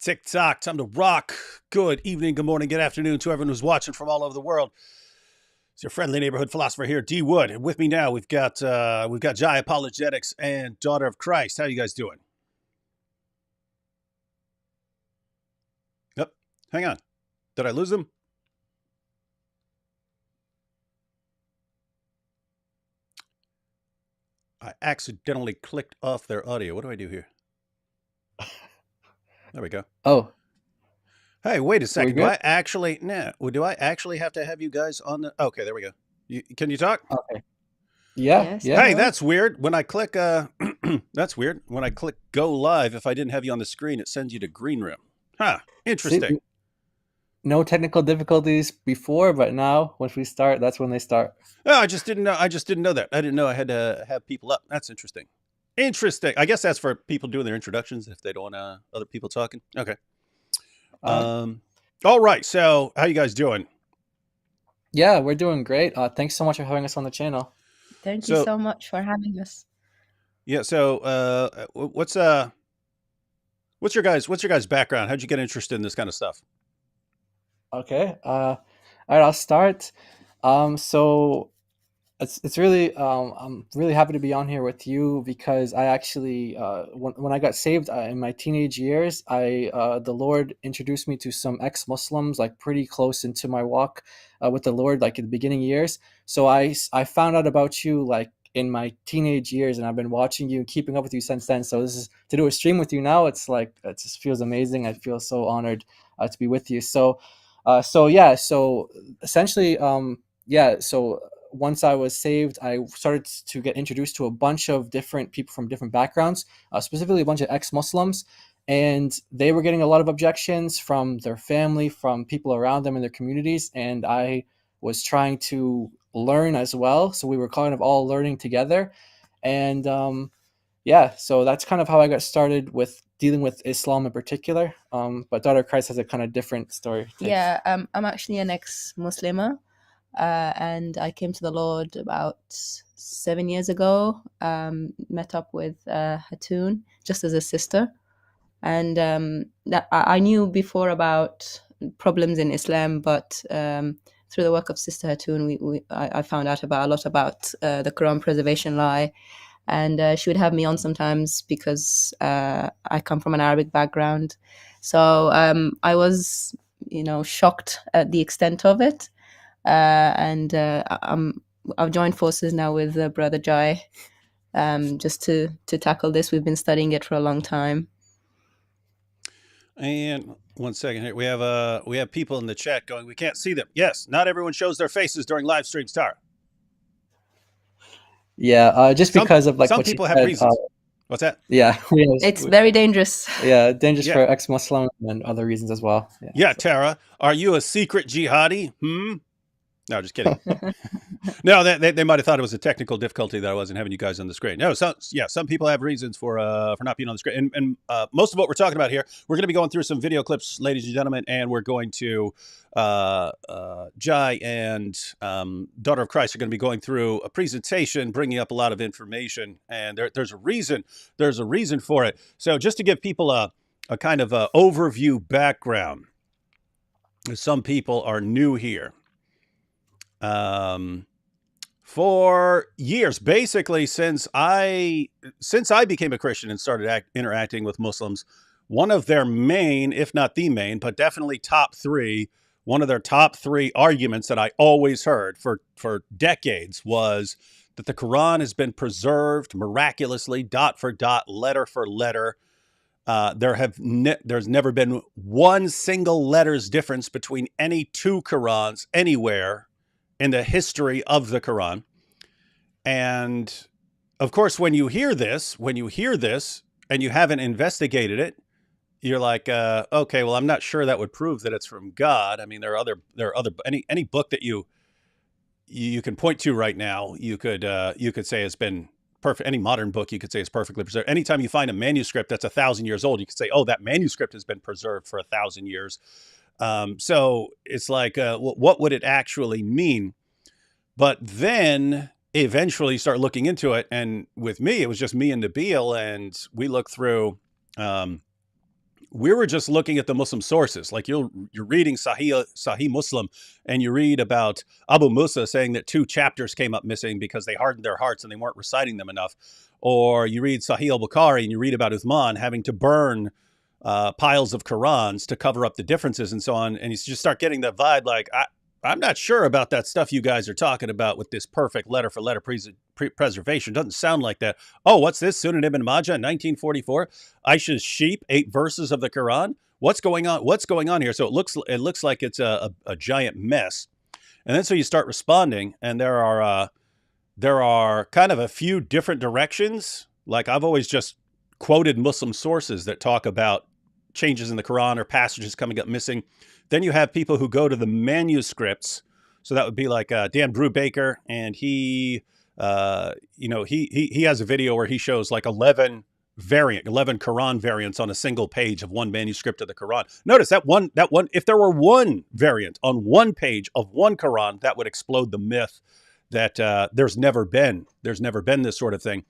Tick-tock, time to rock. Good evening, good morning, good afternoon to everyone who's watching from all over the world. It's your friendly neighborhood philosopher here, D Wood. And with me now, we've got Jai Apologetics and Daughter of Christ. How you guys doing? Yep. Hang on. Did I lose them? I accidentally clicked off their audio. What do I do here? There we go. Oh, Hey, wait a second. Do good? I actually have to have you guys on the? Okay, there we go. Can you talk? Okay. Yeah, Yes. yeah. Hey, that's weird. When I click, that's weird. When I click go live, if I didn't have you on the screen, it sends you to green room. Huh. Interesting. See, no technical difficulties before, but now once we start, that's when they start. Oh, I just didn't know that. I didn't know I had to have people up. That's interesting. Interesting. I guess that's for people doing their introductions if they don't want other people talking. Okay. All right. So how you guys doing? Yeah, we're doing great. Thanks so much for having us on the channel. Thank you so much for having us. Yeah. So, what's your guys' background? How'd you get interested in this kind of stuff? Okay. All right, I'll start. So it's really I'm really happy to be on here with you because I actually when I got saved in my teenage years, the Lord introduced me to some ex-Muslims like pretty close into my walk with the Lord, like in the beginning years. So I found out about you like in my teenage years, and I've been watching you and keeping up with you since then. So this is to do a stream with you now. It's like it just feels amazing. I feel so honored to be with you. So essentially, so once I was saved, I started to get introduced to a bunch of different people from different backgrounds, specifically a bunch of ex-Muslims, and they were getting a lot of objections from their family, from people around them in their communities, and I was trying to learn as well. So we were kind of all learning together, and so that's kind of how I got started with dealing with Islam in particular. But Daughter of Christ has a kind of different story. Yeah, I'm actually an ex-Muslimah. And I came to the Lord about 7 years ago, met up with Hatun just as a sister. And I knew before about problems in Islam, but through the work of Sister Hatun, I found out a lot about the Quran preservation lie. And she would have me on sometimes because I come from an Arabic background. So I was, shocked at the extent of it. I've joined forces now with Brother Jai, just to tackle this. We've been studying it for a long time. And 1 second here, we have people in the chat going, we can't see them. Yes, not everyone shows their faces during live streams, Tara. Yeah, just because of like some what people you have said, reasons. What's that? Yeah, it's very dangerous. Yeah, dangerous for ex-Muslim and other reasons as well. Yeah, Tara, are you a secret jihadi? No, just kidding. No, they might have thought it was a technical difficulty that I wasn't having you guys on the screen. No, some people have reasons for not being on the screen. And most of what we're talking about here, we're going to be going through some video clips, ladies and gentlemen, and we're going to Jai and Daughter of Christ are going to be going through a presentation, bringing up a lot of information, and there's a reason for it. So just to give people a kind of overview background, some people are new here. For years, basically since I became a Christian and started interacting with Muslims, one of their main, if not the main, but definitely one of their top three arguments that I always heard for decades was that the Quran has been preserved miraculously, dot for dot, letter for letter. There's never been one single letter's difference between any two Qurans anywhere in the history of the Quran. And of course, when you hear this and you haven't investigated it, you're like, okay, well, I'm not sure that would prove that it's from God. I mean, there are other any book that you can point to right now, you could say has been perfect. Any modern book you could say is perfectly preserved. Anytime you find a manuscript that's 1,000 years old, you could say, oh, that manuscript has been preserved for 1,000 years. So it's like, what would it actually mean? But then eventually start looking into it. And with me, it was just me and Nabil, and we looked through we were just looking at the Muslim sources. Like you're reading Sahih Muslim, and you read about Abu Musa saying that 2 chapters came up missing because they hardened their hearts and they weren't reciting them enough. Or you read Sahih al-Bukhari and you read about Uthman having to burn piles of Qurans to cover up the differences and so on. And you just start getting that vibe like, I'm not sure about that stuff you guys are talking about with this perfect letter for letter preservation. Doesn't sound like that. Oh, what's this? Sunan Ibn Majah in 1944. Aisha's sheep, 8 verses of the Quran. What's going on? What's going on here? So it looks like it's a giant mess. And then so you start responding, and there are kind of a few different directions. Like I've always just quoted Muslim sources that talk about changes in the Quran or passages coming up missing. Then you have people who go to the manuscripts. So that would be like Dan Brubaker, and he has a video where he shows like 11 Quran variants on a single page of one manuscript of the Quran. Notice that one, if there were one variant on one page of one Quran, that would explode the myth that there's never been this sort of thing.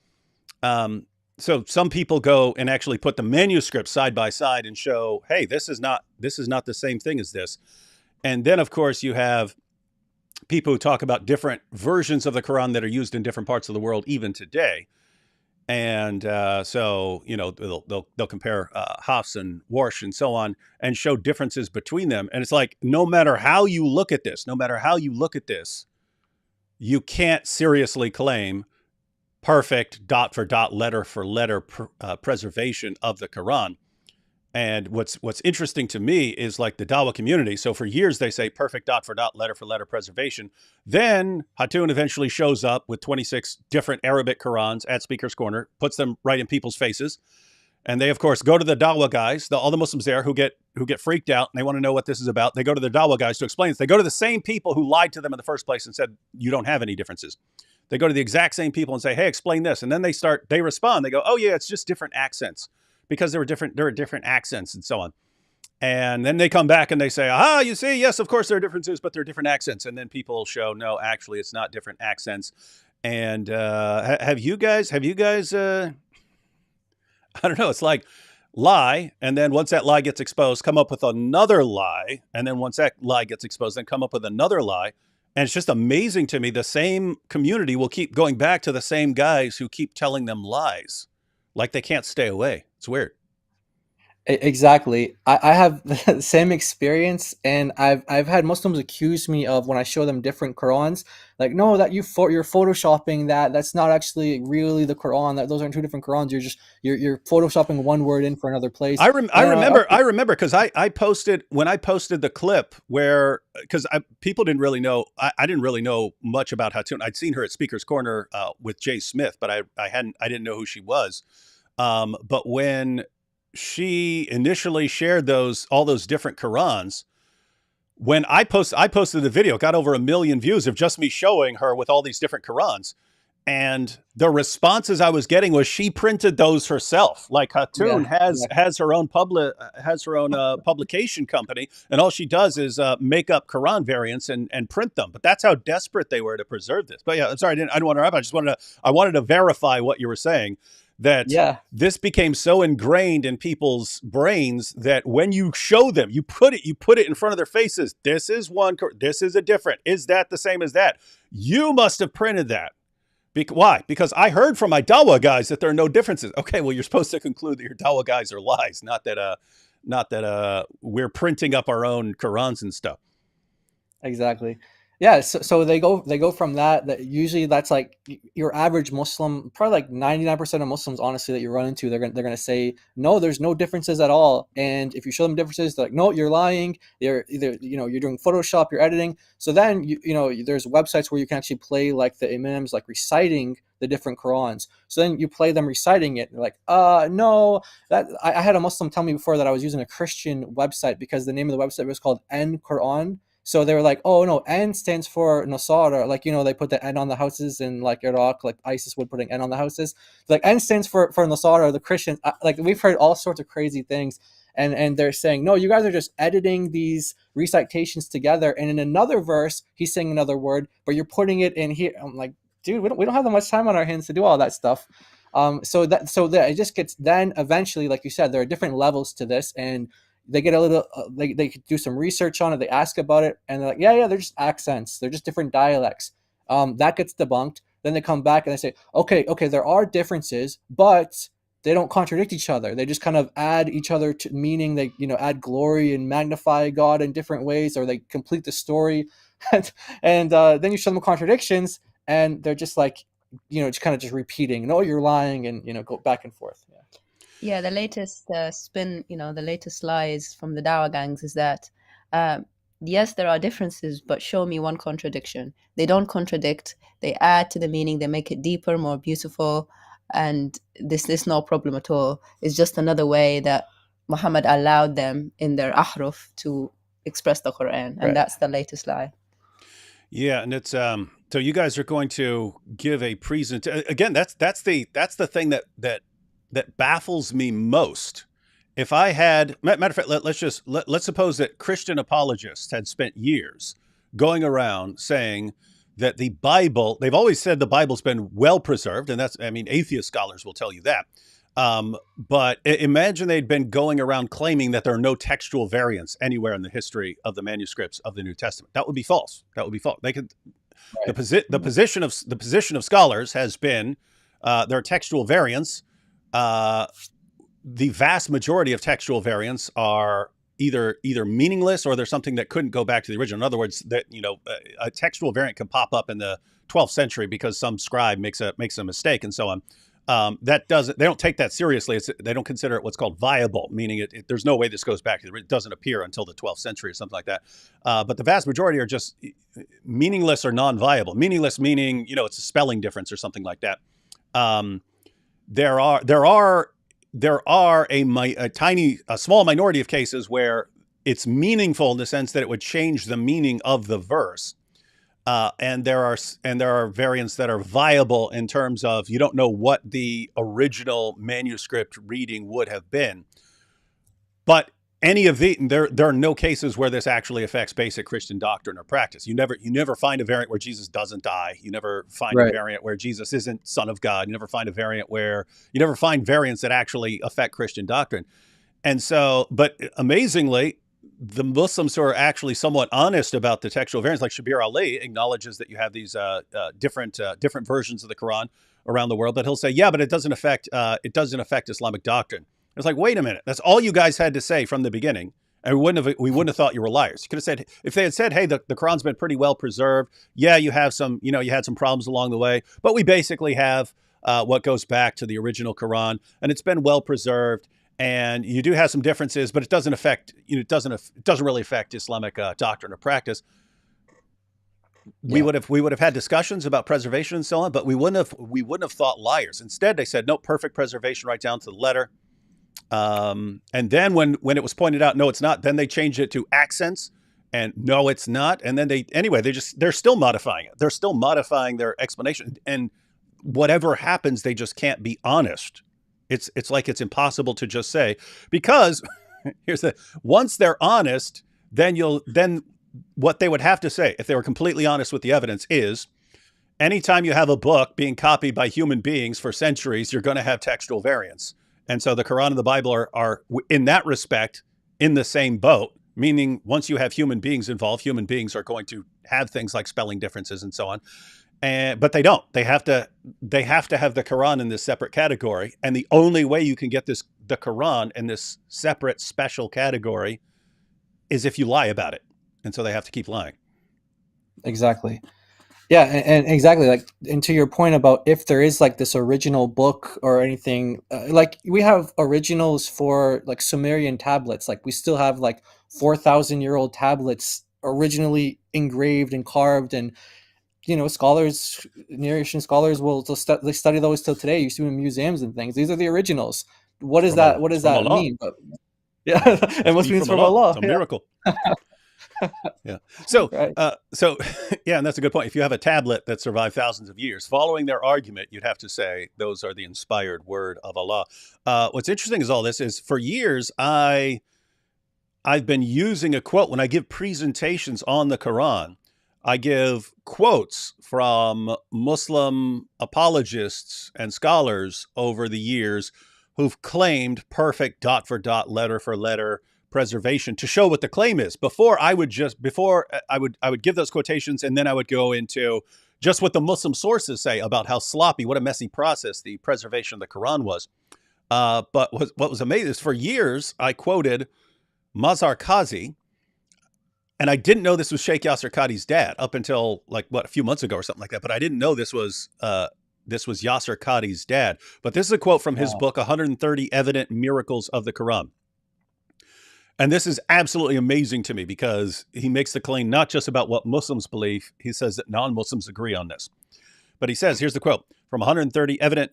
So some people go and actually put the manuscripts side by side and show, hey, this is not the same thing as this. And then, of course, you have people who talk about different versions of the Quran that are used in different parts of the world, even today. And so, they'll compare Hafs and Warsh and so on and show differences between them. And it's like, no matter how you look at this, you can't seriously claim perfect dot for dot, letter for letter preservation of the Quran. And what's interesting to me is like the Dawah community. So for years they say perfect dot for dot, letter for letter preservation. Then Hatun eventually shows up with 26 different Arabic Qurans at Speaker's Corner, puts them right in people's faces. And they, of course, go to the Dawah guys, all the Muslims there who get freaked out and they want to know what this is about. They go to the Dawah guys to explain this. They go to the same people who lied to them in the first place and said, you don't have any differences. They go to the exact same people and say, hey, explain this. And then they respond. They go, oh, yeah, it's just different accents because there are different accents and so on. And then they come back and they say, you see, yes, of course there are differences, but there are different accents. And then people show, no, actually, it's not different accents. And have you guys, I don't know, it's like lie. And then once that lie gets exposed, come up with another lie. And then once that lie gets exposed, then come up with another lie. And it's just amazing to me. The same community will keep going back to the same guys who keep telling them lies. Like they can't stay away. It's weird. Exactly. I have the same experience, and I've had Muslims accuse me of when I show them different Qurans, like, no, that you're photoshopping that's not actually really the Quran. That those are 2 different Qurans. You're photoshopping one word in for another place. I remember because I posted the clip where, because people didn't really know, I didn't really know much about Hatun. I'd seen her at Speaker's Corner with Jay Smith, but I didn't know who she was. But when she initially shared all those different Qurans, when I posted the video, got over 1 million views of just me showing her with all these different Qurans. And the responses I was getting was she printed those herself. Like Hatun has her own publication company, and all she does is make up Quran variants and print them. But that's how desperate they were to preserve this. But yeah, I'm sorry, I didn't want to interrupt. I wanted to verify what you were saying. That this became so ingrained in people's brains that when you show them, you put it in front of their faces. This is one. This is a different. Is that the same as that? You must have printed that. Why? Because I heard from my Dawah guys that there are no differences. Okay, well, you're supposed to conclude that your Dawah guys are lies, not that we're printing up our own Qurans and stuff. Exactly. Yeah, so they go from that usually that's like your average Muslim, probably like 99% of Muslims, honestly, that you run into, they're gonna say, no, there's no differences at all. And if you show them differences, they're like, no, you're lying. You're either, you're doing Photoshop, you're editing. So then there's websites where you can actually play like the imams like reciting the different Qurans. So then you play them reciting it. And you're like, no, that I had a Muslim tell me before that I was using a Christian website because the name of the website was called N Quran. So they were like, oh, no, N stands for Nasara. Like, they put the N on the houses in like Iraq, like ISIS would putting N on the houses. Like N stands for Nasara, the Christians. Like we've heard all sorts of crazy things. And they're saying, no, you guys are just editing these recitations together. And in another verse, he's saying another word, but you're putting it in here. I'm like, dude, we don't have that much time on our hands to do all that stuff. So that it just gets, then eventually, like you said, there are different levels to this, and they get a little they could do some research on it, they ask about it, and they're like, yeah, they're just accents, they're just different dialects. That gets debunked. Then they come back and they say, okay, there are differences, but they don't contradict each other. They just kind of add each other to meaning. They, add glory and magnify God in different ways, or they complete the story. And then you show them contradictions, and they're just like, just kind of just repeating, no, you're lying, and go back and forth. Yeah, the latest spin, the latest lies from the Dawah gangs is that, yes, there are differences, but show me one contradiction. They don't contradict. They add to the meaning. They make it deeper, more beautiful. And this is no problem at all. It's just another way that Muhammad allowed them in their ahruf to express the Quran. And that's the latest lie. Yeah, and it's so you guys are going to give a presentation again. That's the thing that baffles me most. If I had, matter of fact, let's suppose that Christian apologists had spent years going around saying that the Bible, they've always said the Bible's been well preserved, and atheist scholars will tell you that. But imagine they'd been going around claiming that there are no textual variants anywhere in the history of the manuscripts of the New Testament. That would be false. They could. Right. The position of scholars has been there are textual variants. The vast majority of textual variants are either meaningless, or there's something that couldn't go back to the original. In other words, that a textual variant can pop up in the 12th century because some scribe makes a mistake and so on. They don't take that seriously. They don't consider it what's called viable, meaning there's no way this goes back. It doesn't appear until the 12th century or something like that. But the vast majority are just meaningless or non-viable. Meaningless meaning, it's a spelling difference or something like that. There are a small minority of cases where it's meaningful in the sense that it would change the meaning of the verse. And there are variants that are viable in terms of you don't know what the original manuscript reading would have been. But there are no cases where this actually affects basic Christian doctrine or practice. You never find a variant where Jesus doesn't die. You never find a variant where Jesus isn't Son of God. You never find variants that actually affect Christian doctrine. And so, but amazingly, the Muslims who are actually somewhat honest about the textual variants, like Shabir Ali, acknowledges that you have these different versions of the Quran around the world. But he'll say, yeah, but it doesn't affect Islamic doctrine. It's like, wait a minute, that's all you guys had to say from the beginning, and we wouldn't have thought you were liars. You could have said, if they had said, hey, the Quran's been pretty well preserved. Yeah, you had some problems along the way, but we basically have what goes back to the original Quran, and it's been well preserved. And you do have some differences, but it doesn't really affect Islamic doctrine or practice. We would have had discussions about preservation and so on, but we wouldn't have thought liars. Instead, they said no, perfect preservation right down to the letter. And then when it was pointed out, no, it's not. Then they changed it to accents, and no, it's not. And then they're still modifying it. They're still modifying their explanation, and whatever happens, they just can't be honest. It's like it's impossible to just say, because once they're honest, then what they would have to say if they were completely honest with the evidence is, anytime you have a book being copied by human beings for centuries, you're going to have textual variants. And so the Quran and the Bible are in that respect in the same boat, meaning once you have human beings involved, human beings are going to have things like spelling differences and so on. But they don't. They have to have the Quran in this separate category. And the only way you can get the Quran in this separate special category is if you lie about it. And so they have to keep lying. Exactly. Yeah, and exactly, and to your point about if there is this original book or anything, we have originals for Sumerian tablets. We still have 4,000-year-old tablets originally engraved and carved, and scholars, Near Eastern scholars will they study those till today. You see them in museums and things. These are the originals. What does that mean? But, yeah, it must mean from Allah. It's a miracle. Yeah. So, right. Yeah, and that's a good point. If you have a tablet that survived thousands of years, following their argument, you'd have to say those are the inspired word of Allah. What's interesting is all this is for years, I've been using a quote when I give presentations on the Quran. I give quotes from Muslim apologists and scholars over the years who've claimed perfect dot for dot, letter for letter preservation to show what the claim is. Before I would give those quotations, and then I would go into just what the Muslim sources say about how sloppy, what a messy process the preservation of the Quran was. But what was amazing is for years I quoted Mazar Qazi, and I didn't know this was Sheikh Yasser Qadi's dad up until a few months ago or something like that. But I didn't know this was Yasser Qadi's dad. But this is a quote from his book, 130 Evident Miracles of the Quran. And this is absolutely amazing to me because he makes the claim not just about what Muslims believe. He says that non-Muslims agree on this. But he says, here's the quote from 130 Evident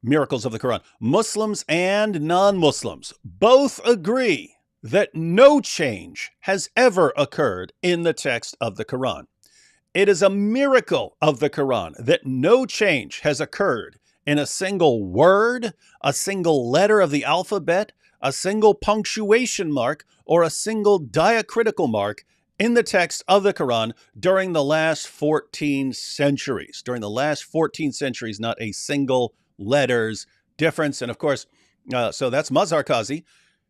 Miracles of the Quran. Muslims and non-Muslims both agree that no change has ever occurred in the text of the Quran. It is a miracle of the Quran that no change has occurred in a single word, a single letter of the alphabet, a single punctuation mark, or a single diacritical mark in the text of the Quran during the last 14 centuries. During the last 14 centuries, not a single letter's difference. And of course, so that's Mazar Qazi.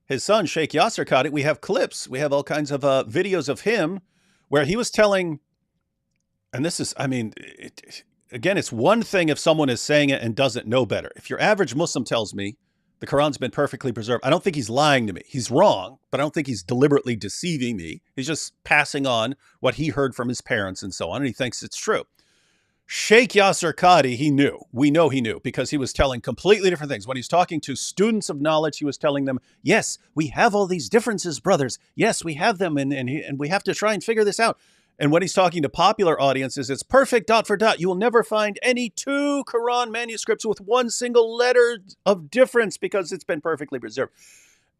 His son, Sheikh Yasser Qadi, we have clips. We have all kinds of videos of him where he was telling, and this is, again, it's one thing if someone is saying it and doesn't know better. If your average Muslim tells me the Quran's been perfectly preserved, I don't think he's lying to me. He's wrong, but I don't think he's deliberately deceiving me. He's just passing on what he heard from his parents and so on, and he thinks it's true. Sheikh Yasser Qadi, he knew. We know he knew because he was telling completely different things. When he's talking to students of knowledge, he was telling them, yes, we have all these differences, brothers. Yes, we have them, and we have to try and figure this out. And when he's talking to popular audiences, it's perfect dot for dot. You will never find any two Quran manuscripts with one single letter of difference because it's been perfectly preserved.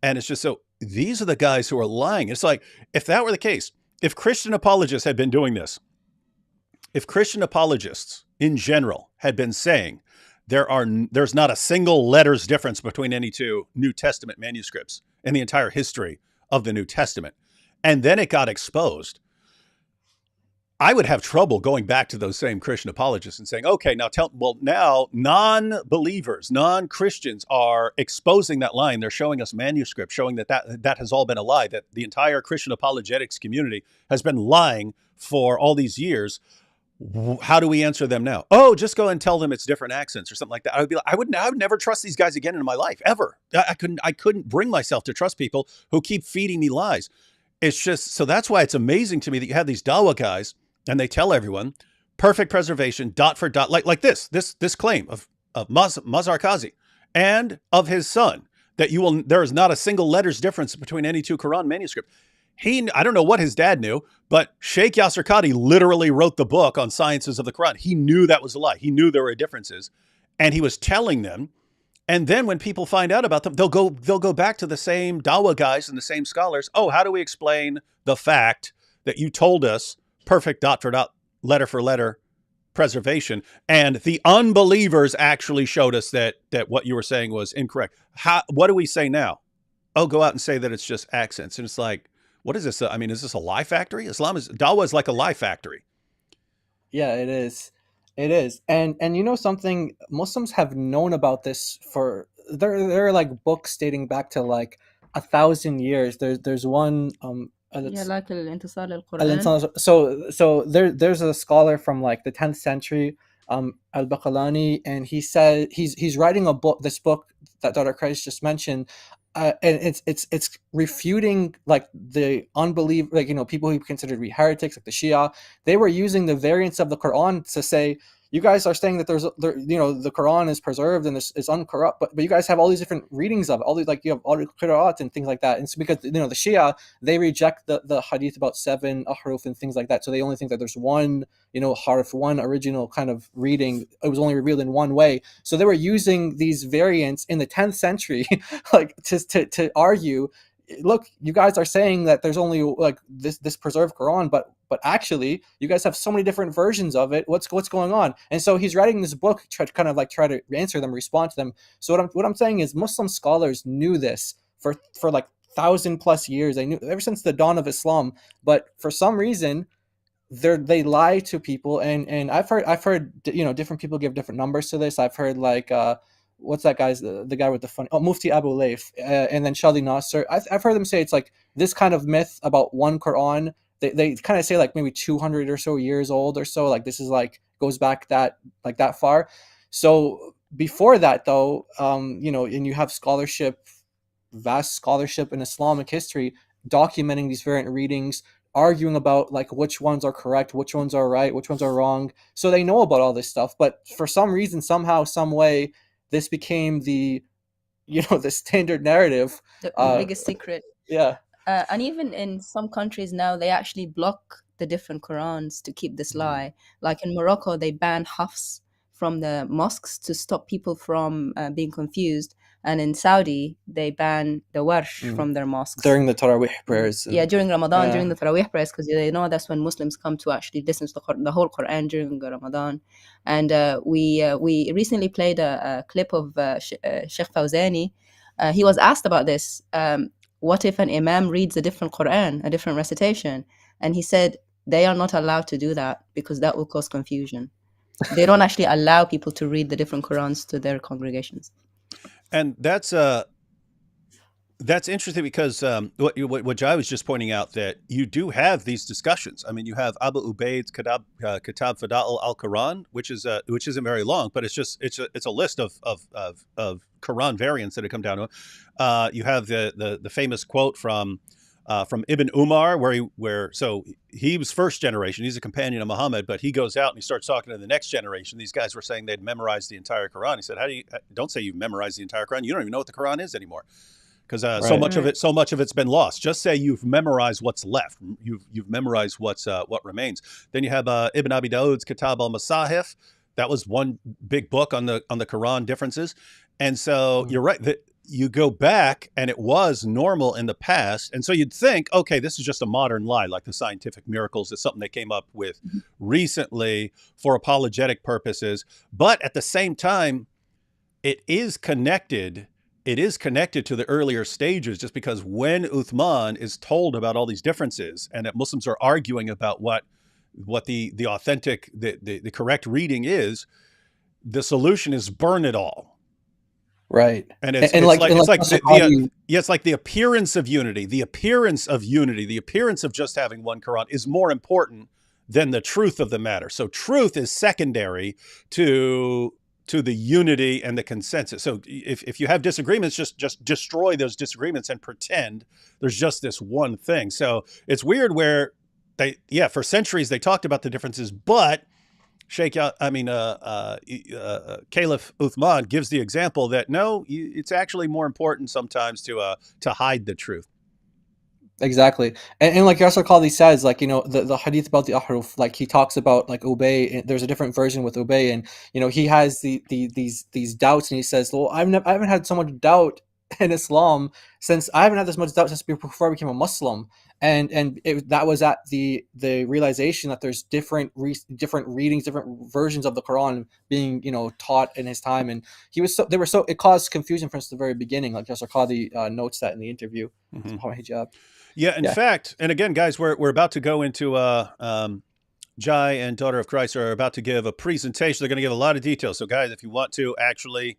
And it's just so, these are the guys who are lying. It's like, if that were the case, if Christian apologists had been doing this, if Christian apologists in general had been saying there's not a single letter's difference between any two New Testament manuscripts in the entire history of the New Testament, and then it got exposed, I would have trouble going back to those same Christian apologists and saying, okay, now now non-believers, non-Christians are exposing that line. They're showing us manuscripts showing that has all been a lie, that the entire Christian apologetics community has been lying for all these years. How do we answer them now? Oh, just go and tell them it's different accents or something like that. I would be like, I would never trust these guys again in my life, ever. I couldn't bring myself to trust people who keep feeding me lies. It's just, so that's why it's amazing to me that you have these Dawah guys and they tell everyone perfect preservation, dot for dot, like this claim of Mazar Qazi and of his son, that there is not a single letter's difference between any two Quran manuscripts. I don't know what his dad knew, but Sheikh Yasser Qadi literally wrote the book on sciences of the Quran. He knew that was a lie. He knew there were differences, and he was telling them. And then when people find out about them, they'll go back to the same Dawah guys and the same scholars. Oh, how do we explain the fact that you told us perfect dot for dot, letter for letter preservation, and the unbelievers actually showed us that what you were saying was incorrect? What do we say now? Oh, go out and say that it's just accents. And it's like, what is this? Is this a lie factory? Dawah is like a lie factory. Yeah, it is. It is. And you know something, Muslims have known about this for, there are like books dating back to like 1,000 years. There's one like الانتصار للقرآن. So there's a scholar from like the 10th century, al-Baqalani, and he said he's writing this book that Dr. Christ just mentioned. And it's refuting like the unbelief, like, people who considered to be heretics, like the Shia. They were using the variants of the Quran to say, you guys are saying that the Quran is preserved and is uncorrupt, but you guys have all these different readings of it, all these, like, you have all the qira'at and things like that. And it's because the Shia, they reject the hadith about 7 ahruf and things like that. So they only think that there's one harf, one original kind of reading. It was only revealed in one way. So they were using these variants in the 10th century, like to argue, look, you guys are saying that there's only like this preserved Quran, but actually you guys have so many different versions of it. What's going on? And so he's writing this book try to answer them, respond to them. So what I'm saying is Muslim scholars knew this for like 1,000+ years. They knew ever since the dawn of Islam, but for some reason they lie to people, and I've heard different people give different numbers to this. I've heard like what's that guy's the guy with the funny Mufti Abu Laif, and then Shadi Nasser. I've heard them say it's like this kind of myth about one Quran. They kind of say like maybe 200 or so years old or so. Like this is like goes back that far. So before that though, and you have vast scholarship in Islamic history documenting these variant readings, arguing about like which ones are correct, which ones are right, which ones are wrong. So they know about all this stuff, but for some reason, somehow, some way, this became the the standard narrative. The biggest secret. Yeah. And even in some countries now, they actually block the different Qurans to keep this lie. Like in Morocco, they ban Hafs from the mosques to stop people from being confused. And in Saudi, they ban the Warsh from their mosques. During the Tarawih prayers. Yeah, during Ramadan, during the Tarawih prayers, because they know that's when Muslims come to actually listen to the whole Quran during Ramadan. And we recently played a clip of Sheikh Fawzani. He was asked about this. What if an imam reads a different Quran, a different recitation? And he said they are not allowed to do that because that will cause confusion. They don't actually allow people to read the different Qurans to their congregations. And that's interesting because what Jai was just pointing out, that you do have these discussions. I mean, you have Abu Ubaid's Kitab Fada'il al-Quran, which isn't very long, but it's a list of Quran variants that have come down to. You have the famous quote from Ibn Umar, so he was first generation. He's a companion of Muhammad, but he goes out and he starts talking to the next generation. These guys were saying they'd memorized the entire Quran. He said, don't say you've memorized the entire Quran. You don't even know what the Quran is anymore. Because so much of it's been lost. Just say you've memorized what's left. You've memorized what remains. Then you have Ibn Abi Dawud's Kitab al-Masahif. That was one big book on the Quran differences. And so you're right that you go back and it was normal in the past. And so you'd think, okay, this is just a modern lie, like the scientific miracles. It's something they came up with recently for apologetic purposes. But at the same time, it is connected to the earlier stages, just because when Uthman is told about all these differences and that Muslims are arguing about what the authentic, the correct reading is, the solution is burn it all. Right. And it's like the appearance of unity, the appearance of just having one Quran is more important than the truth of the matter. So truth is secondary to the unity and the consensus. So if you have disagreements, just destroy those disagreements and pretend there's just this one thing. So it's weird where for centuries they talked about the differences, but Caliph Uthman gives the example that no, it's actually more important sometimes to hide the truth. Exactly. And like Yasser Qadhi says, like, the hadith about the ahruf, like he talks about like Ubay, there's a different version with Ubay, and he has these doubts, and he says, well, I haven't had so much doubt in Islam I haven't had this much doubt since before I became a Muslim. And that was at the realization that there's different readings, different versions of the Quran being taught in his time, and it caused confusion from the very beginning. Like Yasser Qadhi notes that in the interview. Hijab. Yeah, in fact, and again, guys, we're about to go into Jai and Daughter of Christ are about to give a presentation. They're going to give a lot of details. So, guys, if you want to actually,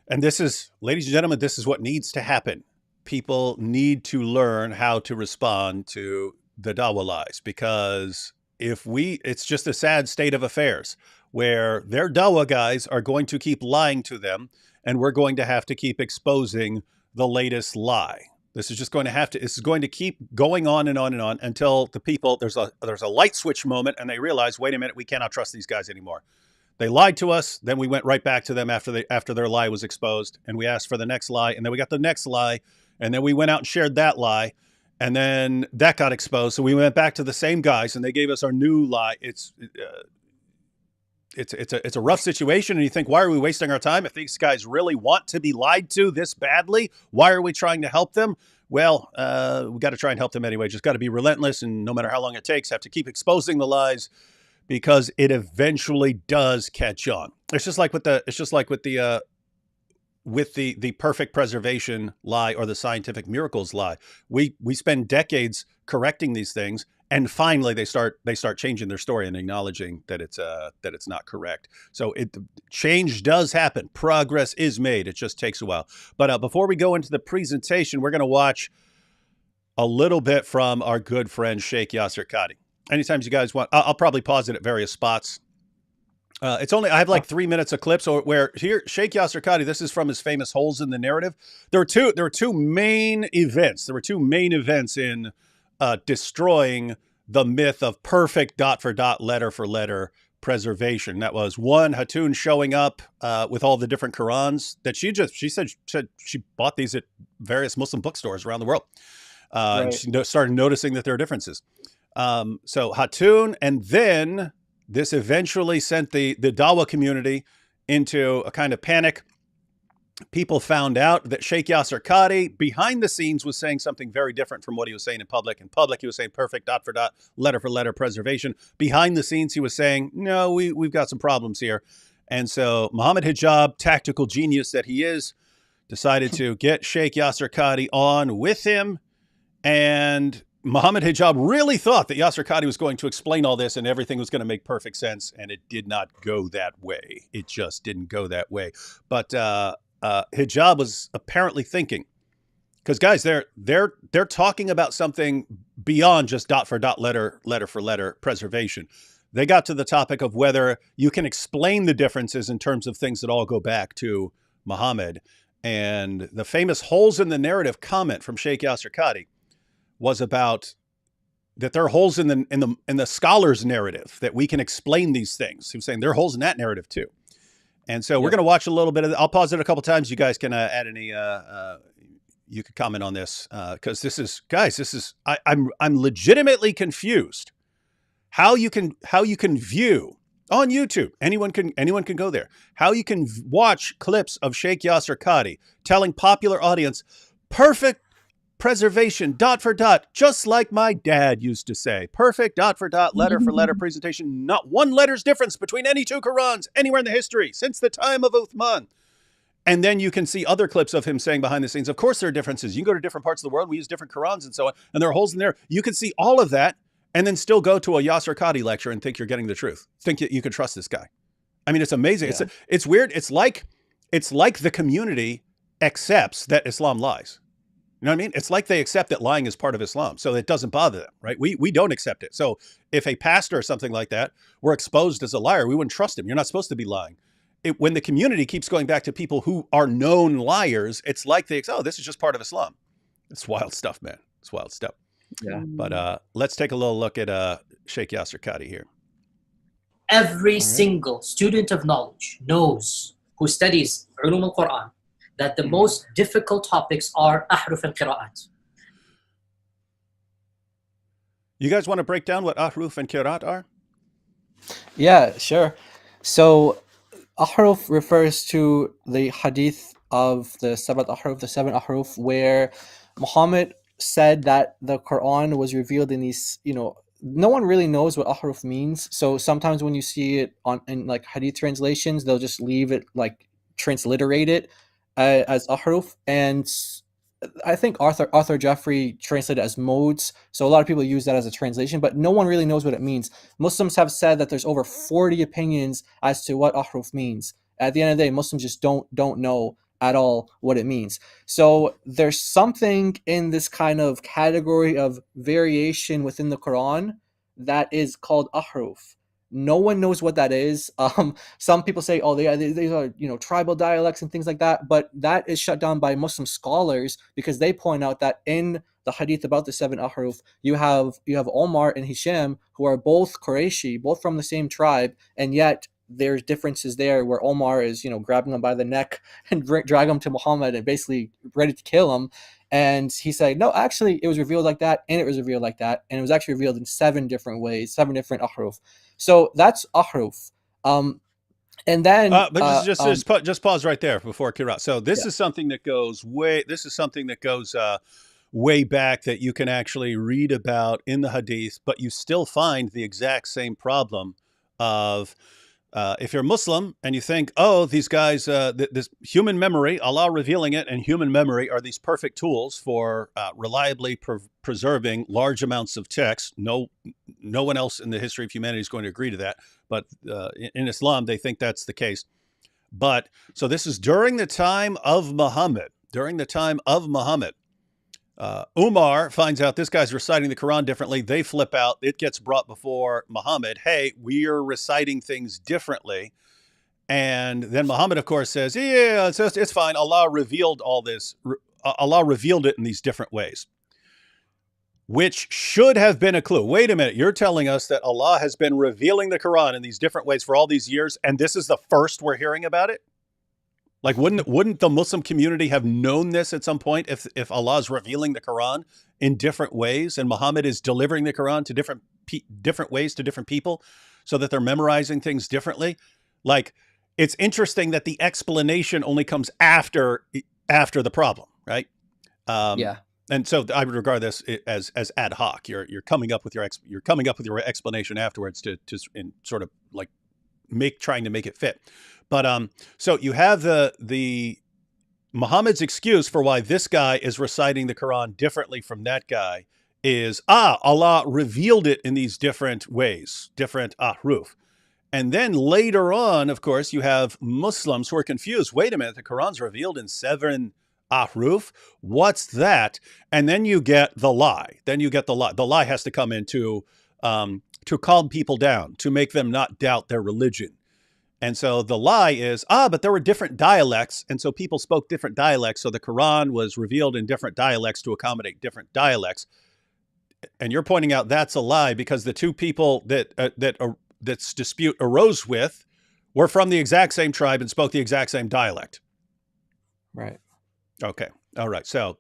and this is, ladies and gentlemen, this is what needs to happen. People need to learn how to respond to the Dawah lies, because it's just a sad state of affairs where their Dawah guys are going to keep lying to them, and we're going to have to keep exposing the latest lie. This is going to keep going on and on and on until the people, there's a light switch moment and they realize, wait a minute, we cannot trust these guys anymore. They lied to us. Then we went right back to them after their lie was exposed, and we asked for the next lie, and then we got the next lie, and then we went out and shared that lie, and then that got exposed. So we went back to the same guys, and they gave us our new lie. It's a rough situation, and you think, why are we wasting our time? If these guys really want to be lied to this badly, why are we trying to help them? Well, we got to try and help them anyway. Just got to be relentless, and no matter how long it takes, have to keep exposing the lies, because it eventually does catch on. It's just like with the perfect preservation lie or the scientific miracles lie. We spend decades correcting these things, and finally they start changing their story and acknowledging that it's not correct. So change does happen. Progress is made. It just takes a while. But before we go into the presentation, we're going to watch a little bit from our good friend Sheikh Yasser Qadhi. Anytime you guys want, I'll probably pause it at various spots. I have like 3 minutes of clips where here Sheikh Yasser Qadhi, this is from his famous Holes in the Narrative. There were two main events. There were two main events in destroying the myth of perfect dot for dot, letter for letter preservation. That was one, Hatun showing up with all the different Qurans that she said she bought these at various Muslim bookstores around the world. Right. And she started noticing that there are differences. So Hatun, and then this eventually sent the Dawah community into a kind of panic. People found out that Sheikh Yasser Qadhi, behind the scenes, was saying something very different from what he was saying in public. In public, he was saying perfect dot for dot, letter for letter preservation. Behind the scenes, he was saying, no, we've got some problems here. And so Muhammad Hijab, tactical genius that he is, decided to get Sheikh Yasser Qadhi on with him. And Muhammad Hijab really thought that Yasser Qadhi was going to explain all this and everything was going to make perfect sense. And it did not go that way. It just didn't go that way. But Hijab was apparently thinking, because guys, they're talking about something beyond just dot for dot, letter for letter preservation. They got to the topic of whether you can explain the differences in terms of things that all go back to Muhammad. And the famous Holes in the Narrative comment from Sheikh Yasser Qadhi was about that there are holes in the scholar's narrative, that we can explain these things. He was saying there are holes in that narrative too. And so we're going to watch a little bit of it. I'll pause it a couple times. You guys can add any, you could comment on this because I'm legitimately confused how you can view on YouTube. Anyone can go there. How you can watch clips of Sheikh Yasser Qadhi telling popular audience, perfect preservation, dot for dot, just like my dad used to say. Perfect dot for dot, letter for letter presentation. Not one letter's difference between any two Qurans anywhere in the history since the time of Uthman. And then you can see other clips of him saying behind the scenes, of course there are differences. You can go to different parts of the world. We use different Qurans and so on. And there are holes in there. You can see all of that and then still go to a Yasser Qadhi lecture and think you're getting the truth. Think that you can trust this guy. I mean, it's amazing. Yeah. It's weird. It's like the community accepts that Islam lies. You know what I mean? It's like they accept that lying is part of Islam, so it doesn't bother them, right? We don't accept it. So if a pastor or something like that were exposed as a liar, we wouldn't trust him. You're not supposed to be lying. When the community keeps going back to people who are known liars, it's like this is just part of Islam. It's wild stuff, man. It's wild stuff. Yeah. But let's take a little look at Sheikh Yasser Qadhi here. Every single student of knowledge knows, who studies Ulum al-Quran, that the most difficult topics are ahruf and qira'at. You guys want to break down what ahruf and qira'at are? Yeah, sure. So ahruf refers to the hadith of the seven ahruf, where Muhammad said that the Quran was revealed in these, no one really knows what ahruf means. So sometimes when you see it in like hadith translations, they'll just leave it like transliterate it as ahruf, and I think Arthur Jeffrey translated it as modes. So a lot of people use that as a translation, but no one really knows what it means. Muslims have said that there's over 40 opinions as to what ahruf means. At the end of the day, Muslims just don't know at all what it means. So there's something in this kind of category of variation within the Quran that is called ahruf. No one knows what that is. Some people say, these are tribal dialects and things like that, but that is shut down by Muslim scholars because they point out that in the hadith about the seven ahruf, you have Omar and Hisham, who are both Qurayshi, both from the same tribe, and yet there's differences there where Omar is grabbing him by the neck and drag him to Muhammad and basically ready to kill him. And he said, no, actually, it was revealed like that, and it was revealed like that, and it was actually revealed in 7 different ways, 7 different ahruf. So that's ahruf. And then, but just pause right there before Qira'at. So this is something that goes way. This is something that goes way back that you can actually read about in the Hadith, but you still find the exact same problem of If you're Muslim and you think, oh, these guys, this human memory, Allah revealing it, and human memory are these perfect tools for reliably preserving large amounts of text. No one else in the history of humanity is going to agree to that. But in Islam, they think that's the case. But so this is during the time of Muhammad. During the time of Muhammad, Umar finds out this guy's reciting the Quran differently. They flip out. It gets brought before Muhammad. Hey, we are reciting things differently. And then Muhammad, of course, says, yeah, it's fine. Allah revealed all this. Allah revealed it in these different ways, which should have been a clue. Wait a minute. You're telling us that Allah has been revealing the Quran in these different ways for all these years, and this is the first we're hearing about it? Like, wouldn't the Muslim community have known this at some point if Allah is revealing the Quran in different ways and Muhammad is delivering the Quran to different ways to different people so that they're memorizing things differently? Like, it's interesting that the explanation only comes after the problem, right? Yeah. And so I would regard this as ad hoc. You're coming up with your explanation afterwards to sort of like trying to make it fit. But so you have the Muhammad's excuse for why this guy is reciting the Quran differently from that guy is Allah revealed it in these different ways, different ahruf. And then later on, of course, you have Muslims who are confused. Wait a minute, the Quran's revealed in 7 ahruf. What's that? And then you get the lie. The lie has to come in to calm people down, to make them not doubt their religion. And so the lie is, but there were different dialects. And so people spoke different dialects. So the Quran was revealed in different dialects to accommodate different dialects. And you're pointing out that's a lie because the two people that's dispute arose with were from the exact same tribe and spoke the exact same dialect. Right. Okay. All right. So,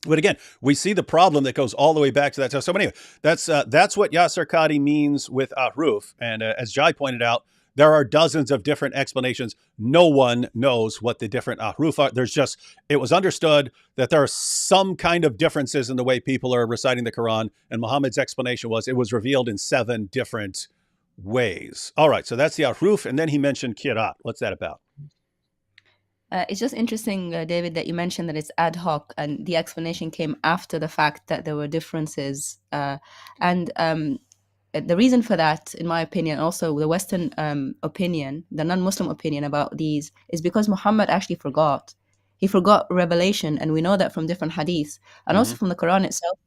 but again, we see the problem that goes all the way back to that. So anyway, that's what Yasser Qadi means with ahruf. And as Jai pointed out, there are dozens of different explanations. No one knows what the different ahruf are. It was understood that there are some kind of differences in the way people are reciting the Quran. And Muhammad's explanation was it was revealed in 7 different ways. All right. So that's the ahruf. And then he mentioned qira'at. What's that about? It's just interesting, David, that you mentioned that it's ad hoc and the explanation came after the fact that there were differences. The reason for that, in my opinion, also the Western opinion, the non-Muslim opinion about these, is because Muhammad actually forgot. He forgot revelation, and we know that from different hadiths, and also from the Quran itself.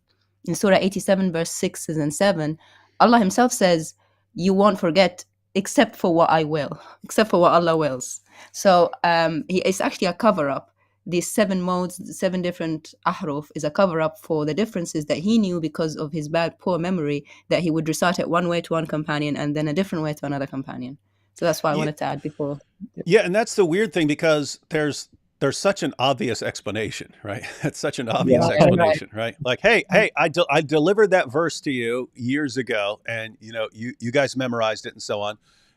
In Surah 87, verse 6 and 7, Allah himself says, you won't forget except for what I will, except for what Allah wills. So it's actually a cover-up. These 7 modes, 7 different ahruf is a cover-up for the differences that he knew because of his poor memory, that he would recite it one way to one companion and then a different way to another companion. So that's why I wanted to add before. Yeah, and that's the weird thing because there's such an obvious explanation, right? It's such an obvious explanation, right? Like, hey, I delivered that verse to you years ago, and you guys memorized it and so on.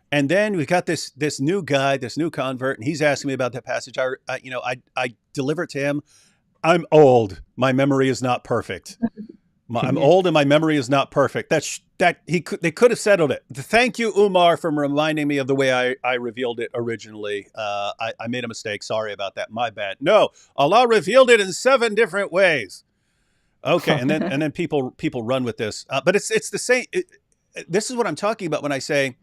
And then we got this new guy, this new convert, and he's asking me about that passage. I deliver it to him. I'm old. My memory is not perfect. I'm old and my memory is not perfect. They could have settled it. Thank you, Umar, for reminding me of the way I revealed it originally. I made a mistake. Sorry about that. My bad. No, Allah revealed it in 7 different ways. Okay, and then people run with this. But it's the same. This is what I'm talking about when I say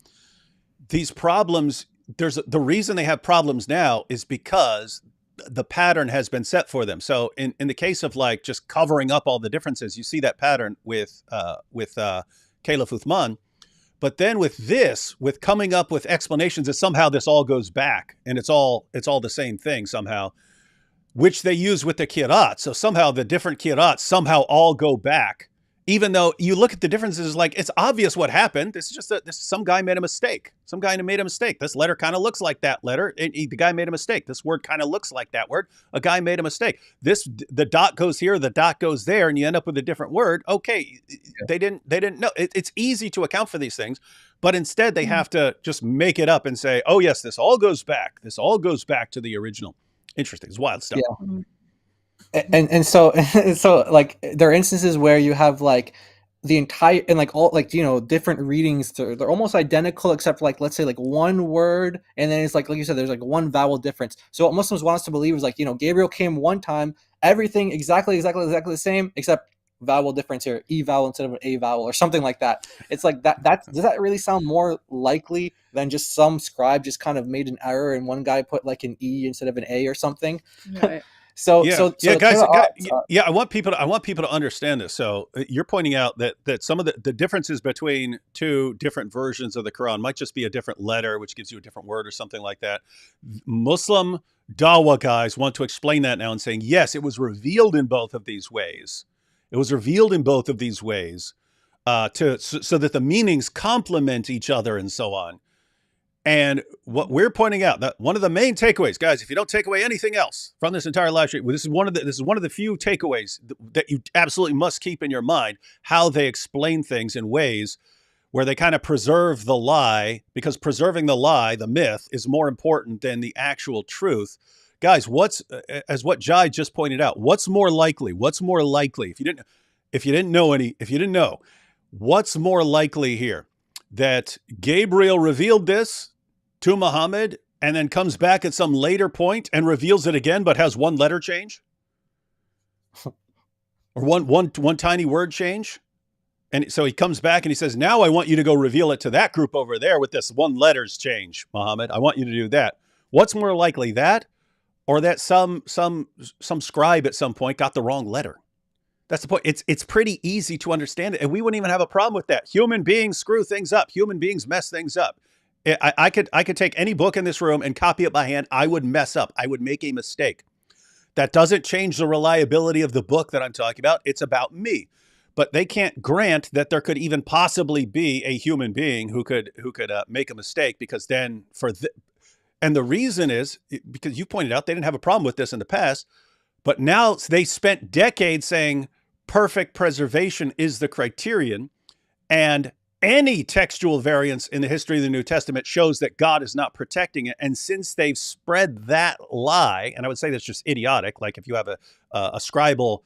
these problems. The reason they have problems now is because the pattern has been set for them. So in the case of like just covering up all the differences, you see that pattern with Caliph Uthman. But then with coming up with explanations that somehow this all goes back and it's all the same thing somehow, which they use with the qira'at. So somehow the different qira'at somehow all go back, even though you look at the differences, like it's obvious what happened. This is just some guy made a mistake. Some guy made a mistake. This letter kind of looks like that letter. The guy made a mistake. This word kind of looks like that word. A guy made a mistake. The dot goes here, the dot goes there, and you end up with a different word. Okay, they didn't know. It's easy to account for these things, but instead they have to just make it up and say, oh yes, this all goes back. This all goes back to the original. Interesting. It's wild stuff. Yeah. And so like there are instances where you have like the entire, and like all, like, different readings, they're almost identical, except for, like, let's say, like, one word, and then it's like you said, there's like one vowel difference. So what Muslims want us to believe is, like, Gabriel came one time, everything exactly the same, except vowel difference here, E vowel instead of an A vowel, or something like that. It's like that. Does that really sound more likely than just some scribe just kind of made an error and one guy put like an E instead of an A or something? Right. So guys, I want people to understand this. So you're pointing out that some of the differences between two different versions of the Quran might just be a different letter, which gives you a different word or something like that. Muslim Dawah guys want to explain that now and saying, yes, it was revealed in both of these ways. It was revealed in both of these ways so that the meanings complement each other and so on. And what we're pointing out, that one of the main takeaways, guys, if you don't take away anything else from this entire live stream, this is one of the few takeaways that you absolutely must keep in your mind, how they explain things in ways where they kind of preserve the lie, because preserving the lie, the myth, is more important than the actual truth. Guys, as what Jai just pointed out, what's more likely? If you didn't know, what's more likely here? That Gabriel revealed this to Muhammad and then comes back at some later point and reveals it again, but has one letter change? Or one tiny word change? And so he comes back and he says, now I want you to go reveal it to that group over there with this one letters change, Muhammad. I want you to do that. What's more likely, that or that some scribe at some point got the wrong letter? That's the point. It's pretty easy to understand it, and we wouldn't even have a problem with that. Human beings screw things up. Human beings mess things up. I could take any book in this room and copy it by hand. I would mess up. I would make a mistake. That doesn't change the reliability of the book that I'm talking about. It's about me. But they can't grant that there could even possibly be a human being who could make a mistake, because then and the reason is because you pointed out they didn't have a problem with this in the past, but now they spent decades saying perfect preservation is the criterion, and any textual variance in the history of the New Testament shows that God is not protecting it. And since they've spread that lie, and I would say that's just idiotic, like if you have a scribal,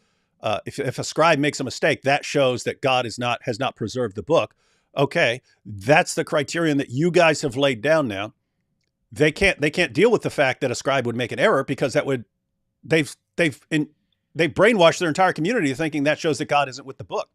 if a scribe makes a mistake, that shows that God has not preserved the book. Okay, that's the criterion that you guys have laid down now. They can't deal with the fact that a scribe would make an error, because they've brainwashed their entire community thinking that shows that God isn't with the book.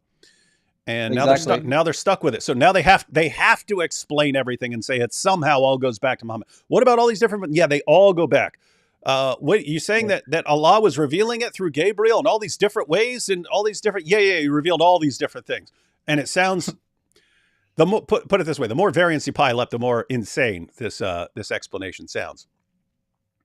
And Exactly. now they're stuck with it. So now they have to explain everything and say it somehow all goes back to Muhammad. What about all these different? Yeah, they all go back. What you saying that Allah was revealing it through Gabriel in all these different ways and all these different? Yeah, he revealed all these different things. And it sounds put it this way: the more variance you pile up, the more insane this explanation sounds.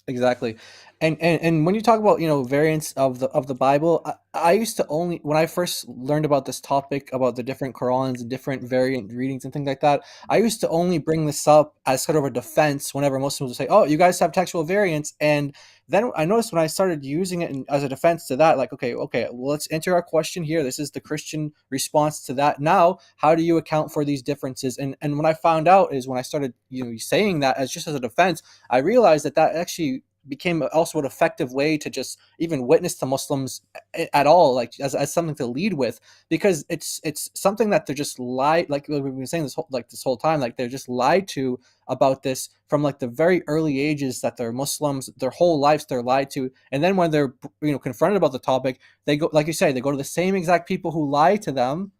Exactly. And when you talk about, variants of the Bible, I used to only, when I first learned about this topic, about the different Qurans and different variant readings and things like that, I used to only bring this up as sort of a defense whenever Muslims would say, oh, you guys have textual variants. And then I noticed when I started using it as a defense to that, like, okay, well, let's enter our question here. This is the Christian response to that. Now, how do you account for these differences? And what I found out is, when I started, saying that as a defense, I realized that actually became also an effective way to just even witness to Muslims at all, like as something to lead with, because it's something that they're just lied, like we've been saying this whole time, like they're just lied to about this from like the very early ages that they're Muslims, their whole lives they're lied to, and then when they're confronted about the topic, they go, like you say, they go to the same exact people who lie to them,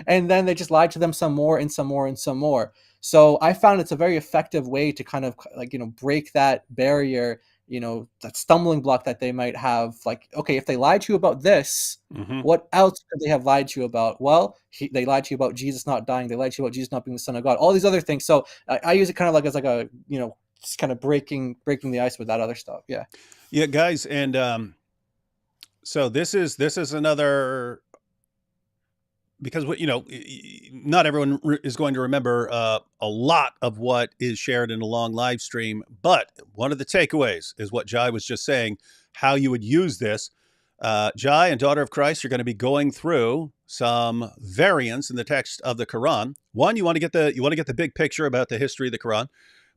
and then they just lie to them some more and some more and some more. So I found it's a very effective way to kind of like break that barrier, that stumbling block that they might have. Like, okay, if they lied to you about this, what else could they have lied to you about? Well, they lied to you about Jesus not dying. They lied to you about Jesus not being the Son of God. All these other things. So I use it kind of like as like a, just kind of breaking the ice with that other stuff. Yeah. Yeah, guys. And so this is another, because not everyone is going to remember a lot of what is shared in a long live stream, but one of the takeaways is what Jai was just saying, how you would use this. Jai and Daughter of Christ, you're going to be going through some variants in the text of the Quran. One, you want to get the big picture about the history of the Quran,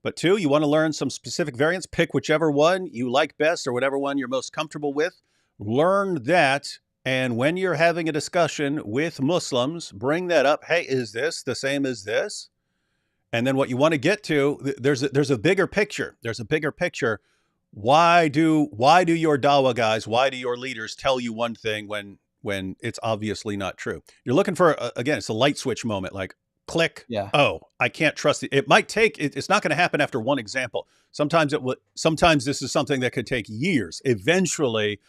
but two, you want to learn some specific variants. Pick whichever one you like best or whatever one you're most comfortable with. Learn that And when you're having a discussion with Muslims, bring that up. Hey, is this the same as this? And then what you want to get to, there's a bigger picture. There's a bigger picture. Why do your Dawah guys, why do your leaders tell you one thing when it's obviously not true? You're looking for, again, it's a light switch moment, like click. Yeah. Oh, I can't trust it. It might take, it's not going to happen after one example. Sometimes this is something that could take years. Eventually,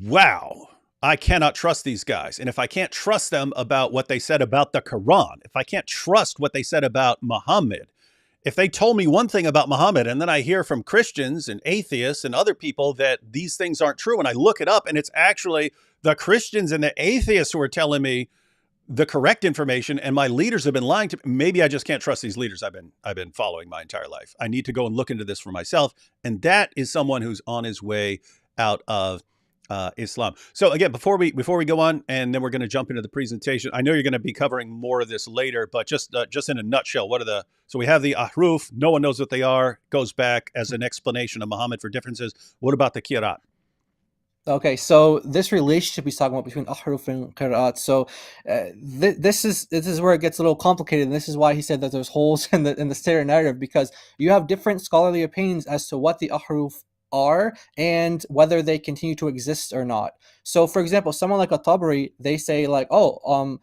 wow, I cannot trust these guys. And if I can't trust them about what they said about the Quran, if I can't trust what they said about Muhammad, if they told me one thing about Muhammad and then I hear from Christians and atheists and other people that these things aren't true, and I look it up and it's actually the Christians and the atheists who are telling me the correct information, and my leaders have been lying to me, maybe I just can't trust these leaders I've been following my entire life. I need to go and look into this for myself. And that is someone who's on his way out of Islam. So again, before we go on, and then we're going to jump into the presentation. I know you're going to be covering more of this later, but just in a nutshell, so we have the ahruf. No one knows what they are. Goes back as an explanation of Muhammad for differences. What about the qiraat? Okay, so this relationship he's talking about between ahruf and qira'at. So this is where it gets a little complicated, and this is why he said that there's holes in the stereo narrative, because you have different scholarly opinions as to what the ahruf are and whether they continue to exist or not. So, for example, someone like At-Tabari, they say like, Uthman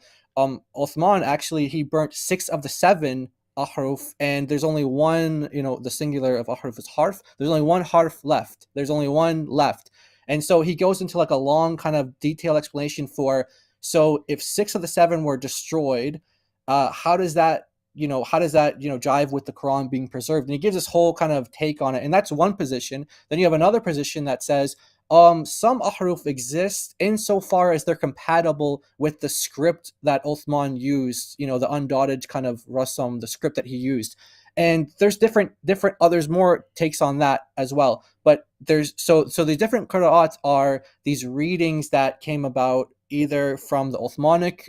actually he burnt 6 of the 7 ahruf, and there's only one, the singular of ahruf is harf. There's only one harf left. There's only one left. And so he goes into like a long kind of detailed explanation for, so if 6 of the 7 were destroyed, how does that jive with the Quran being preserved? And he gives this whole kind of take on it. And that's one position. Then you have another position that says, some ahruf exist insofar as they're compatible with the script that Uthman used, the undotted kind of rasam, the script that he used. And there's different there's more takes on that as well. But there's so the different qira'at are these readings that came about either from the Uthmanic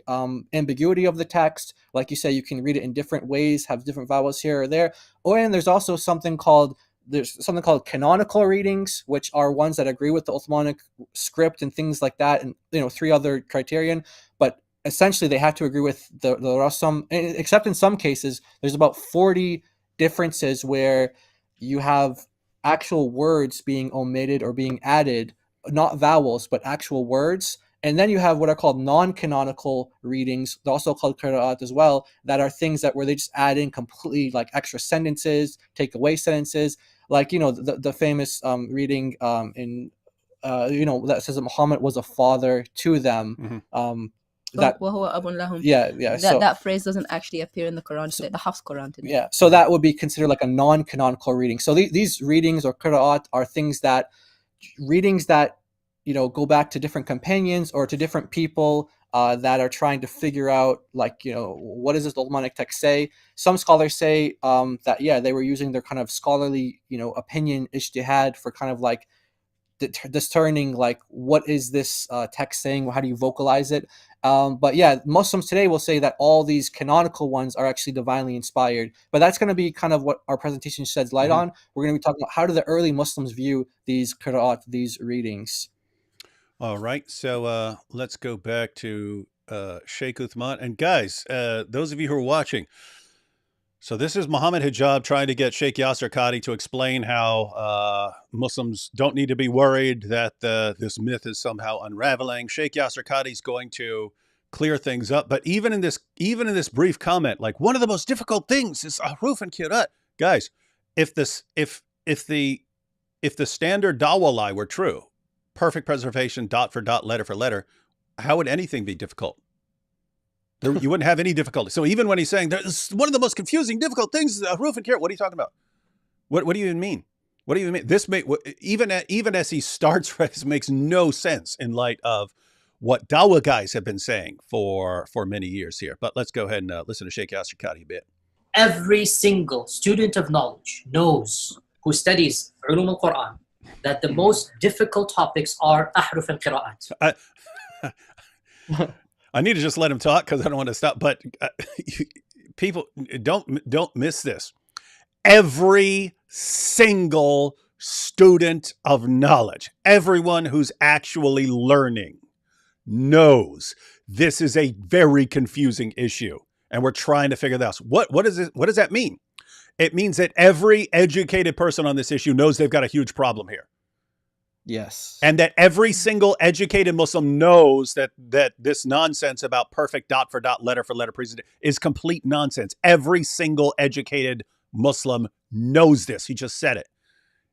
ambiguity of the text, like you say, you can read it in different ways, have different vowels here or there, and there's also something called canonical readings, which are ones that agree with the Uthmanic script and things like that, and 3 other criterion, but essentially they have to agree with the rasam, except in some cases there's about 40 differences where you have actual words being omitted or being added, not vowels but actual words. And then you have what are called non-canonical readings, they're also called qira'at as well, that are things where they just add in completely like extra sentences, take away sentences, like the famous reading in that says that Muhammad was a father to them. Mm-hmm. That phrase doesn't actually appear in the Quran today, the Hafs Quran today. Yeah, so that would be considered like a non-canonical reading. So these readings or qira'at are readings that go back to different companions or to different people that are trying to figure out what does this Uthmanic text say. Some scholars say that they were using their kind of scholarly opinion ijtihad for kind of like discerning like what is this text saying, how do you vocalize it. But Muslims today will say that all these canonical ones are actually divinely inspired. But that's going to be kind of what our presentation sheds light on. We're going to be talking about how do the early Muslims view these qira'at, these readings. All right, so let's go back to Sheikh Uthman. And guys, those of you who are watching, so this is Muhammad Hijab trying to get Sheikh Yasser Qadhi to explain how Muslims don't need to be worried that this myth is somehow unraveling. Sheikh Yasser Qadhi is going to clear things up. But even in this brief comment, like one of the most difficult things is ahruf and qira'at. Guys, if the standard Dawah lie were true, perfect preservation, dot for dot, letter for letter, how would anything be difficult? You wouldn't have any difficulty. So even when he's saying there's one of the most confusing, difficult things is ahruf and qira'at, what are you talking about? What do you even mean? What do you mean? This even as he starts, this makes no sense in light of what Dawah guys have been saying for many years here. But let's go ahead and listen to Sheikh Yasser Qadhi a bit. Every single student of knowledge knows, who studies ulum al-Quran, that the most difficult topics are ahruf and qira'at. I need to just let him talk because I don't want to stop. But people, don't miss this. Every single student of knowledge, everyone who's actually learning, knows this is a very confusing issue, and we're trying to figure this out. What is it? What does that mean? It means that every educated person on this issue knows they've got a huge problem here. Yes. And that every single educated Muslim knows that this nonsense about perfect dot for dot, letter for letter presentation is complete nonsense. Every single educated Muslim knows this. He just said it.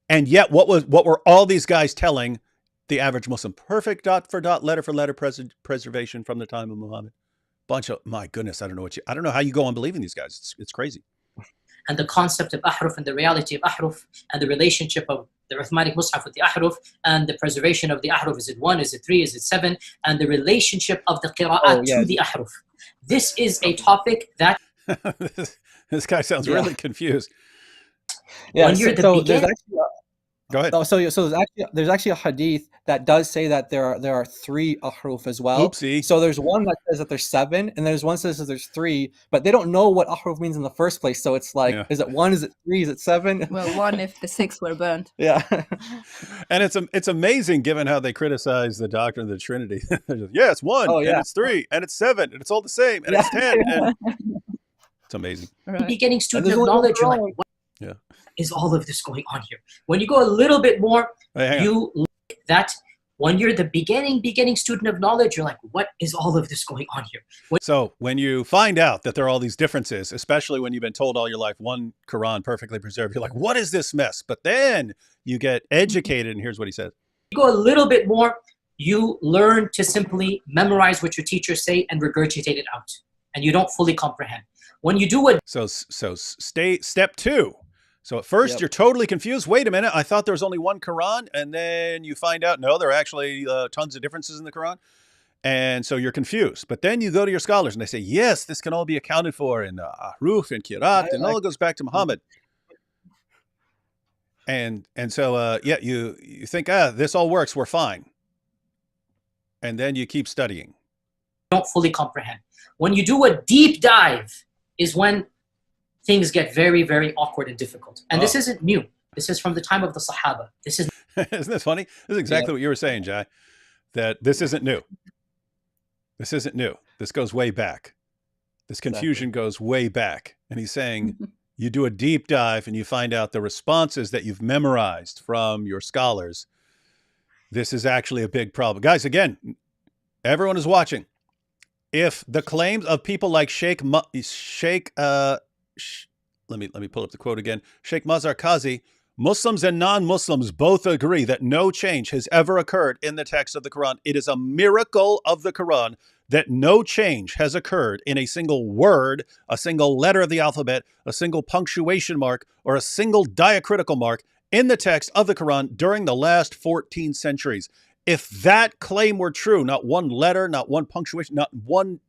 And yet what were all these guys telling the average Muslim? Perfect dot for letter preservation from the time of Muhammad. Bunch of, my goodness, I don't know how you go on believing these guys. It's crazy. And the concept of ahruf and the reality of ahruf and the relationship of the Uthmanic Mus'haf with the ahruf and the preservation of the ahruf. Is it 1? Is it 3? Is it 7? And the relationship of the qira'at to the ahruf. This is a topic that... This guy sounds really confused. Yeah, when you're so there's actually Go ahead. So there's actually a hadith that does say that there are 3 ahruf as well. Oopsie. So there's one that says that there's 7, and there's one that says that there's 3, but they don't know what ahruf means in the first place. So it's like, is it 1? Is it 3? Is it 7? Well, 1 if the 6 were burnt. Yeah. And it's amazing given how they criticize the doctrine of the Trinity. It's 1, and it's 3, and it's 7, and it's all the same, and it's 10. And it's amazing. Right. Beginning student of knowledge, you're like, what is all of this going on here? When you go a little bit more, you look that when you're the beginning student of knowledge, you're like, what is all of this going on here? So when you find out that there are all these differences, especially when you've been told all your life one Quran perfectly preserved, you're like, what is this mess? But then you get educated, and here's what he says. You go a little bit more, you learn to simply memorize what your teachers say and regurgitate it out, and you don't fully comprehend. When you do what... So step 2. So at first you're totally confused. Wait a minute, I thought there was only one Quran, and then you find out, no, there are actually tons of differences in the Quran. And so you're confused. But then you go to your scholars and they say, yes, this can all be accounted for in ahruf and kirat, and all goes back to Muhammad. And so, you think, this all works, we're fine. And then you keep studying. Don't fully comprehend. When you do a deep dive is when things get very, very awkward and difficult. And this isn't new. This is from the time of the Sahaba. This is... Isn't this funny? This is exactly what you were saying, Jai, that this isn't new. This isn't new. This goes way back. This confusion goes way back. And he's saying, you do a deep dive and you find out the responses that you've memorized from your scholars. This is actually a big problem. Guys, again, everyone is watching. If the claims of people like let me pull up the quote again. Sheikh Mazhar Qazi, Muslims and non-Muslims both agree that no change has ever occurred in the text of the Quran. It is a miracle of the Quran that no change has occurred in a single word, a single letter of the alphabet, a single punctuation mark, or a single diacritical mark in the text of the Quran during the last 14 centuries. If that claim were true, not one letter, not one punctuation, not one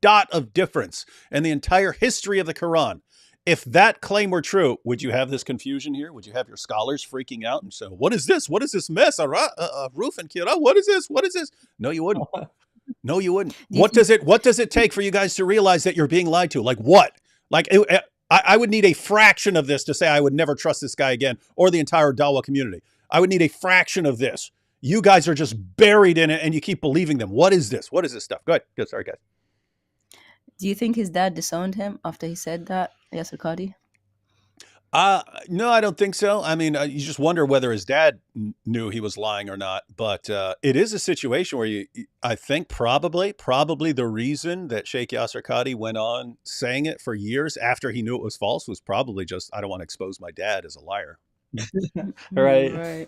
dot of difference in the entire history of the Quran. If that claim were true, would you have this confusion here? Would you have your scholars freaking out and say, what is this? What is this mess? Roof and Kira, what is this? What is this? No, you wouldn't. No, you wouldn't. What does it take for you guys to realize that you're being lied to? Like what? Like I would need a fraction of this to say I would never trust this guy again, or the entire Dawah community. I would need a fraction of this. You guys are just buried in it and you keep believing them. What is this? What is this stuff? Go ahead. Good. Sorry, guys. Do you think his dad disowned him after he said that, Yasser Qadi? No, I don't think so. I mean, you just wonder whether his dad knew he was lying or not. But it is a situation where I think probably the reason that Sheikh Yasser Qadi went on saying it for years after he knew it was false was probably just, I don't want to expose my dad as a liar. Right.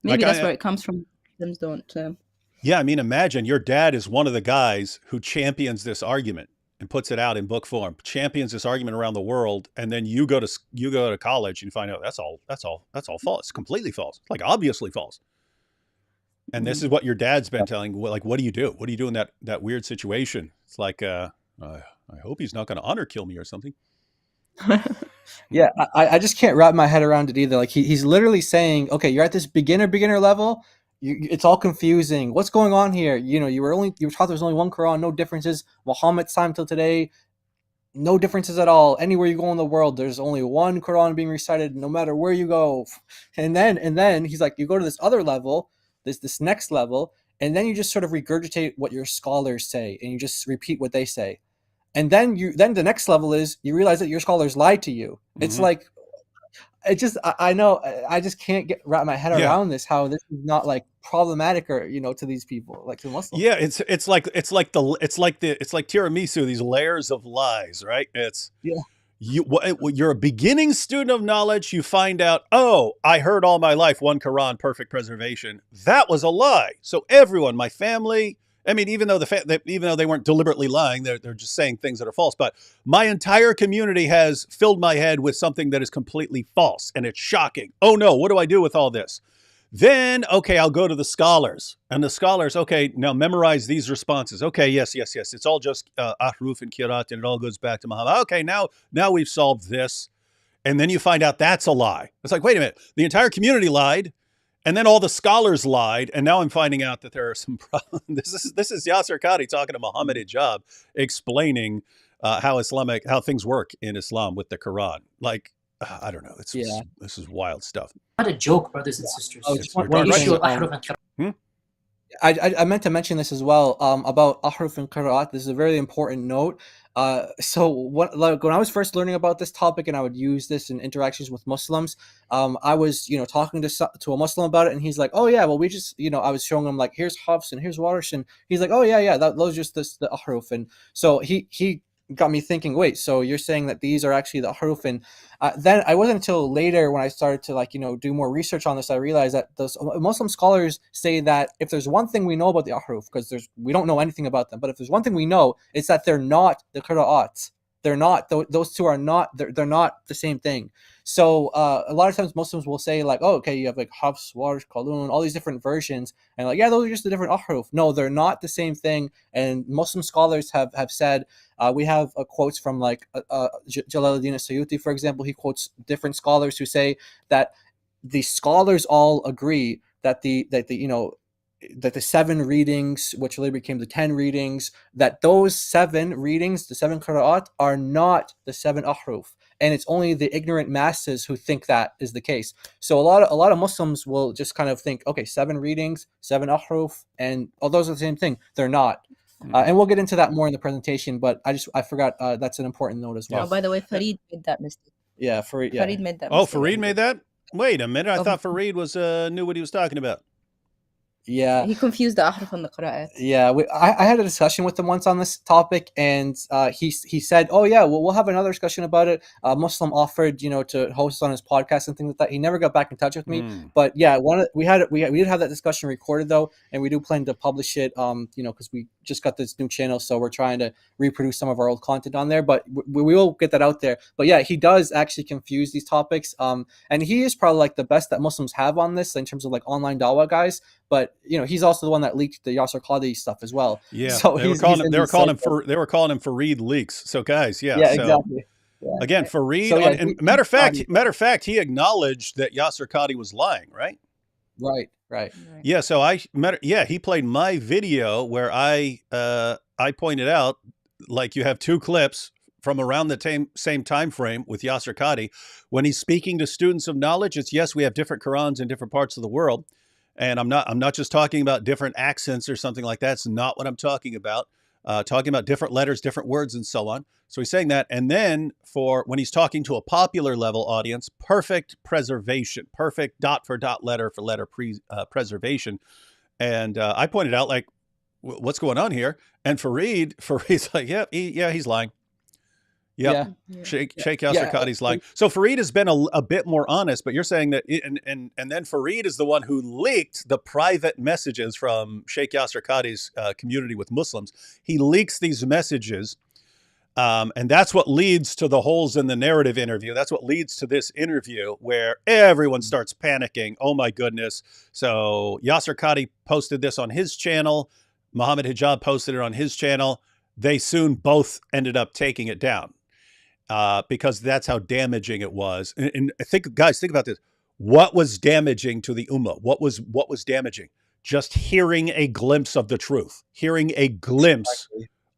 Maybe that's where it comes from. Muslims don't. Yeah, I mean, imagine your dad is one of the guys who champions this argument and puts it out in book form, champions this argument around the world, and then you go to college and you find out that's all false. It's completely false. Like obviously false. And this is what your dad's been telling. Like, what do you do? What do you do in that weird situation? It's like, I hope he's not going to honor kill me or something. Yeah, I just can't wrap my head around it either. Like he's literally saying, okay, you're at this beginner level. It's all confusing. What's going on here? You were taught there was only one Quran, no differences. Muhammad's time till today, no differences at all. Anywhere you go in the world, there's only one Quran being recited, no matter where you go. And then he's like, you go to this other level, this next level, and then you just sort of regurgitate what your scholars say, and you just repeat what they say. And then the next level is you realize that your scholars lied to you. It's like, I know, I just can't wrap my head around this, how this is not like problematic or, to these people, like to Muslims. Yeah, it's like tiramisu, these layers of lies, right? It's you're a beginning student of knowledge. You find out, oh, I heard all my life one Quran, perfect preservation. That was a lie. So everyone, my family, I mean, even though they weren't deliberately lying, they're just saying things that are false. But my entire community has filled my head with something that is completely false, and it's shocking. Oh no, what do I do with all this? Then, okay, I'll go to the scholars, and the scholars, okay, now memorize these responses. Okay, yes. It's all just ahruf and kirat, and it all goes back to Muhammad. Okay, now we've solved this. And then you find out that's a lie. It's like, wait a minute, the entire community lied, and then all the scholars lied, and now I'm finding out that there are some problems. This is Yasser Qadhi talking to Muhammad Hijab, explaining how things work in Islam with the Quran. Like, I don't know. This is wild stuff. Not a joke, brothers and sisters. I meant to mention this as well, about ahruf and qira'at. This is a very important note. So when I was first learning about this topic, and I would use this in interactions with Muslims, I was, talking to a Muslim about it, and he's like, oh yeah, well, we just, I was showing him like, here's hafs and here's warsh, and he's like, oh yeah, those are just the ahruf. And so he got me thinking, wait, so you're saying that these are actually the ahruf? And then I wasn't until later when I started to do more research on this, I realized that those Muslim scholars say that if there's one thing we know about the ahruf, because we don't know anything about them, but if there's one thing we know, it's that they're not the qira'at. They're not, those two are not, they're not the same thing. So a lot of times Muslims will say like, oh, okay, you have like hafs, warsh, qalun, all these different versions, and like, yeah, those are just the different ahruf. No, they're not the same thing. And Muslim scholars have said, we have quotes from like Jalaluddin Suyuti, for example. He quotes different scholars who say that the scholars all agree that the 7 readings, which later became the 10 readings, that those 7 readings, the 7 qira'at, are not the 7 ahruf. And it's only the ignorant masses who think that is the case. So a lot of Muslims will just kind of think, okay, 7 readings, 7 ahruf, and all those are the same thing. They're not. And we'll get into that more in the presentation, but I forgot that's an important note as well. Oh, by the way, Farid made that mistake. Yeah, Farid made that mistake. Oh, Farid made that? Wait a minute. I thought Farid was knew what he was talking about. Yeah, he confused the ahruf and the qira'at. Yeah, I had a discussion with him once on this topic, and he said, "Oh yeah, well, we'll have another discussion about it." Muslim offered, to host on his podcast and things like that. He never got back in touch with me, but yeah, we did have that discussion recorded though, and we do plan to publish it. Because we just got this new channel, so we're trying to reproduce some of our old content on there. But we will get that out there. But yeah, he does actually confuse these topics, and he is probably like the best that Muslims have on this in terms of like online Dawah guys. But he's also the one that leaked the Yasser Qadhi stuff as well. Yeah, so they were calling him Farid leaks. So guys, exactly. Yeah. Again, Farid. And matter of fact, he acknowledged that Yasser Qadhi was lying, right? Right. Yeah. So he played my video where I pointed out, like, you have 2 clips from around the same time frame with Yasser Qadhi when he's speaking to students of knowledge. It's, yes, we have different Qurans in different parts of the world. And I'm not just talking about different accents or something like that. It's not what I'm talking about. Talking about different letters, different words, and so on. So he's saying that. And then when he's talking to a popular level audience, perfect preservation, perfect dot for dot, letter for letter preservation. And I pointed out, like, what's going on here? And Farid's like, yeah, he's lying. Yep. Yeah. Sheikh Yasser Qadhi's lying. So Farid has been a bit more honest, but you're saying that, and then Farid is the one who leaked the private messages from Sheikh Yasser Qadhi's community with Muslims. He leaks these messages, and that's what leads to the holes in the narrative interview. That's what leads to this interview where everyone starts panicking. Oh my goodness. So Yasser Qadhi posted this on his channel. Muhammad Hijab posted it on his channel. They soon both ended up taking it down. Because that's how damaging it was. And think about this. What was damaging to the Ummah? What was damaging? Just hearing a glimpse of the truth. Hearing a glimpse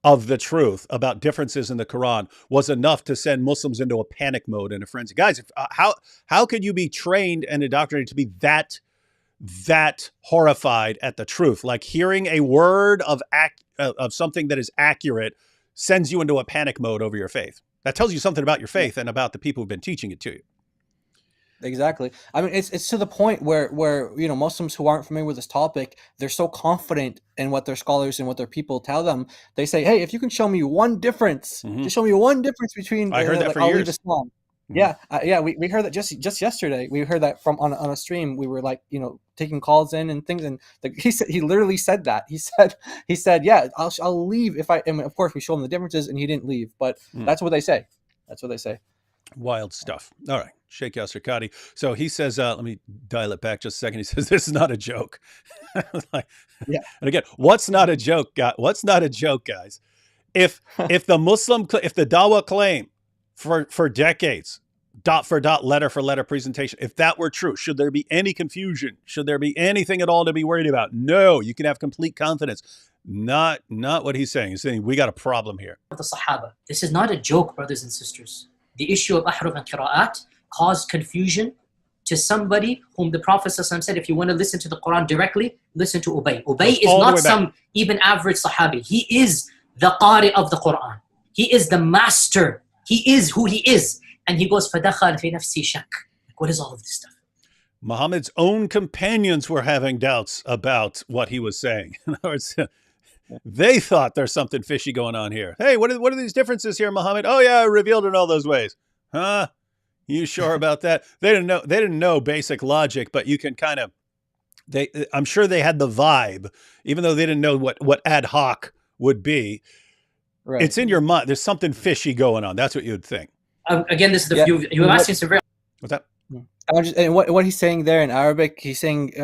of the truth about differences in the Quran was enough to send Muslims into a panic mode and a frenzy. Guys, how could you be trained and indoctrinated to be that that horrified at the truth. Like hearing a word of something that is accurate sends you into a panic mode over your faith. That tells you something about your faith and about the people who've been teaching it to you. Exactly. I mean, it's to the point where Muslims who aren't familiar with this topic, they're so confident in what their scholars and what their people tell them. They say, "Hey, if you can show me one difference, just show me one difference between." I heard that for I'll years. leave Islam. Yeah, we heard that just yesterday. We heard that from on a stream. We were like, taking calls in and things, and he literally said that. He said, "Yeah, I'll leave if I." And of course, we show him the differences, and he didn't leave. But that's what they say. That's what they say. Wild stuff. All right, Sheikh Yasser Qadhi. So he says, let me dial it back just a second. He says, "This is not a joke." And again, what's not a joke, guys? What's not a joke, guys? If the Dawah claim for decades, dot for dot, letter for letter presentation, if that were true, should there be any confusion? Should there be anything at all to be worried about? No, you can have complete confidence. Not what he's saying. He's saying we got a problem here. The Sahaba. This is not a joke, brothers and sisters. The issue of ahruf and qira'at caused confusion to somebody whom the Prophet ﷺ said, if you want to listen to the Quran directly, listen to Ubay. Ubay is not some even average Sahabi. He is the Qari of the Quran. He is the master. He is who he is. And he goes, فَدَخَلْ فِي نَفْسِي شَكْ. What is all of this stuff? Muhammad's own companions were having doubts about what he was saying. In other words, they thought there's something fishy going on here. Hey, what are these differences here, Muhammad? Oh yeah, revealed in all those ways. Huh? You sure about that? They didn't know basic logic, but you can kind of I'm sure they had the vibe, even though they didn't know what ad hoc would be. Right. It's in your mind. There's something fishy going on. That's what you'd think. Again, this is the you asking some very. What's that? And what he's saying there in Arabic, he's saying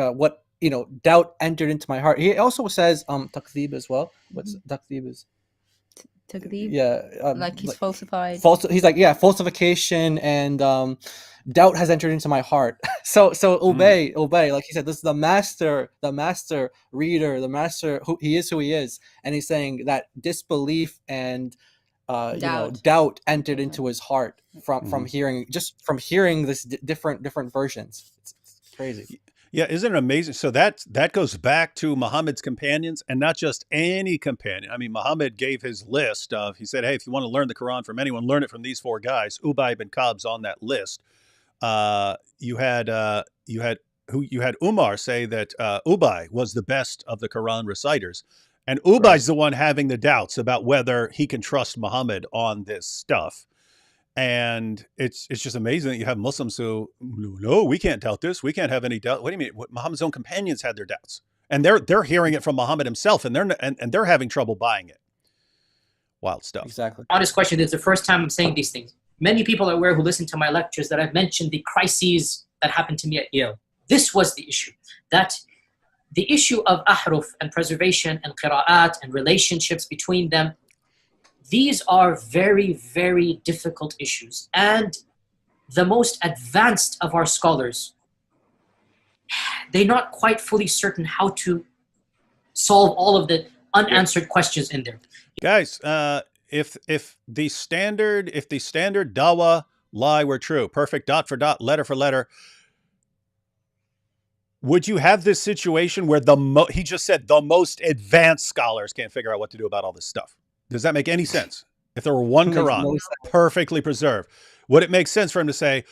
doubt entered into my heart. He also says takdhib as well. What's takdhib is? Takdhib? Yeah. Like he's falsified. He's like, falsification and doubt has entered into my heart. So Ubay, like he said, this is the master reader, the master who he is. And he's saying that disbelief and doubt entered into his heart from hearing this different versions. It's crazy. Yeah, isn't it amazing? So that goes back to Muhammad's companions, and not just any companion. I mean, Muhammad gave his list of. He said, "Hey, if you want to learn the Quran from anyone, learn it from these four guys." Ubay bin Ka'b's on that list. You had Umar say that Ubay was the best of the Quran reciters. And Ubay's the one having the doubts about whether he can trust Muhammad on this stuff. And it's just amazing that you have Muslims who, no, we can't doubt this. We can't have any doubt. What do you mean? Muhammad's own companions had their doubts. And they're hearing it from Muhammad himself, and they're having trouble buying it. Wild stuff. Exactly. Honest question, it's the first time I'm saying these things. Many people are aware who listen to my lectures that I've mentioned the crises that happened to me at Yale. This was the issue. That the issue of ahruf and preservation and qira'at and relationships between them, these are very, very difficult issues. And the most advanced of our scholars, they're not quite fully certain how to solve all of the unanswered questions in there. Guys, if the standard Dawah lie were true, perfect dot for dot, letter for letter, would you have this situation where he just said the most advanced scholars can't figure out what to do about all this stuff? Does that make any sense? If there were one Quran perfectly preserved, would it make sense for him to say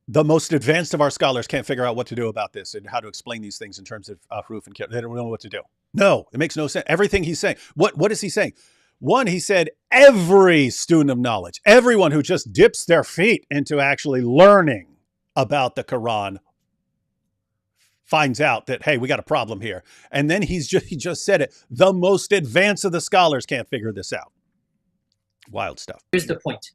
the most advanced of our scholars can't figure out what to do about this and how to explain these things in terms of ahruf and they don't know what to do? No, it makes no sense. Everything he's saying. What is he saying? One, he said every student of knowledge, everyone who just dips their feet into actually learning about the Quran finds out that, hey, we got a problem here. And then he just said it. The most advanced of the scholars can't figure this out. Wild stuff. Here's the point.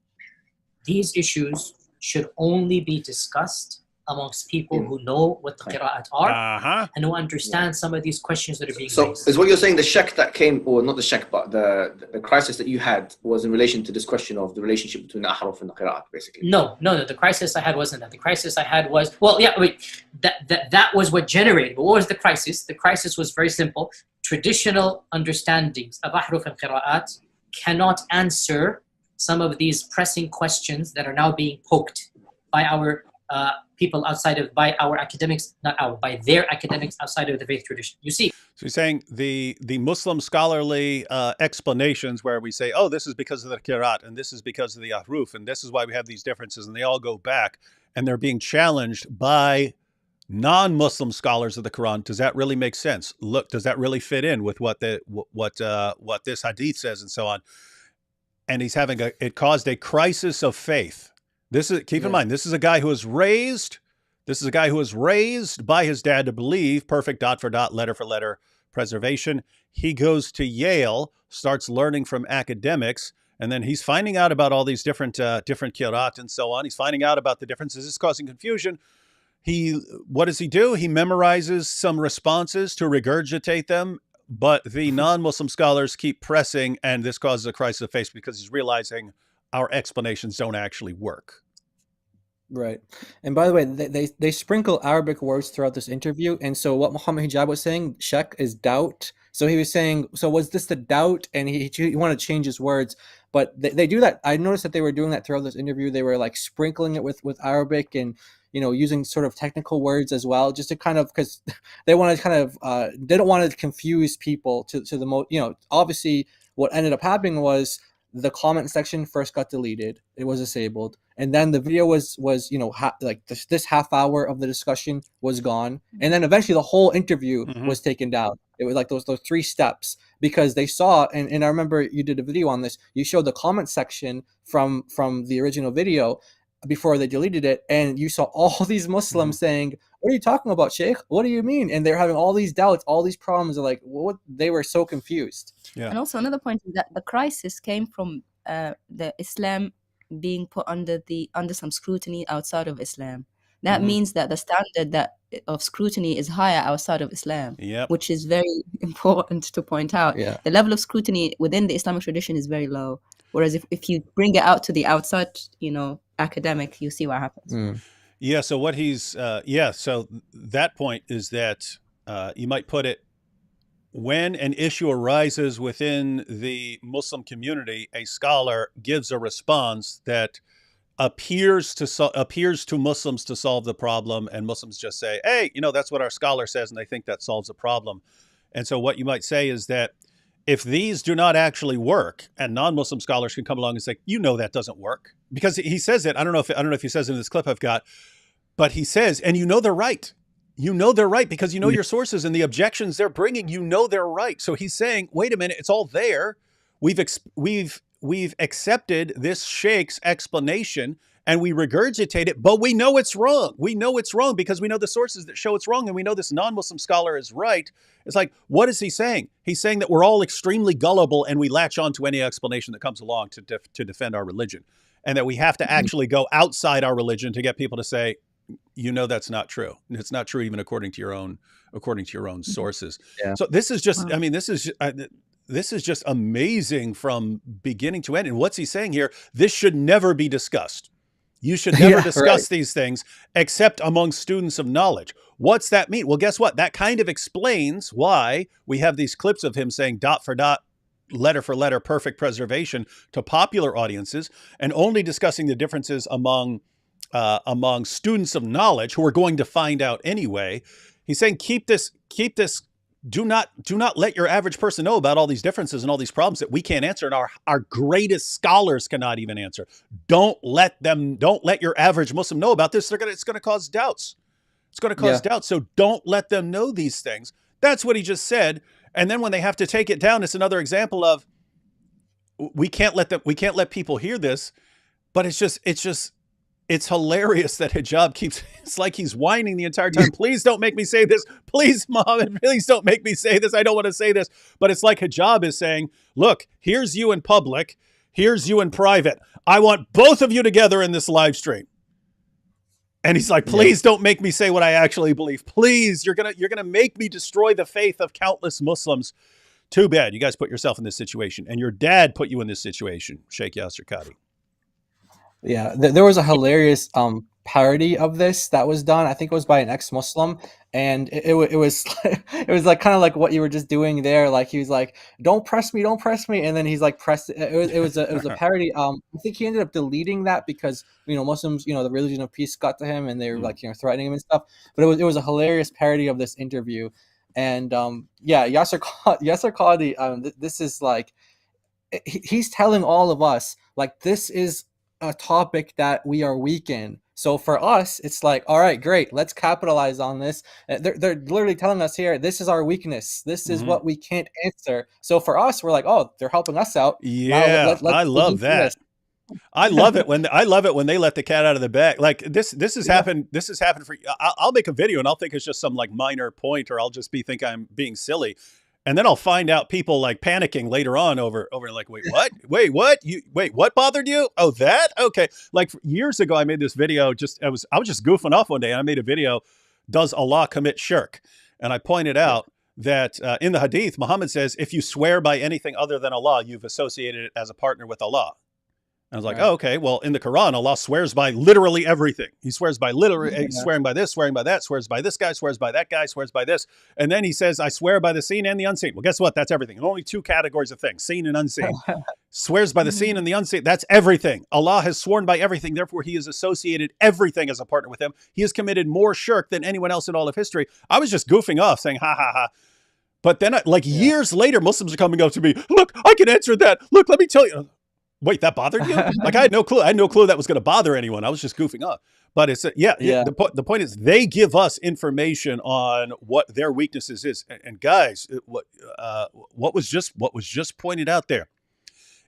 These issues should only be discussed amongst people who know what the qira'at are and who understand some of these questions that are being raised. So is what you're saying the shak that came, or not the shak, but the crisis that you had was in relation to this question of the relationship between the ahruf and the qira'at, basically? No. The crisis I had wasn't that. The crisis I had was, that was what generated. But what was the crisis? The crisis was very simple. Traditional understandings of ahruf and qira'at cannot answer some of these pressing questions that are now being poked by our people outside of, by our academics, not our, by their academics outside of the faith tradition. You see. So you're saying the Muslim scholarly explanations where we say, oh, this is because of the Qiraat, and this is because of the Ahruf, and this is why we have these differences, and they all go back, and they're being challenged by non-Muslim scholars of the Quran. Does that really make sense? Look, does that really fit in with what this hadith says and so on? And he's having it caused a crisis of faith. This is, keep in mind, this is a guy who was raised. This is a guy who was raised by his dad to believe perfect dot for dot, letter for letter preservation. He goes to Yale, starts learning from academics, and then he's finding out about all these different qira'at and so on. He's finding out about the differences. It's causing confusion. What does he do? He memorizes some responses to regurgitate them, but the non-Muslim scholars keep pressing, and this causes a crisis of faith because he's realizing our explanations don't actually work. Right. And by the way, they sprinkle Arabic words throughout this interview. And so what Muhammad Hijab was saying, shak is doubt. So he was saying, so was this the doubt? And he wanted to change his words. But they do that. I noticed that they were doing that throughout this interview. They were like sprinkling it with Arabic and, you know, using sort of technical words as well, just to kind of, because they want to kind of, they don't want to confuse people to the most, you know, obviously what ended up happening was the comment section first got deleted. It was disabled. And then the video was you know, this half hour of the discussion was gone. And then eventually the whole interview was taken down. It was like those 3 steps, because they saw, and I remember you did a video on this, you showed the comment section from the original video before they deleted it, and you saw all these Muslims saying, what are you talking about, Sheikh? What do you mean? And they're having all these doubts, all these problems. They're like, what? They were so confused. Yeah. And also another point is that the crisis came from the Islam being put under some scrutiny outside of Islam. That means that the standard of scrutiny is higher outside of Islam, which is very important to point out. Yeah. The level of scrutiny within the Islamic tradition is very low. Whereas if you bring it out to the outside, you know, academic, you see what happens. Yeah. So what he's, so that point is that you might put it, when an issue arises within the Muslim community, a scholar gives a response that appears to Muslims to solve the problem, and Muslims just say, hey, you know, that's what our scholar says, and they think that solves the problem. And so what you might say is that if these do not actually work, and non-Muslim scholars can come along and say, you know, that doesn't work, because he says it. I don't know if he says it in this clip I've got, but he says, and you know they're right. You know they're right because you know your sources and the objections they're bringing. You know they're right. So he's saying, wait a minute, it's all there. We've accepted this sheikh's explanation and we regurgitate it, but we know it's wrong. We know it's wrong because we know the sources that show it's wrong, and we know this non-Muslim scholar is right. It's like, what is he saying? He's saying that we're all extremely gullible and we latch on to any explanation that comes along to defend our religion, and that we have to actually go outside our religion to get people to say, you know, that's not true. It's not true even according to your own sources. Yeah. So this is just, I mean, this is just amazing from beginning to end. And what's he saying here? This should never be discussed. You should never discuss these things except among students of knowledge. What's that mean? Well, guess what? That kind of explains why we have these clips of him saying dot for dot, letter for letter, perfect preservation to popular audiences, and only discussing the differences among students of knowledge who are going to find out anyway. He's saying, keep this, do not let your average person know about all these differences and all these problems that we can't answer and our greatest scholars cannot even answer. Don't let your average Muslim know about this. It's going to cause doubts. It's going to cause doubts. So don't let them know these things. That's what he just said. And then when they have to take it down, it's another example of, we can't let people hear this, but it's hilarious that Hijab it's like he's whining the entire time. Please don't make me say this. Please, Muhammad, please don't make me say this. I don't want to say this. But it's like Hijab is saying, look, here's you in public. Here's you in private. I want both of you together in this live stream. And he's like, please don't make me say what I actually believe. Please, you're gonna make me destroy the faith of countless Muslims. Too bad. You guys put yourself in this situation. And your dad put you in this situation, Sheikh Yasser Qadhi. Yeah, there was a hilarious parody of this that was done. I think it was by an ex-Muslim, and it was it was like kind of like what you were just doing there. Like he was like, "Don't press me, don't press me," and then he's like, "Press." It was a parody. I think he ended up deleting that because Muslims, the religion of peace got to him, and they were like threatening him and stuff. But it was a hilarious parody of this interview, and Yasser Qadhi, this is like he's telling all of us like this is a topic that we are weak in. So for us, it's like, all right, great, let's capitalize on this. They're literally telling us here, this is our weakness. This is what we can't answer. So for us, we're like, oh, they're helping us out. Yeah, I love that. I love it when they let the cat out of the bag. Like this has happened. This has happened for. I'll make a video and I'll think it's just some like minor point, or I'll just think I'm being silly. And then I'll find out people like panicking later on over like, wait, what? Wait, what? What bothered you? Oh, that? Okay. Like years ago, I made this video. I was just goofing off one day, and I made a video. Does Allah commit shirk? And I pointed out that in the Hadith, Muhammad says, if you swear by anything other than Allah, you've associated it as a partner with Allah. I was like, oh, okay, well, in the Quran, Allah swears by literally everything. He swears by literally, swearing by this, swearing by that, swears by this guy, swears by that guy, swears by this. And then he says, I swear by the seen and the unseen. Well, guess what? That's everything. And only two categories of things, seen and unseen. Swears by the seen and the unseen. That's everything. Allah has sworn by everything. Therefore, he has associated everything as a partner with him. He has committed more shirk than anyone else in all of history. I was just goofing off saying, ha, ha, ha. But then years later, Muslims are coming up to me. Look, I can answer that. Look, let me tell you. Wait, that bothered you? Like I had no clue. I had no clue that was going to bother anyone. I was just goofing off. But it's the point is they give us information on what their weaknesses is. And guys, what was just pointed out there.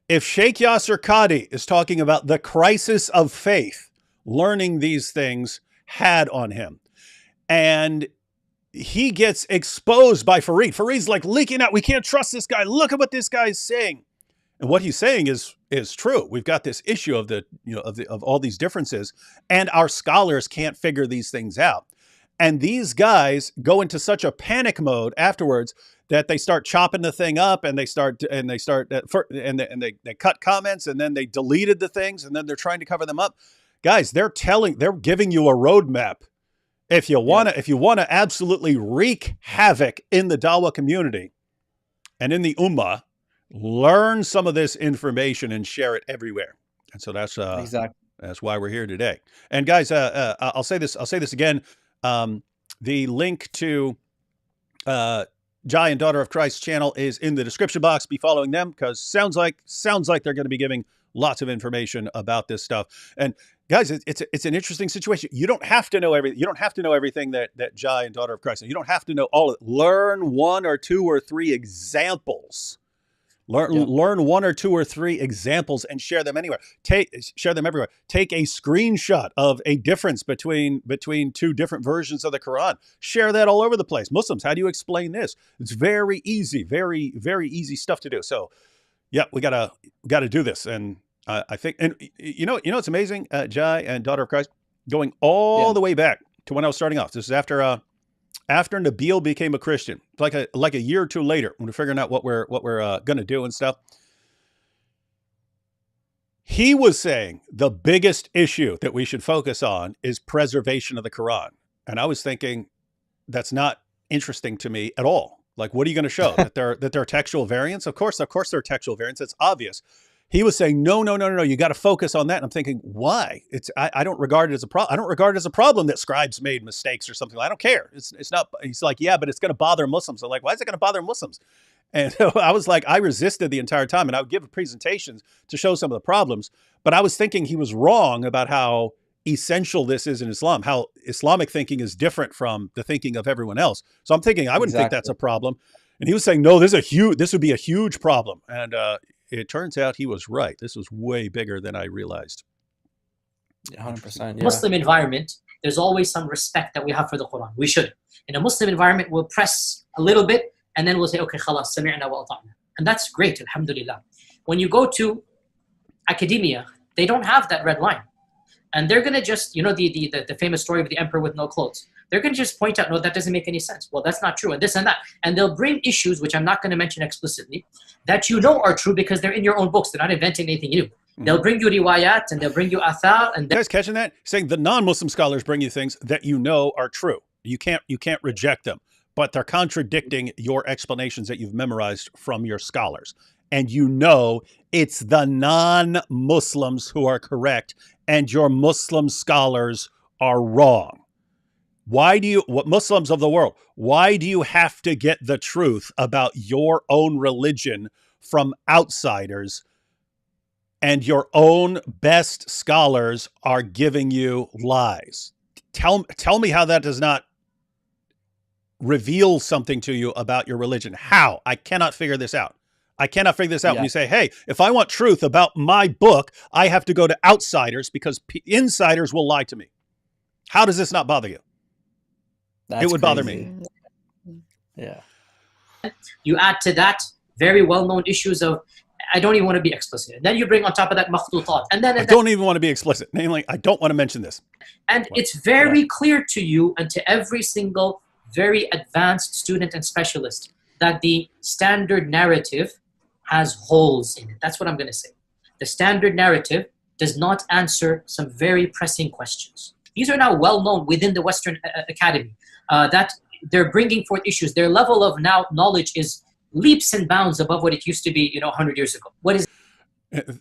If Sheikh Yasser Qadhi is talking about the crisis of faith, learning these things had on him, and he gets exposed by Fareed. Fareed's like leaking out. We can't trust this guy. Look at what this guy's saying. And what he's saying is true. We've got this issue of of all these differences, and our scholars can't figure these things out. And these guys go into such a panic mode afterwards that they start chopping the thing up, and they cut comments, and then they deleted the things, and then they're trying to cover them up. Guys, they're giving you a roadmap. If you want to absolutely wreak havoc in the Dawah community and in the Ummah, learn some of this information and share it everywhere. And so that's that's why we're here today. And guys, I'll say this again. The link to Jai and Daughter of Christ's channel is in the description box. Be following them, because sounds like they're going to be giving lots of information about this stuff. And guys, it's an interesting situation. You don't have to know everything. You don't have to know everything that Jai and Daughter of Christ. You don't have to know all of it. Learn one or two or three examples. Learn one or two or three examples and share them anywhere. Share them everywhere. Take a screenshot of a difference between two different versions of the Quran. Share that all over the place. Muslims, how do you explain this? It's very easy, very, very easy stuff to do. So, yeah, we gotta do this. And I think, and it's amazing, Jai and Daughter of Christ, going all the way back to when I was starting off. This is after Nabil became a Christian, like a year or two later, when we're figuring out what we're going to do and stuff. He was saying the biggest issue that we should focus on is preservation of the Quran. And I was thinking, that's not interesting to me at all. Like, what are you going to show? that there are textual variants? Of course there are textual variants. It's obvious. He was saying, no, you got to focus on that. And I'm thinking, why? I don't regard it as a problem. I don't regard it as a problem that scribes made mistakes or something. I don't care. It's not. He's like, yeah, but it's going to bother Muslims. I'm like, why is it going to bother Muslims? And so I was like, I resisted the entire time, and I would give presentations to show some of the problems. But I was thinking he was wrong about how essential this is in Islam, how Islamic thinking is different from the thinking of everyone else. So I'm thinking I wouldn't think that's a problem. And he was saying, no, this would be a huge problem. And it turns out he was right. This was way bigger than I realized. 100%. Muslim environment, there's always some respect that we have for the Quran. We should. In a Muslim environment, we'll press a little bit, and then we'll say, okay, khalas, sami'na wa ata'na. And that's great, alhamdulillah. When you go to academia, they don't have that red line. And they're going to just, the famous story of the emperor with no clothes. They're going to just point out, no, that doesn't make any sense. Well, that's not true, and this and that. And they'll bring issues, which I'm not going to mention explicitly, that are true because they're in your own books. They're not inventing anything new. They'll bring you riwayat and they'll bring you athar. And you guys catching that? Saying the non-Muslim scholars bring you things that you know are true. You can't reject them, but they're contradicting your explanations that you've memorized from your scholars. And you know it's the non-Muslims who are correct and your Muslim scholars are wrong. What Muslims of the world, why do you have to get the truth about your own religion from outsiders and your own best scholars are giving you lies? Tell me how that does not reveal something to you about your religion. How? I cannot figure this out. When you say, hey, if I want truth about my book, I have to go to outsiders because insiders will lie to me. How does this not bother you? It would bother me. Yeah. You add to that very well-known issues of, I don't even want to be explicit. And then you bring on top of that makhtutat. And then I don't even want to be explicit. Namely, I don't want to mention this. And it's very clear to you and to every single very advanced student and specialist that the standard narrative has holes in it. That's what I'm going to say. The standard narrative does not answer some very pressing questions. These are now well known within the Western Academy, that they're bringing forth issues. Their level of now knowledge is leaps and bounds above what it used to be, 100 years ago. What is?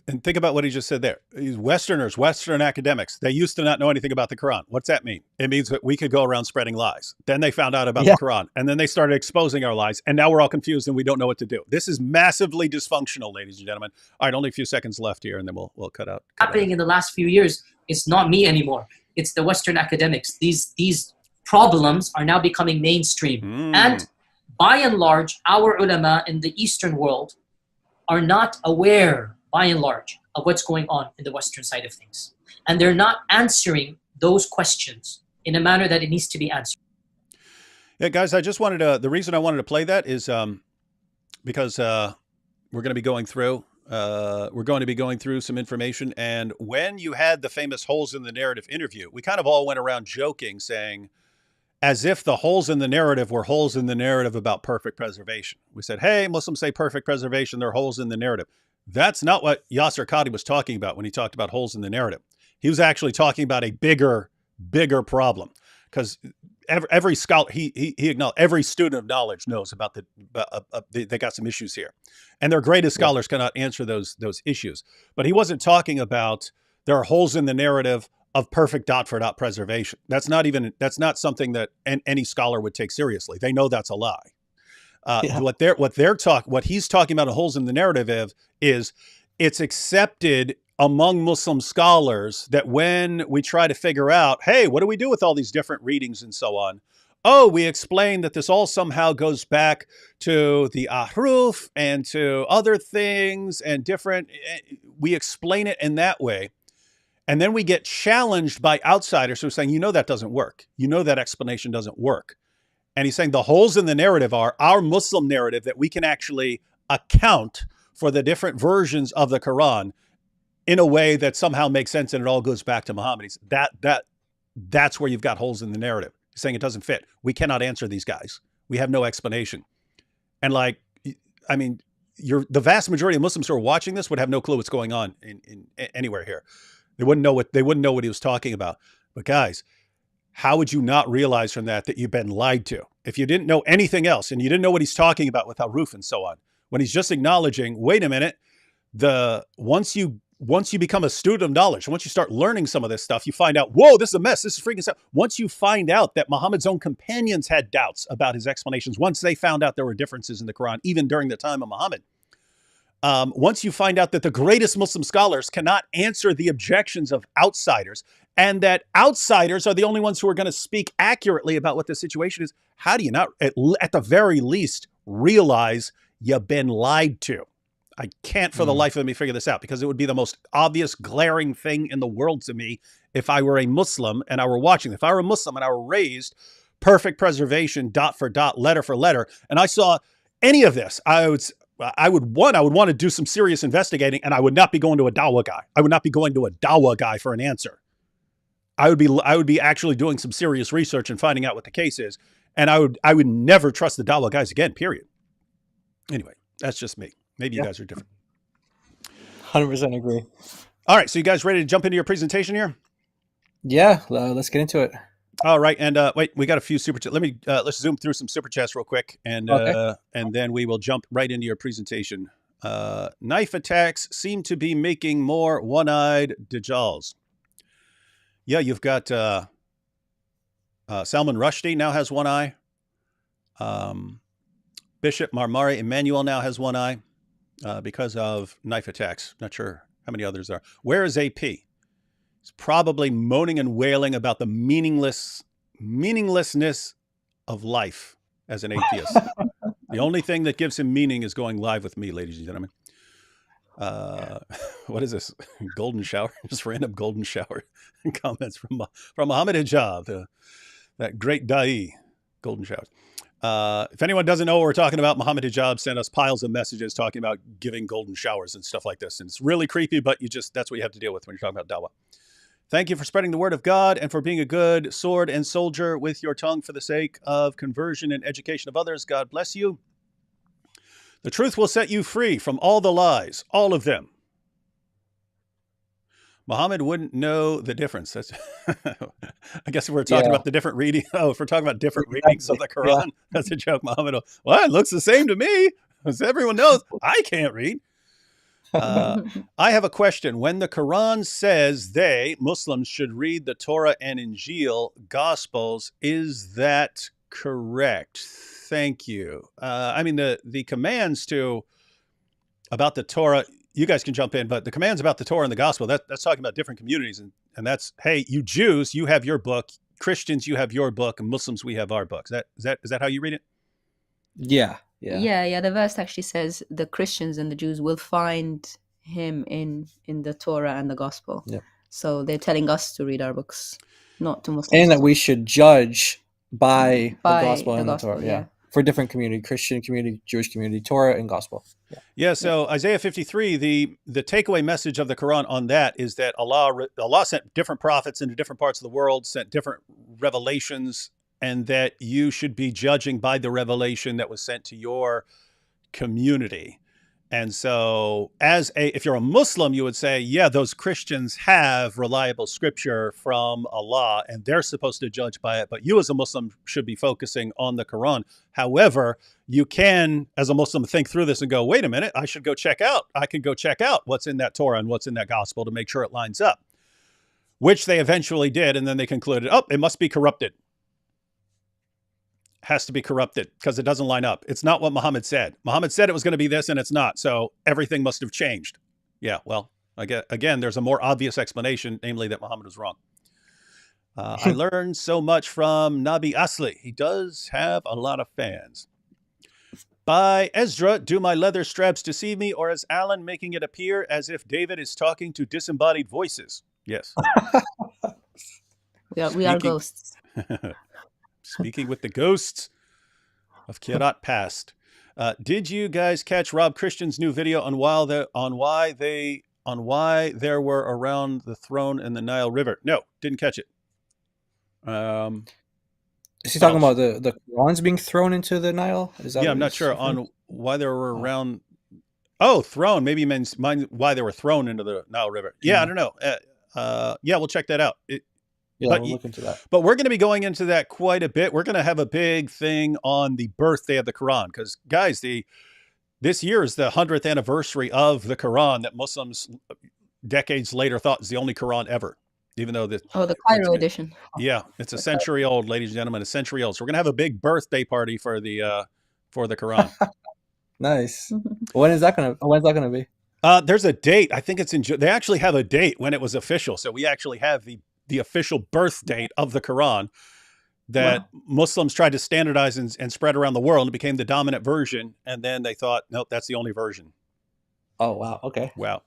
And think about what he just said there. These Westerners, Western academics, they used to not know anything about the Quran. What's that mean? It means that we could go around spreading lies. Then they found out about the Quran, and then they started exposing our lies, and now we're all confused and we don't know what to do. This is massively dysfunctional, ladies and gentlemen. All right, only a few seconds left here, and then we'll cut out. Happening in the last few years, it's not me anymore. It's the Western academics. These problems are now becoming mainstream. And by and large, our ulama in the Eastern world are not aware, by and large, of what's going on in the Western side of things. And they're not answering those questions in a manner that it needs to be answered. Yeah, guys, I just wanted to, the reason I wanted to play that is because we're going to be going through some information. And when you had the famous holes in the narrative interview, we kind of all went around joking, saying, as if the holes in the narrative were holes in the narrative about perfect preservation. We said, hey, Muslims say perfect preservation, they're holes in the narrative. That's not what Yasser Qadhi was talking about when he talked about holes in the narrative. He was actually talking about a bigger problem, because every scholar, he acknowledged, every student of knowledge knows about they got some issues here, and their greatest scholars cannot answer those issues. But he wasn't talking about there are holes in the narrative of perfect dot for dot preservation. That's not something that any scholar would take seriously. They know that's a lie. What he's talking about holes in the narrative is it's accepted among Muslim scholars that when we try to figure out, hey, what do we do with all these different readings and so on? Oh, we explain that this all somehow goes back to the ahruf and to other things and different, we explain it in that way. And then we get challenged by outsiders who are saying, that doesn't work. That explanation doesn't work. And he's saying the holes in the narrative are our Muslim narrative, that we can actually account for the different versions of the Quran in a way that somehow makes sense and it all goes back to Muhammad. That's where you've got holes in the narrative. He's saying it doesn't fit. We cannot answer these guys. We have no explanation. And the vast majority of Muslims who are watching this would have no clue what's going on in anywhere here. They wouldn't know what he was talking about. But guys, how would you not realize from that you've been lied to? If you didn't know anything else and you didn't know what he's talking about with Aruf and so on, when he's just acknowledging, wait a minute, once you become a student of knowledge, once you start learning some of this stuff, you find out, whoa, this is a mess. This is freaking stuff. Once you find out that Muhammad's own companions had doubts about his explanations, once they found out there were differences in the Quran, even during the time of Muhammad, once you find out that the greatest Muslim scholars cannot answer the objections of outsiders, and that outsiders are the only ones who are going to speak accurately about what the situation is, how do you not, at the very least, realize you've been lied to? I can't for the life of me figure this out, because it would be the most obvious, glaring thing in the world to me if I were a Muslim and I were watching. If I were a Muslim and I were raised perfect preservation, dot for dot, letter for letter, and I saw any of this, I would want to do some serious investigating, and I would not be going to a Dawah guy. I would not be going to a Dawah guy for an answer. I would be actually doing some serious research and finding out what the case is. And I would never trust the Dawah guys again, period. Anyway, that's just me. Maybe you guys are different. 100% agree. All right, so you guys ready to jump into your presentation here? Yeah, let's get into it. All right, and wait, we got a few super chats. Let's zoom through some super chats real quick, and then we will jump right into your presentation. Knife attacks seem to be making more one-eyed Dajjals. Yeah, you've got Salman Rushdie now has one eye. Bishop Marmari Emmanuel now has one eye because of knife attacks. Not sure how many others are. Where is AP? He's probably moaning and wailing about the meaninglessness of life as an atheist. The only thing that gives him meaning is going live with me, ladies and gentlemen. What is this? Golden shower? Just random golden shower comments from Muhammad Hijab, that great da'i. Golden showers. If anyone doesn't know what we're talking about, Muhammad Hijab sent us piles of messages talking about giving golden showers and stuff like this. And it's really creepy, but that's what you have to deal with when you're talking about Dawah. Thank you for spreading the word of God and for being a good sword and soldier with your tongue for the sake of conversion and education of others. God bless you. The truth will set you free from all the lies, all of them. Muhammad wouldn't know the difference. That's I guess if we're talking about the different reading. Oh, if we're talking about different readings of the Quran, that's a joke. Muhammad, well, it looks the same to me. As everyone knows, I can't read. I have a question. When the Quran says Muslims should read the Torah and Injil Gospels, is that correct? Thank you. I mean, the commands about the Torah, you guys can jump in, but the commands about the Torah and the Gospel, that's talking about different communities. And that's, hey, you Jews, you have your book. Christians, you have your book. And Muslims, we have our book. Is that how you read it? Yeah. The verse actually says the Christians and the Jews will find him in the Torah and the Gospel. Yeah. So they're telling us to read our books, not to Muslims. And that we should judge by the Gospel and the Torah. Yeah. For different community, Christian community, Jewish community, Torah and Gospel. Yeah. So Isaiah 53, the takeaway message of the Quran on that is that Allah sent different prophets into different parts of the world, sent different revelations, and that you should be judging by the revelation that was sent to your community. And so if you're a Muslim, you would say, yeah, those Christians have reliable scripture from Allah and they're supposed to judge by it. But you as a Muslim should be focusing on the Quran. However, you can, as a Muslim, think through this and go, wait a minute, I can go check out what's in that Torah and what's in that Gospel to make sure it lines up, which they eventually did. And then they concluded, it must be corrupted. Has to be corrupted because it doesn't line up. It's not what Muhammad said. Muhammad said it was going to be this and it's not. So everything must have changed. Yeah, well, again, there's a more obvious explanation, namely that Muhammad was wrong. I learned so much from Nabi Asli. He does have a lot of fans. By Ezra, do my leather straps deceive me, or is Alan making it appear as if David is talking to disembodied voices? Yes. We are ghosts. Speaking with the ghosts of Kirat past. Did you guys catch Rob Christian's new video on why there were around the throne in the Nile River? No, didn't catch it. Is he talking about the Qurans being thrown into the Nile? Is that I'm not sure on why there were around. Oh, thrown. Maybe he means why they were thrown into the Nile River. Yeah, I don't know. We'll check that out. We'll look into that. But we're going to be going into that quite a bit. We're going to have a big thing on the birthday of the Quran because, guys, this year is the 100th anniversary of the Quran that Muslims decades later thought was the only Quran ever, even though the Cairo edition. Yeah, it's a century old, ladies and gentlemen, a century old. So we're going to have a big birthday party for the Quran. Nice. When's that gonna be? There's a date. I think it's in June. They actually have a date when it was official. So we actually have the official birth date of the Quran that Muslims tried to standardize and spread around the world. It became the dominant version. And then they thought, nope, that's the only version. Oh, wow. Okay. Wow.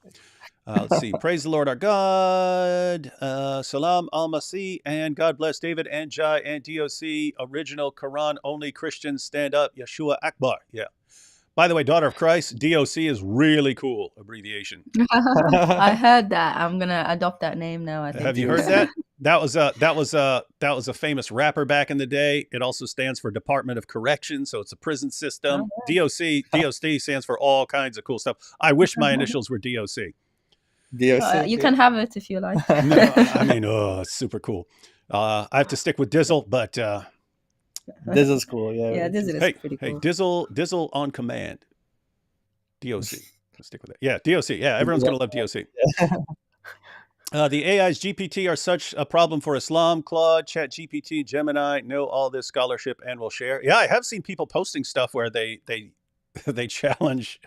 Let's see. Praise the Lord our God. Salam al-Masih, and God bless David and Jai and DOC. Original Quran only Christians stand up. Yeshua Akbar. Yeah. By the way, Daughter of Christ, DOC is really cool abbreviation. I heard that. I'm gonna adopt that name now. I think. Have you heard that? That was a famous rapper back in the day. It also stands for Department of Correction, so it's a prison system. DOC stands for all kinds of cool stuff. I wish my initials were DOC. DOC. You can have it if you like. No, I mean, oh, it's super cool. I have to stick with Dizzle, but Dizzle's cool. Yeah. Yeah, this is hey, pretty hey, cool. Dizzle on command. DOC. Let's stick with that. Yeah, DOC. Yeah, everyone's gonna love DOC. The AI's GPT are such a problem for Islam. Claude, Chat GPT, Gemini know all this scholarship and will share. Yeah, I have seen people posting stuff where they challenge.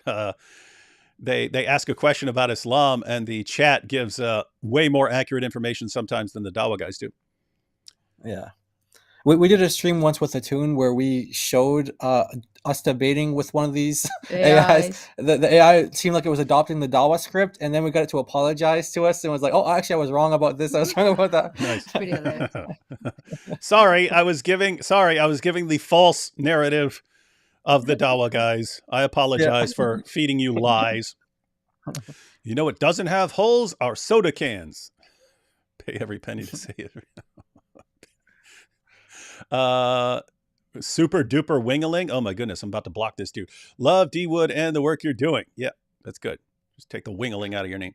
They ask a question about Islam, and the chat gives way more accurate information sometimes than the Dawah guys do. Yeah. We did a stream once with Hatun where we showed us debating with one of these AIs. The AI seemed like it was adopting the Dawah script, and then we got it to apologize to us and was like, "Oh, actually, I was wrong about this. I was wrong about that." Nice. Pretty hilarious. Sorry, I was giving the false narrative of the Dawah guys. I apologize for feeding you lies. You know what doesn't have holes? Our soda cans. Pay every penny to say it. Super duper wingaling. Oh my goodness, I'm about to block this dude. Love D Wood and the work you're doing. Yeah, that's good. Just take the wingaling out of your name.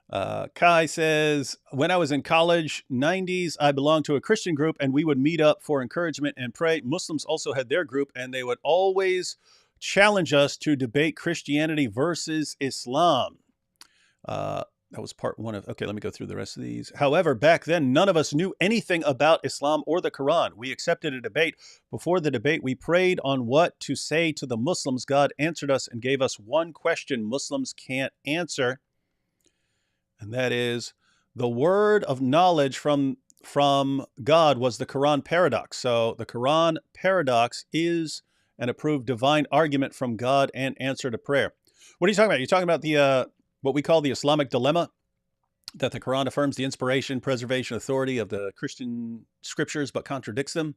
Kai says, when I was in college, 90s, I belonged to a Christian group and we would meet up for encouragement and pray. Muslims also had their group and they would always challenge us to debate Christianity versus Islam. That was part one of, okay, let me go through the rest of these. However, back then, none of us knew anything about Islam or the Quran. We accepted a debate. Before the debate, we prayed on what to say to the Muslims. God answered us and gave us one question Muslims can't answer. And that is, the word of knowledge from God was the Quran paradox. So the Quran paradox is an approved divine argument from God and answer to prayer. What are you talking about? You're talking about the what we call the Islamic dilemma, that the Quran affirms the inspiration, preservation, authority of the Christian scriptures, but contradicts them.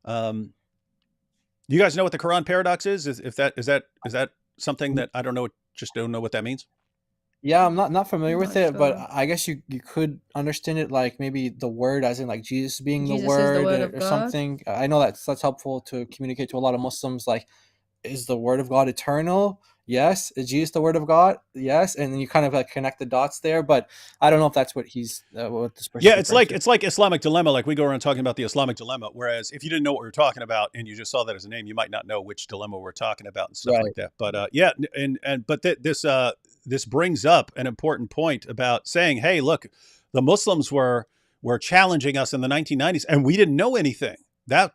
You guys know what the Quran paradox is? Is that something that I don't know? Just don't know what that means. Yeah, I'm not familiar with it, sure. but I guess you could understand it like maybe the word, as in like Jesus being Jesus the is the word, word of or God. something. I know that's helpful to communicate to a lot of Muslims. Like, is the word of God eternal? Yes. Is Jesus the word of God? Yes. And then you kind of like connect the dots there, but I don't know if that's what he's what this person. Yeah, it's like Islamic dilemma. Like we go around talking about the Islamic dilemma. Whereas if you didn't know what we were talking about and you just saw that as a name, you might not know which dilemma we're talking about and stuff like that. But yeah, but this brings up an important point about saying, hey, look, the Muslims were challenging us in the 1990s, and we didn't know anything. Guys,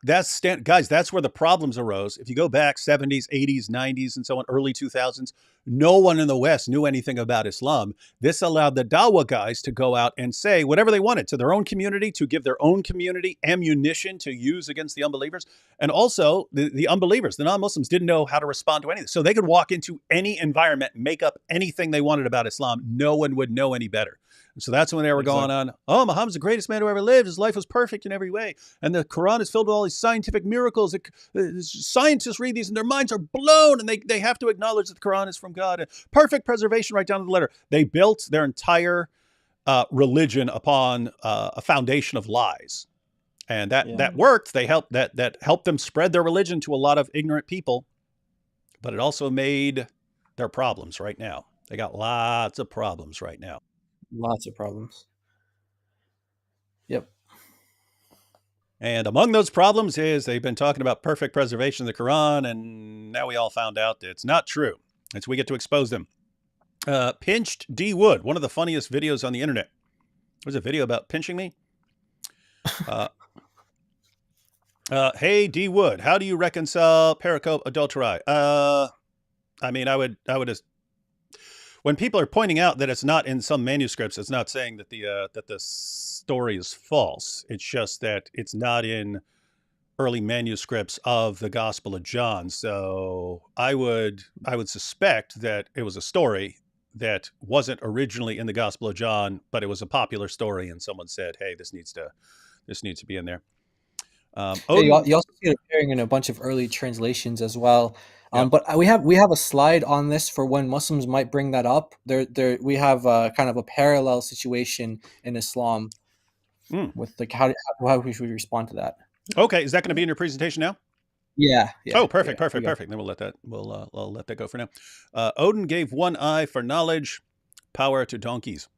that's where the problems arose. If you go back 70s, 80s, 90s, and so on, early 2000s, no one in the West knew anything about Islam. This allowed the Dawah guys to go out and say whatever they wanted to their own community, to give their own community ammunition to use against the unbelievers. And also the unbelievers, the non-Muslims, didn't know how to respond to anything. So they could walk into any environment, make up anything they wanted about Islam. No one would know any better. So that's when they were going on, oh, Muhammad's the greatest man who ever lived. His life was perfect in every way. And the Quran is filled with all these scientific miracles. Scientists read these and their minds are blown, and they have to acknowledge that the Quran is from God. Perfect preservation right down to the letter. They built their entire religion upon a foundation of lies. And that worked. They helped that helped them spread their religion to a lot of ignorant people. But it also made their problems right now. They got lots of problems right now. Lots of problems. Yep. And among those problems is they've been talking about perfect preservation of the Quran, and now we all found out that it's not true. And so we get to expose them. Pinched D Wood, one of the funniest videos on the internet. There's a video about pinching me. Hey D Wood, how do you reconcile pericope adulteri? I mean, I would just, when people are pointing out that it's not in some manuscripts, it's not saying that the story is false. It's just that it's not in early manuscripts of the Gospel of John. So I would suspect that it was a story that wasn't originally in the Gospel of John, but it was a popular story, and someone said, "Hey, this needs to be in there." You also see it appearing in a bunch of early translations as well. But we have a slide on this for when Muslims might bring that up. We have kind of a parallel situation in Islam with like how we should respond to that. Okay, is that going to be in your presentation now? Yeah. Oh, perfect. Then we'll let that go for now. Odin gave one eye for knowledge, Power to donkeys.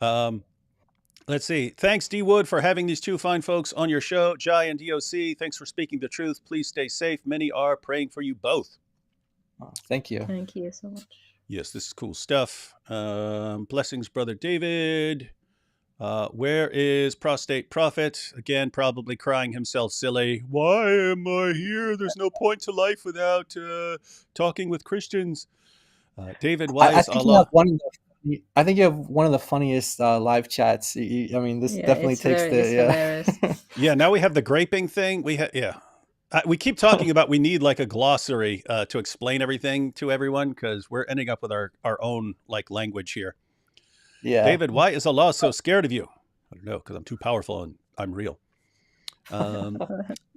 Let's see. Thanks, D. Wood, for having these two fine folks on your show. Jai and DOC, thanks for speaking the truth. Please stay safe. Many are praying for you both. Thank you. Thank you so much. Yes, this is cool stuff. Blessings, Brother David. Where is Prostate Prophet? Again, probably crying himself silly. Why am I here? There's no point to life without talking with Christians. David, why is Allah? I think you have one of the funniest live chats. I mean, this definitely takes hilarious. Yeah, now we have the graping thing. We keep talking about we need like a glossary to explain everything to everyone because we're ending up with our own like language here. Yeah. David, why is Allah so scared of you? I don't know, because I'm too powerful and I'm real.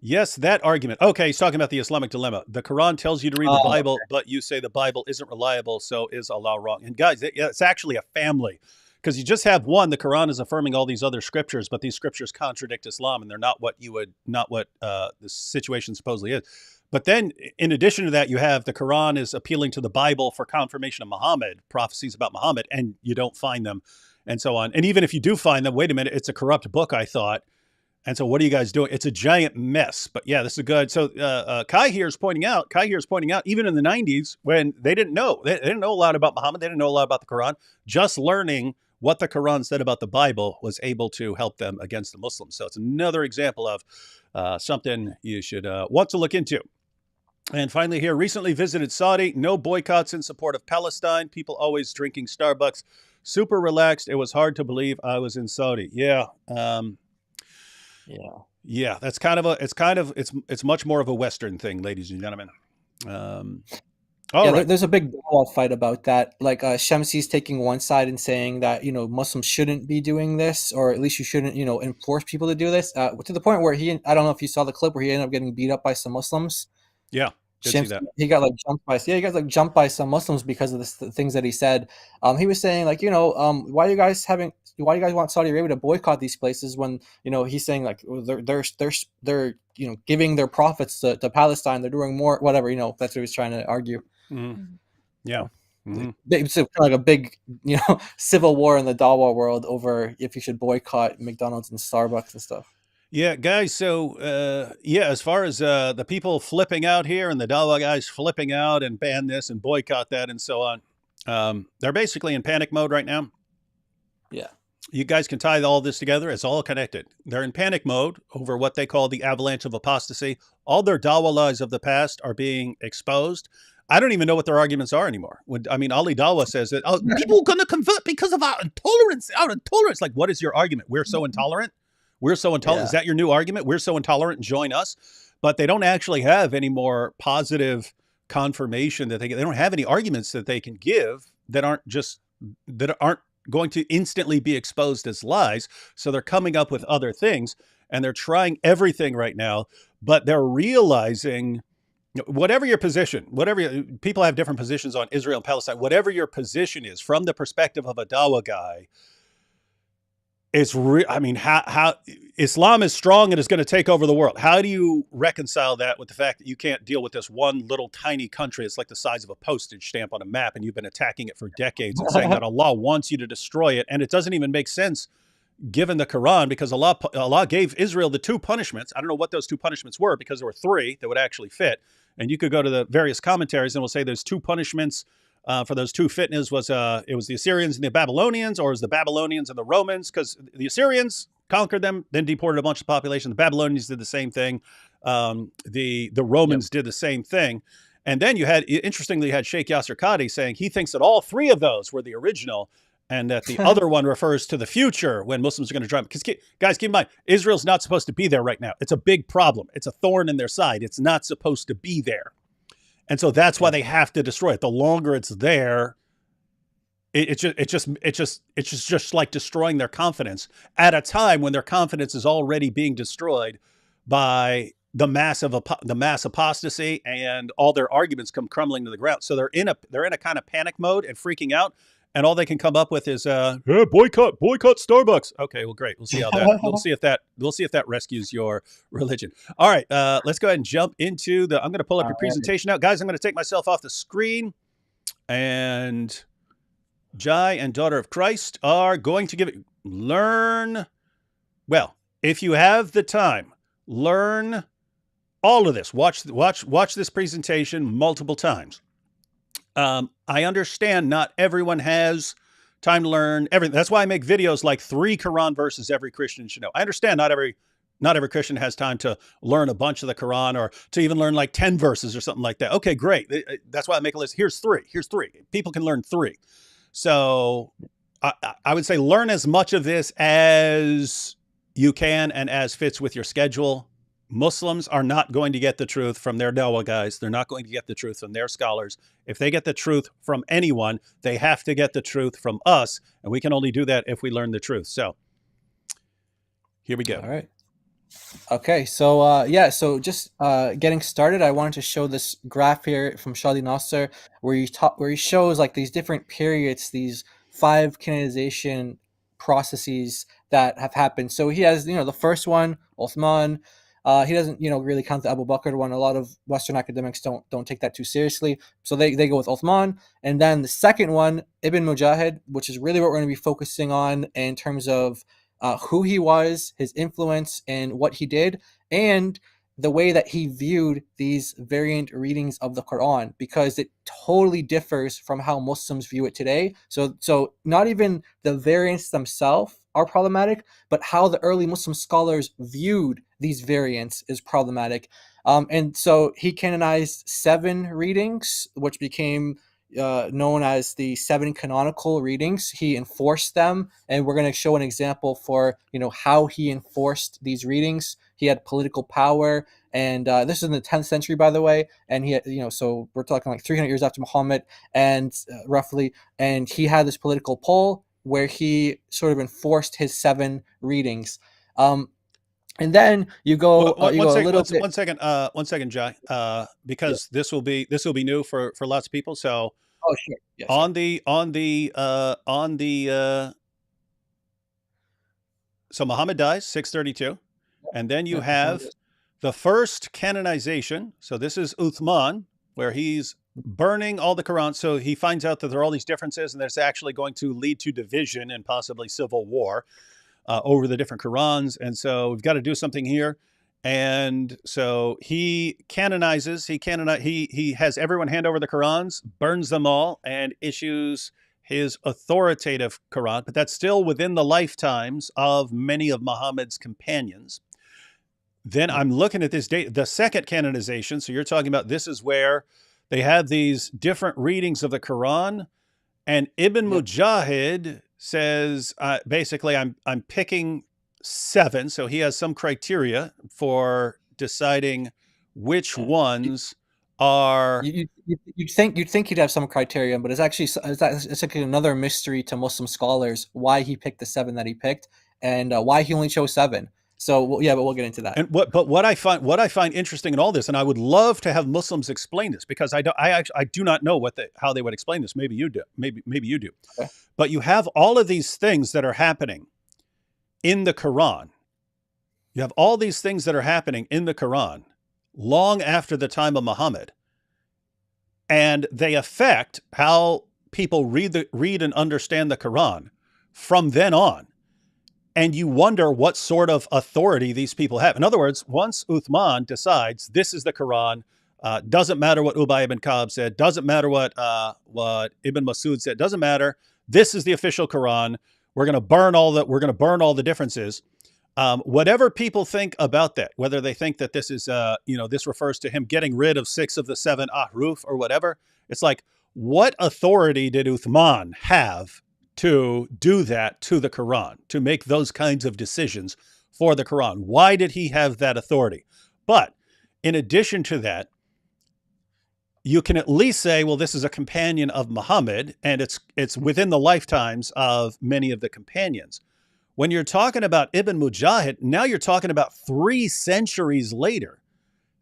Yes, that argument. Okay, he's talking about the Islamic dilemma. The Quran tells you to read the Bible, but you say the Bible isn't reliable, so is Allah wrong? And guys, it's actually a family. Because you just have one, the Quran is affirming all these other scriptures, but these scriptures contradict Islam, and they're not what the situation supposedly is. But then, in addition to that, you have the Quran is appealing to the Bible for confirmation of Muhammad, prophecies about Muhammad, and you don't find them, and so on. And even if you do find them, wait a minute, it's a corrupt book, I thought. And so what are you guys doing? It's a giant mess. But yeah, this is good. So Kai here is pointing out, even in the 90s, when they didn't know a lot about Muhammad, they didn't know a lot about the Quran, just learning what the Quran said about the Bible was able to help them against the Muslims. So it's another example of something you should want to look into. And finally here, recently visited Saudi, no boycotts in support of Palestine, people always drinking Starbucks, super relaxed. It was hard to believe I was in Saudi. Yeah. Yeah, that's it's much more of a Western thing, ladies and gentlemen. Right. There's a big Dawah fight about that. Like Shamsi's taking one side and saying that Muslims shouldn't be doing this, or at least you shouldn't enforce people to do this. To the point where I don't know if you saw the clip where he ended up getting beat up by some Muslims. Yeah. Shamsi, he got jumped by some Muslims because of the things that he said. He was saying like, why do you guys want Saudi Arabia to boycott these places when he's saying like they're giving their profits to Palestine, they're doing more, whatever, that's what he was trying to argue. Mm-hmm. Yeah. Mm-hmm. It's kind of like a big civil war in the Dawah world over if you should boycott McDonald's and Starbucks and stuff. Yeah, guys. So, as far as the people flipping out here and the Dawah guys flipping out and ban this and boycott that and so on, they're basically in panic mode right now. Yeah. You guys can tie all this together. It's all connected. They're in panic mode over what they call the avalanche of apostasy. All their Dawah lies of the past are being exposed. I don't even know what their arguments are anymore. Ali Dawah says that people are going to convert because of our intolerance. Like, what is your argument? We're so intolerant. We're so intolerant. Yeah. Is that your new argument? We're so intolerant and join us. But they don't actually have any more positive confirmation that they don't have any arguments that they can give that aren't going to instantly be exposed as lies. So they're coming up with other things and they're trying everything right now, but they're realizing whatever your position, people have different positions on Israel and Palestine, whatever your position is from the perspective of a Dawah guy, how Islam is strong and is going to take over the world. How do you reconcile that with the fact that you can't deal with this one little tiny country? It's like the size of a postage stamp on a map, and you've been attacking it for decades and saying that Allah wants you to destroy it. And it doesn't even make sense given the Quran, because Allah gave Israel the two punishments. I don't know what those two punishments were, because there were three that would actually fit. And you could go to the various commentaries and we'll say there's two punishments. For those two fitnas it was the Assyrians and the Babylonians, or it was the Babylonians and the Romans, because the Assyrians conquered them, then deported a bunch of the population. The Babylonians did the same thing. The Romans did the same thing. And then you had Sheikh Yasser Qadi saying he thinks that all three of those were the original, and that the other one refers to the future when Muslims are going to drive. Because guys, keep in mind, Israel's not supposed to be there right now. It's a big problem. It's a thorn in their side. It's not supposed to be there. And so that's why they have to destroy it. The longer it's there, it's just like destroying their confidence at a time when their confidence is already being destroyed by the mass apostasy, and all their arguments come crumbling to the ground. So they're in a kind of panic mode and freaking out. And all they can come up with is boycott Starbucks. Okay, well, great. We'll see how that. We'll see if that rescues your religion. All right, let's go ahead and jump into I'm going to pull up your presentation now, guys. I'm going to take myself off the screen, and Jai and Daughter of Christ are going to learn. Well, if you have the time, learn all of this. Watch this presentation multiple times. I understand not everyone has time to learn everything. That's why I make videos like 3 Quran verses every Christian should know. I understand not every Christian has time to learn a bunch of the Quran or to even learn like 10 verses or something like that. Okay, great. That's why I make a list. Here's 3. People can learn 3. So I would say learn as much of this as you can and as fits with your schedule. Muslims are not going to get the truth from their Dawah guys. They're not going to get the truth from their scholars. If they get the truth from anyone, they have to get the truth from us. And we can only do that if we learn the truth. So here we go. All right. Okay, so so just getting started, I wanted to show this graph here from Shadi Nasser where he shows like these different periods, these 5 canonization processes that have happened. So he has, the first one, Uthman. He doesn't, really count the Abu Bakr one. A lot of Western academics don't take that too seriously. So they go with Uthman. And then the second one, Ibn Mujahid, which is really what we're going to be focusing on in terms of who he was, his influence, and what he did, and the way that he viewed these variant readings of the Quran, because it totally differs from how Muslims view it today. So not even the variants themselves are problematic, but how the early Muslim scholars viewed these variants is problematic. And so he canonized 7 readings, which became known as the 7 canonical readings. He enforced them, and we're going to show an example for how he enforced these readings. He had political power, and this is in the 10th century, by the way. And he had, so we're talking like 300 years after Muhammad, and roughly. And he had this political pull where he sort of enforced his 7 readings. And then you go, one second, Jai, because this will be new for lots of people. So, sure. Yeah, on the so Muhammad dies 632, and then you have the first canonization. So this is Uthman, where he's burning all the Quran. So he finds out that there are all these differences, and that's actually going to lead to division and possibly civil war over the different Qurans. And so we've got to do something here. And so he canonizes, he has everyone hand over the Qurans, burns them all, and issues his authoritative Quran. But that's still within the lifetimes of many of Muhammad's companions. Then I'm looking at this date, the second canonization. So you're talking about, this is where they have these different readings of the Quran. And Ibn Mujahid says, basically, I'm picking 7. So he has some criteria for deciding which ones are. You'd think he'd have some criterion, but it's actually like another mystery to Muslim scholars why he picked the 7 that he picked, and why he only chose 7. So but we'll get into that. And what I find interesting in all this, and I would love to have Muslims explain this, because I do not know how they would explain this. Maybe you do. Maybe you do. Okay. But you have all of these things that are happening in the Quran. You have all these things that are happening in the Quran long after the time of Muhammad, and they affect how people read and understand the Quran from then on. And you wonder what sort of authority these people have. In other words, once Uthman decides this is the Quran, doesn't matter what Ubay ibn Ka'b said, doesn't matter what Ibn Masud said, doesn't matter. This is the official Quran. We're going to burn all the differences. Whatever people think about that, whether they think that this is, this refers to him getting rid of 6 of the 7 ahruf or whatever. It's like, what authority did Uthman have to do that to the Quran, to make those kinds of decisions for the Quran? Why did he have that authority? But in addition to that, you can at least say, well, this is a companion of Muhammad, and it's within the lifetimes of many of the companions. When you're talking about Ibn Mujahid, now you're talking about 3 centuries later.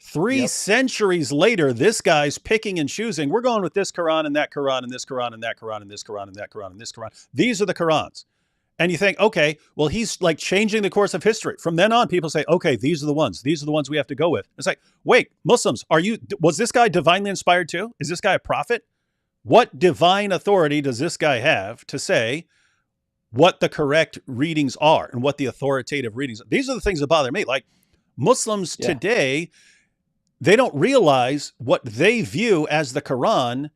3 centuries later, this guy's picking and choosing. We're going with this Quran and that Quran and this Quran and that Quran and this Quran and that Quran and this Quran. These are the Qurans. And you think, okay, well, he's like changing the course of history. From then on, people say, okay, these are the ones. These are the ones we have to go with. It's like, wait, Muslims, was this guy divinely inspired too? Is this guy a prophet? What divine authority does this guy have to say what the correct readings are and what the authoritative readings are? These are the things that bother me. Like Muslims today, they don't realize what they view as the Quran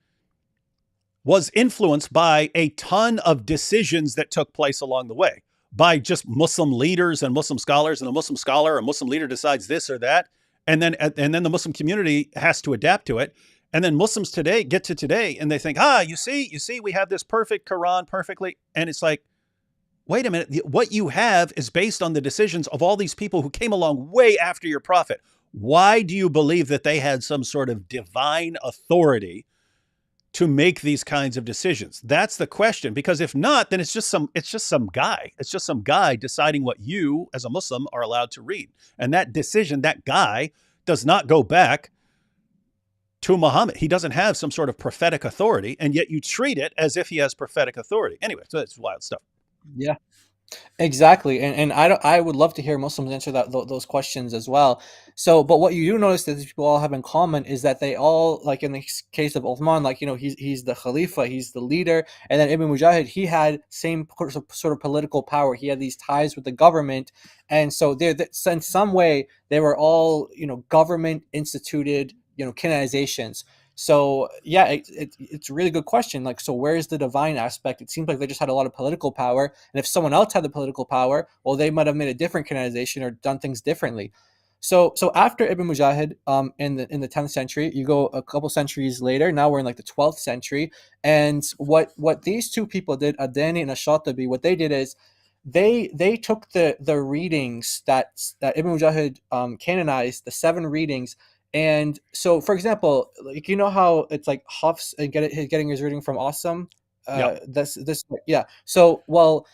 was influenced by a ton of decisions that took place along the way by just Muslim leaders and Muslim scholars, and a Muslim scholar or a Muslim leader decides this or that. And then the Muslim community has to adapt to it. And then Muslims today get to today and they think, you see, we have this perfect Quran perfectly. And it's like, wait a minute, what you have is based on the decisions of all these people who came along way after your prophet. Why do you believe that they had some sort of divine authority to make these kinds of decisions? That's the question. Because if not, then it's just some guy. It's just some guy deciding what you as a Muslim are allowed to read. And that decision, that guy does not go back to Muhammad. He doesn't have some sort of prophetic authority, and yet you treat it as if he has prophetic authority. Anyway, so it's wild stuff. Yeah, exactly. And I would love to hear Muslims answer those questions as well. So, but what you do notice that these people all have in common is that they all, like in the case of Uthman, like, he's the Khalifa, he's the leader. And then Ibn Mujahid, he had same sort of political power. He had these ties with the government. And so in some way, they were all, government instituted, canonizations. So yeah, it's a really good question. Like, so where's the divine aspect? It seems like they just had a lot of political power, and if someone else had the political power, well, they might have made a different canonization or done things differently. So after Ibn Mujahid, in the 10th century, you go a couple centuries later. Now we're in like the 12th century, and what these two people did, Adani and Ash-Shatibi, what they did is they took the readings that Ibn Mujahid canonized, the 7 readings. And so, for example, like, how it's like Hafs and getting his reading from Awesome. So, well,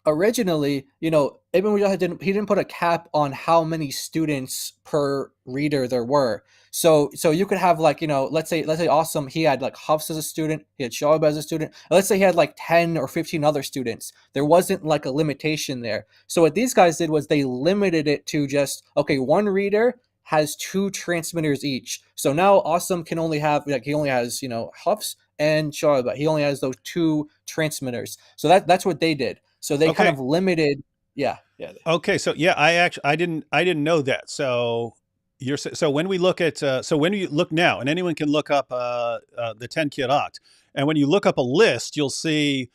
originally, Ibn Mujahid didn't put a cap on how many students per reader there were. So you could have like, let's say Awesome, he had like Hafs as a student, he had Shu'ab as a student. Let's say he had like 10 or 15 other students. There wasn't like a limitation there. So what these guys did was they limited it to just, okay, one reader has 2 transmitters each. So now Awesome can only have, like, he only has, Hafs and Shu'ab. He only has those 2 transmitters. So that's what they did. So they kind of limited. Yeah. Okay. So yeah, I didn't know that. So when we look at, when you look now, and anyone can look up the 10 Kirat, and when you look up a list, you'll see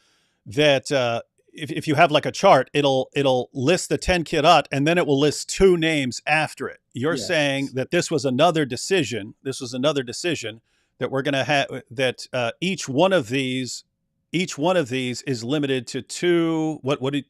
that if you have like a chart, it'll list the 10 Kirat, and then it will list 2 names after it. You're saying that this was another decision. This was another decision that we're going to have, that each one of these is limited to 2. What do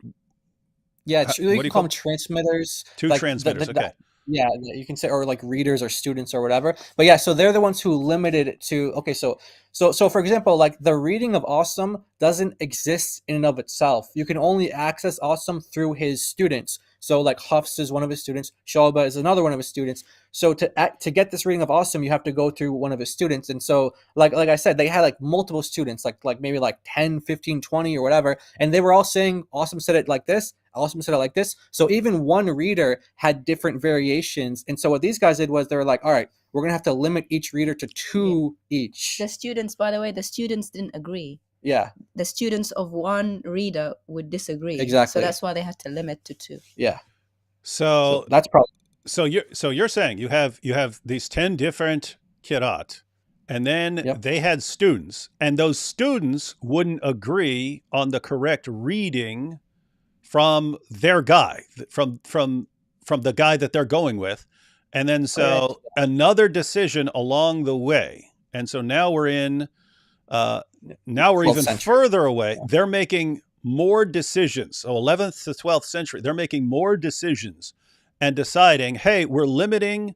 you call them? Transmitters. 2 like transmitters. Okay. Yeah, you can say, or like readers or students or whatever. But yeah, so they're the ones who limited it to, okay, so for example, like the reading of Awesome doesn't exist in and of itself. You can only access Awesome through his students. So like Hafs is one of his students, Shu'ba is another one of his students. So to get this reading of Awesome, you have to go through one of his students. And so like I said, they had like multiple students, like maybe like 10, 15, 20 or whatever. And they were all saying Awesome said it like this, Awesome said it like this. So even one reader had different variations. And so what these guys did was they were like, all right, we're going to have to limit each reader to 2 each. The students, by the way, didn't agree. Yeah. The students of one reader would disagree. Exactly. So that's why they had to limit to 2. Yeah. So that's probably. So you're saying you have these 10 different Kirat, and then they had students, and those students wouldn't agree on the correct reading from their guy, from the guy that they're going with. And then so another decision along the way. And so now we're in, now we're even further away. Yeah. They're making more decisions. So 11th to 12th century, they're making more decisions and deciding, hey, we're limiting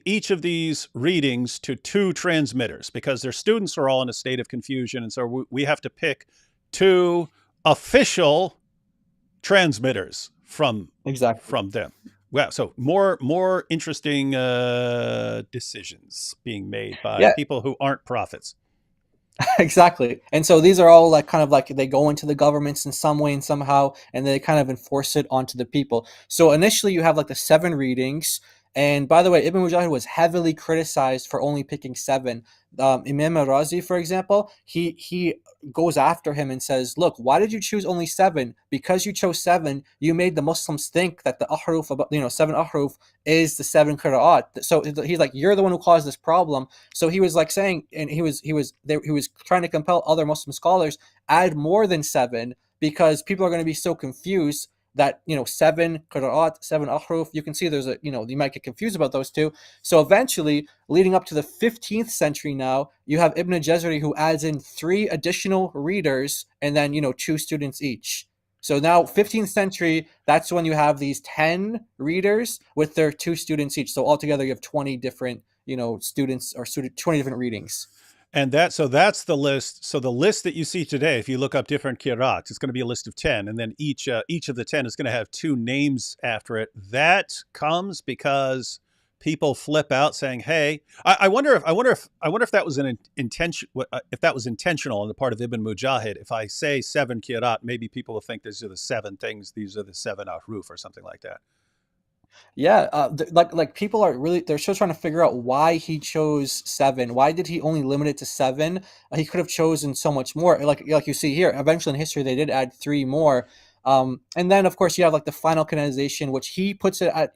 each of these readings to 2 transmitters because their students are all in a state of confusion. And so we have to pick 2 official transmitters from them. Wow. So more interesting decisions being made by people who aren't prophets. Exactly. And so these are all like kind of like they go into the governments in some way and somehow, and they kind of enforce it onto the people. So initially you have like the 7 readings, And by the way, Ibn Mujahid was heavily criticized for only picking 7. Imam al-Razi, for example, he goes after him and says, look, why did you choose only 7? Because you chose 7, you made the Muslims think that the ahruf, 7 ahruf is the 7 qira'at. So he's like, you're the one who caused this problem. So he was like saying, and he was trying to compel other Muslim scholars add more than 7, because people are going to be so confused that 7 qira'at, 7 ahruf. You can see there's a you might get confused about those two. So eventually, leading up to the 15th century, now you have Ibn Jazari, who adds in 3 additional readers and then 2 students each. So now 15th century, that's when you have these 10 readers with their 2 students each. So altogether you have 20 different students, or 20 different readings. And that's the list. So the list that you see today, if you look up different qira'ats, it's going to be a list of 10, and then each of the 10 is going to have 2 names after it. That comes because people flip out saying, "Hey, I wonder if that was an intention, if that was intentional on the part of Ibn Mujahid. If I say 7 qira'at, maybe people will think these are the 7 things, these are the 7 ahruf, or something like that." Yeah, like people are really, they're still trying to figure out why he chose 7. Why did he only limit it to 7? He could have chosen so much more. Like you see here, eventually in history they did add 3 more. And then of course you have like the final canonization, which he puts it at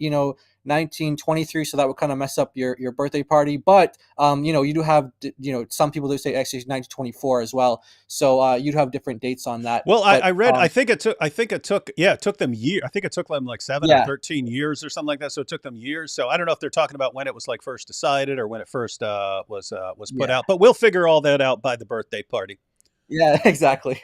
1923, so that would kind of mess up your birthday party. But you do have some people do say actually 1924 as well. So you'd have different dates on that. Well, but, I read. I think it took them years. I think it took them like 7 or 13 years or something like that. So it took them years. So I don't know if they're talking about when it was like first decided or when it first was put out. But we'll figure all that out by the birthday party. Yeah, exactly.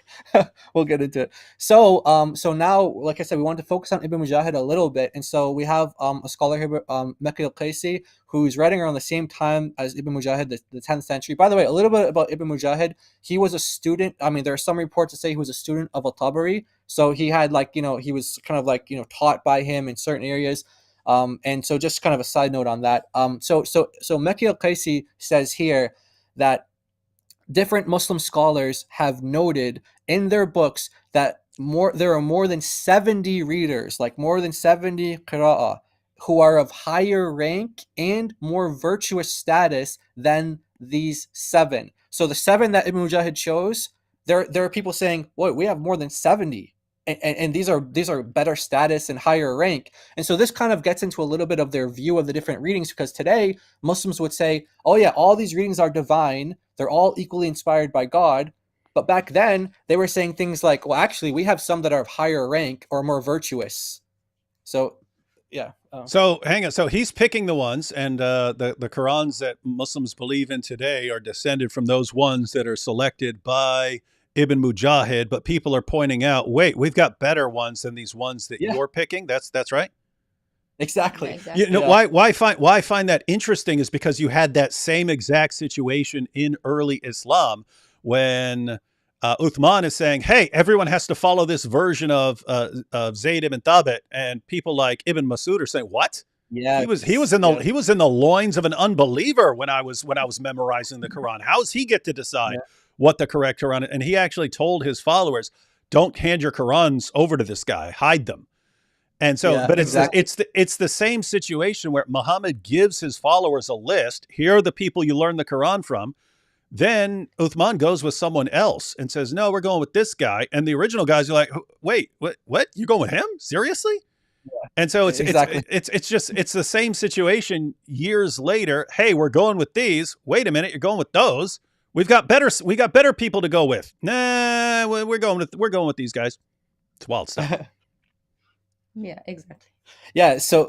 We'll get into it. So now, like I said, we want to focus on Ibn Mujahid a little bit, and so we have a scholar here, Mekki al-Qaisi, who's writing around the same time as Ibn Mujahid, the 10th century. By the way, a little bit about Ibn Mujahid. He was a student. I mean, there are some reports that say he was a student of al-Tabari. So he had he was kind of taught by him in certain areas. And so just kind of a side note on that. So Mekki al-Qaisi says here that different Muslim scholars have noted in their books that there are more than 70 readers, like more than 70 qira'ah, who are of higher rank and more virtuous status than these 7. So the 7 that Ibn Mujahid chose, there are people saying, "Wait, we have more than 70." And these are better status and higher rank. And so this kind of gets into a little bit of their view of the different readings, because today Muslims would say, oh yeah, all these readings are divine. They're all equally inspired by God. But back then they were saying things like, well, actually we have some that are of higher rank or more virtuous. So yeah. So hang on. So he's picking the ones, and the Qurans that Muslims believe in today are descended from those ones that are selected by Ibn Mujahid, but people are pointing out, wait, we've got better ones than these ones that you're picking. That's right. Exactly. Yeah, exactly. Why find that interesting is because you had that same exact situation in early Islam when Uthman is saying, hey, everyone has to follow this version of Zayd ibn Thabit, and people like Ibn Masud are saying, what? Yeah, he was in the loins of an unbeliever when I was memorizing the Quran. How does he get to decide what the correct Quran is? And he actually told his followers, don't hand your Qurans over to this guy, hide them. And so, but it's the same situation where Muhammad gives his followers a list. Here are the people you learn the Quran from. Then Uthman goes with someone else and says, no, we're going with this guy. And the original guys are like, wait, what? You going with him? Seriously? Yeah, and so it's the same situation years later. Hey, we're going with these. Wait a minute, you're going with those. We got better people to go with. Nah, we're going with these guys. It's wild stuff. Yeah, exactly. Yeah. So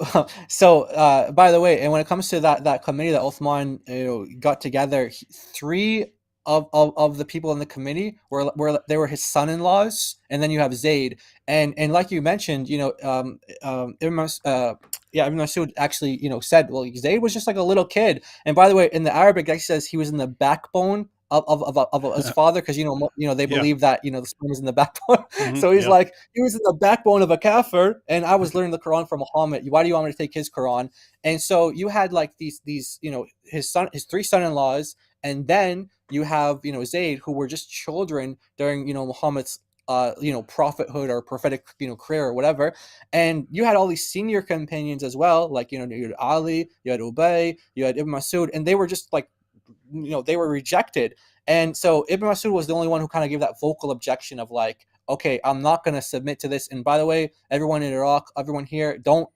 by the way, and when it comes to that committee that Uthman got together, 3 of the people in the committee were his son-in-laws, and then you have Zayd, and like you mentioned, Ibn Masud actually said, well, Zayd was just like a little kid. And by the way, in the Arabic, it says he was in the backbone of his father, because they believe that the sperm is in the backbone. So he's like, he was in the backbone of a kafir, and I was learning the Quran from Muhammad. Why do you want me to take his Quran? And so you had like these his 3 son-in-laws, and then you have Zayd, who were just children during Muhammad's prophethood or prophetic career or whatever. And you had all these senior companions as well, like you had Ali, you had Ubay, you had Ibn Masud, and they were just like they were rejected. And so Ibn Masud was the only one who kind of gave that vocal objection of like, okay, I'm not going to submit to this. And by the way, everyone in Iraq, everyone here, don't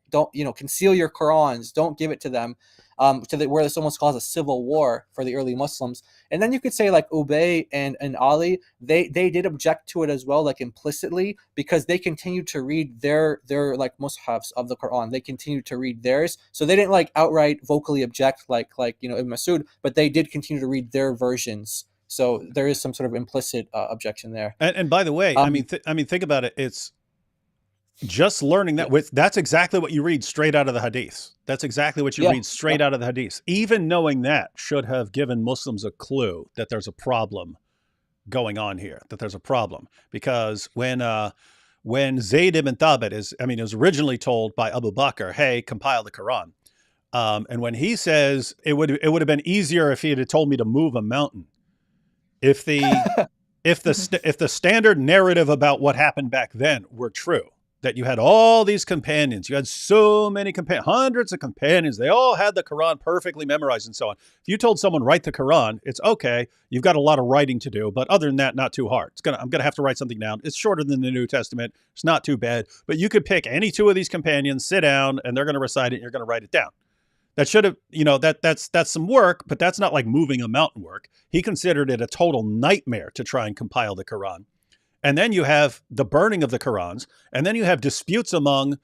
conceal your Qurans, don't give it to them, where this almost caused a civil war for the early Muslims. And then you could say like Ubay and Ali, they did object to it as well, like implicitly, because they continued to read their like mushafs of the Quran. They continued to read theirs, so they didn't like outright vocally object like Ibn Masud, but they did continue to read their versions. So there is some sort of implicit objection there. And by the way, I mean, think about it. It's just learning that that's exactly what you read straight out of the hadiths. That's exactly what you read straight out of the hadiths. Even knowing that should have given Muslims a clue that there's a problem going on here, that there's a problem. Because when Zayd ibn Thabit it was originally told by Abu Bakr, hey, compile the Quran. And when he says it would have been easier if he had told me to move a mountain. If the standard narrative about what happened back then were true, that you had all these companions, you had so many companions, hundreds of companions, they all had the Quran perfectly memorized and so on. If you told someone write the Quran, it's okay, you've got a lot of writing to do, but other than that, not too hard. I'm gonna have to write something down. It's shorter than the New Testament. It's not too bad, but you could pick any two of these companions, sit down, and they're gonna recite it. And you're gonna write it down. That should have, that's some work, but that's not like moving a mountain work. He considered it a total nightmare to try and compile the Quran. And then you have the burning of the Qurans, and then you have disputes among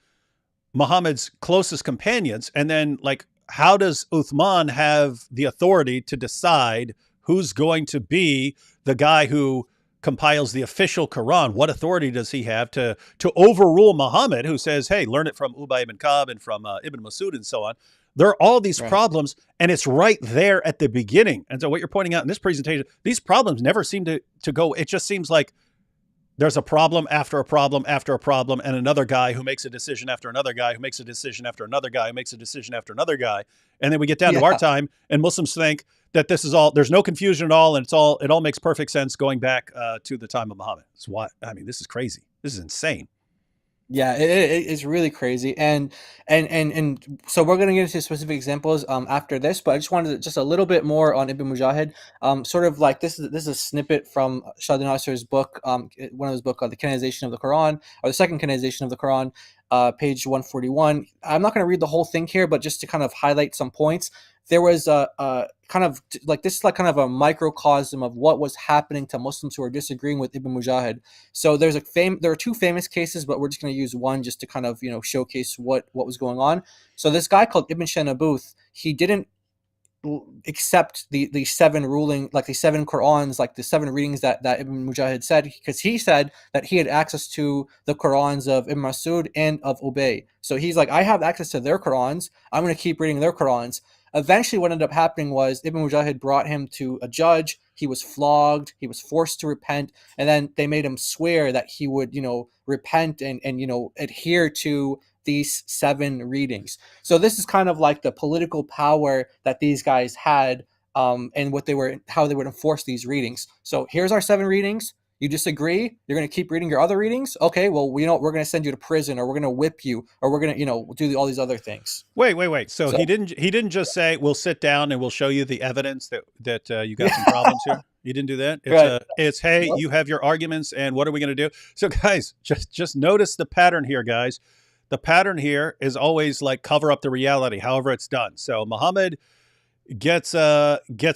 Muhammad's closest companions. And then, like, how does Uthman have the authority to decide who's going to be the guy who compiles the official Quran? What authority does he have to overrule Muhammad, who says, hey, learn it from Ubay ibn Ka'b and from Ibn Masud and so on? There are all these problems, and it's right there at the beginning. And so what you're pointing out in this presentation, these problems never seem to go. It just seems like there's a problem after a problem after a problem, and another guy who makes a decision after another guy who makes a decision after another guy who makes a decision after another guy. And then we get down to our time, and Muslims think that this is all, there's no confusion at all, and it all makes perfect sense going back to the time of Muhammad. This is crazy. This is insane. Yeah, it's really crazy, and so we're going to get into specific examples after this, but I just wanted just a little bit more on Ibn Mujahid. Sort of like this is a snippet from Shah Nasser's book, one of his book, The Canonization of the Quran, or the Second Canonization of the Quran, page 141. I'm not going to read the whole thing here, but just to kind of highlight some points. There was a kind of like, this is like kind of a microcosm of what was happening to Muslims who are disagreeing with Ibn Mujahid. So there are two famous cases, but we're just going to use one just to kind of showcase what was going on. So this guy called Ibn Shanabuth, he didn't accept the seven ruling, like the seven Qurans, like the seven readings that Ibn Mujahid said, because he said that he had access to the Qurans of Ibn Masud and of Ubay. So he's like, I have access to their Qurans, I'm going to keep reading their Qurans. Eventually what ended up happening was Ibn Mujahid brought him to a judge. He was flogged, he was forced to repent, and then they made him swear that he would repent and adhere to these seven readings. So this is kind of like the political power that these guys had, and how they would enforce these readings. So here's our seven readings. You disagree? You're going to keep reading your other readings? Okay, well, we're going to send you to prison, or we're going to whip you, or we're going to do all these other things. Wait. So he didn't just say, we'll sit down and we'll show you the evidence that you got some problems here. He didn't do that. It's hey, you have your arguments, and what are we going to do? So guys, just notice the pattern here, guys. The pattern here is always like cover up the reality, however it's done. So Muhammad gets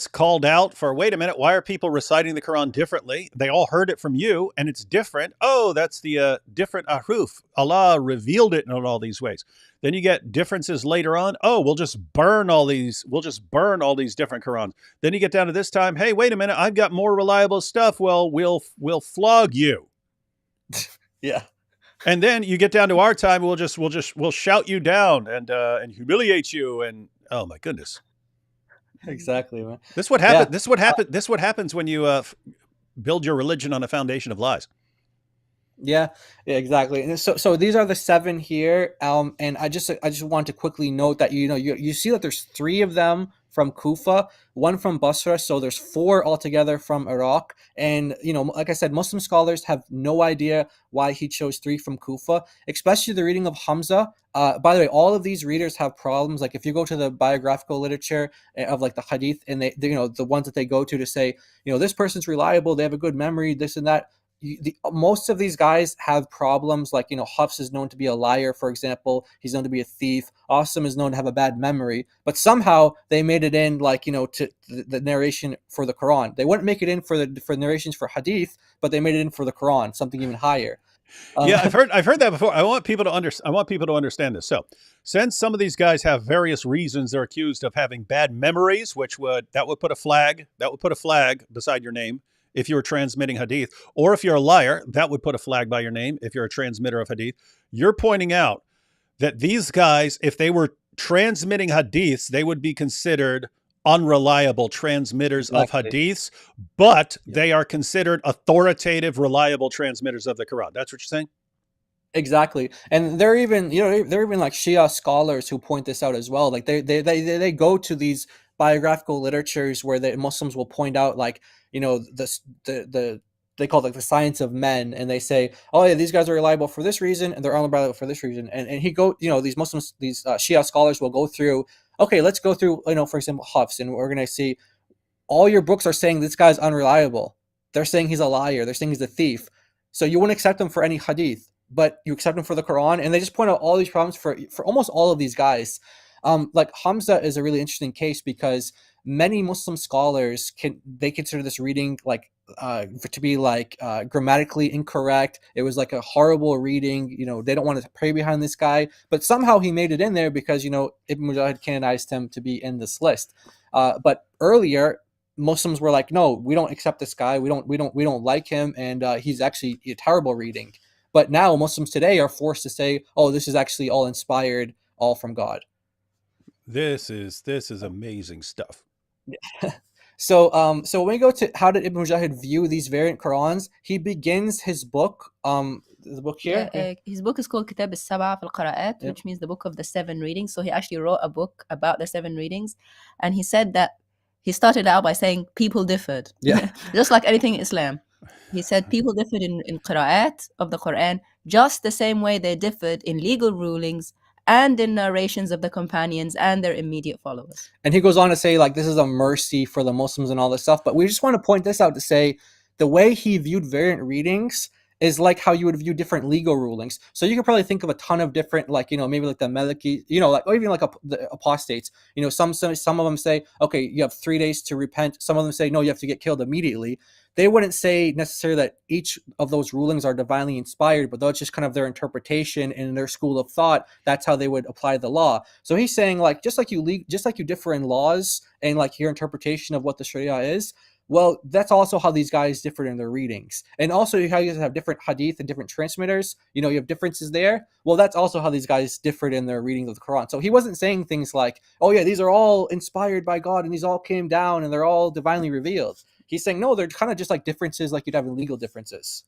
called out for, wait a minute, why are people reciting the Quran differently? They all heard it from you, and it's different. Oh, that's the different ahruf. Allah revealed it in all these ways. Then you get differences later on. Oh, we'll just burn all these different Qurans. Then you get down to this time. Hey, wait a minute, I've got more reliable stuff. Well, we'll flog you. Yeah. And then you get down to our time. We'll shout you down and humiliate you. And oh my goodness. Exactly, man. This is what happens. Yeah. This is what happens when you build your religion on a foundation of lies. Yeah, exactly. And so these are the seven here. And I just want to quickly note that you see that there's three of them from Kufa, 1 from Basra. So there's 4 altogether from Iraq. And, like I said, Muslim scholars have no idea why he chose 3 from Kufa, especially the reading of Hamza. By the way, all of these readers have problems. Like if you go to the biographical literature of like the hadith, and they the ones that they go to say, this person's reliable, they have a good memory, this and that. Most of these guys have problems. Like, Hafs is known to be a liar, for example. He's known to be a thief. Asim is known to have a bad memory. But somehow they made it in, like, to the narration for the Quran. They wouldn't make it in for narrations for hadith, but they made it in for the Quran, something even higher. Yeah, I've heard that before. I want people to understand this. So, since some of these guys have various reasons they're accused of having bad memories, that would put a flag beside your name if you were transmitting hadith, or if you're a liar, that would put a flag by your name if you're a transmitter of hadith. You're pointing out that these guys, if they were transmitting hadiths, they would be considered unreliable transmitters of hadiths, but they are considered authoritative, reliable transmitters of the Quran. That's what you're saying? Exactly. And they're even, they're even like Shia scholars who point this out as well. Like they go to these biographical literatures where the Muslims will point out, like, they call it like the science of men, and they say, oh yeah, these guys are reliable for this reason, and they're unreliable for this reason. And these Muslims, these Shia scholars will go through, okay, let's go through, for example, Hafs, and we're going to see all your books are saying this guy's unreliable. They're saying he's a liar. They're saying he's a thief. So you wouldn't accept him for any hadith, but you accept him for the Quran. And they just point out all these problems for almost all of these guys. Like Hamza is a really interesting case because many Muslim scholars consider this reading like to be like grammatically incorrect. It was like a horrible reading. They don't want to pray behind this guy, but somehow he made it in there because Ibn Mujahid canonized him to be in this list. But earlier, Muslims were like, no, we don't accept this guy. We don't like him, and he's actually a terrible reading. But now Muslims today are forced to say, oh, this is actually all inspired, all from God. This is amazing stuff. So when we go to how did Ibn Mujahid view these variant Qurans, he begins his book, the book here. His book is called Kitab al-Sab'a fi al-Qira'at, which means the book of the 7 readings. So he actually wrote a book about the 7 readings, and he said that he started out by saying people differed. Yeah. Just like anything in Islam. He said people differed in qira'at of the Quran, just the same way they differed in legal rulings and in narrations of the companions and their immediate followers. And he goes on to say, like, this is a mercy for the Muslims and all this stuff. But we just want to point this out to say the way he viewed variant readings is like how you would view different legal rulings. So you could probably think of a ton of different, like, maybe like the Maliki, like, or even like the apostates. Some of them say, okay, you have 3 days to repent. Some of them say, no, you have to get killed immediately. They wouldn't say necessarily that each of those rulings are divinely inspired, but that's just kind of their interpretation and their school of thought. That's how they would apply the law. So he's saying, like, just like you differ in laws and like your interpretation of what the Sharia is, well, that's also how these guys differ in their readings. And also how you guys have different hadith and different transmitters, you have differences there. Well, that's also how these guys differed in their reading of the Quran. So he wasn't saying things like, oh yeah, these are all inspired by God and these all came down and they're all divinely revealed. He's saying, no, they're kind of just like differences like you'd have in legal differences.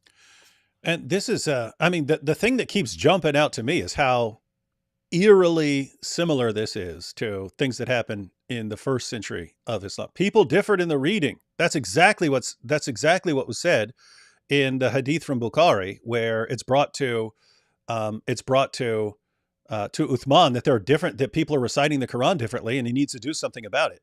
And this is, the thing that keeps jumping out to me is how eerily similar this is to things that happened in the 1st century of Islam. People differed in the reading. That's exactly what was said in the hadith from Bukhari, where it's brought to Uthman that that people are reciting the Quran differently, and he needs to do something about it.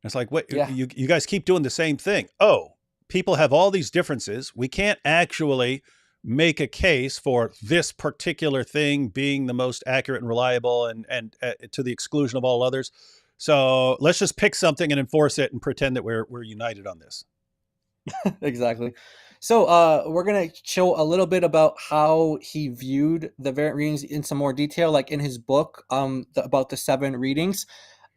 It's like, what, yeah. you guys keep doing the same thing. Oh, people have all these differences. We can't actually make a case for this particular thing being the most accurate and reliable and to the exclusion of all others. So let's just pick something and enforce it and pretend that we're united on this. Exactly. So we're going to show a little bit about how he viewed the variant readings in some more detail, like in his book about the 7 readings.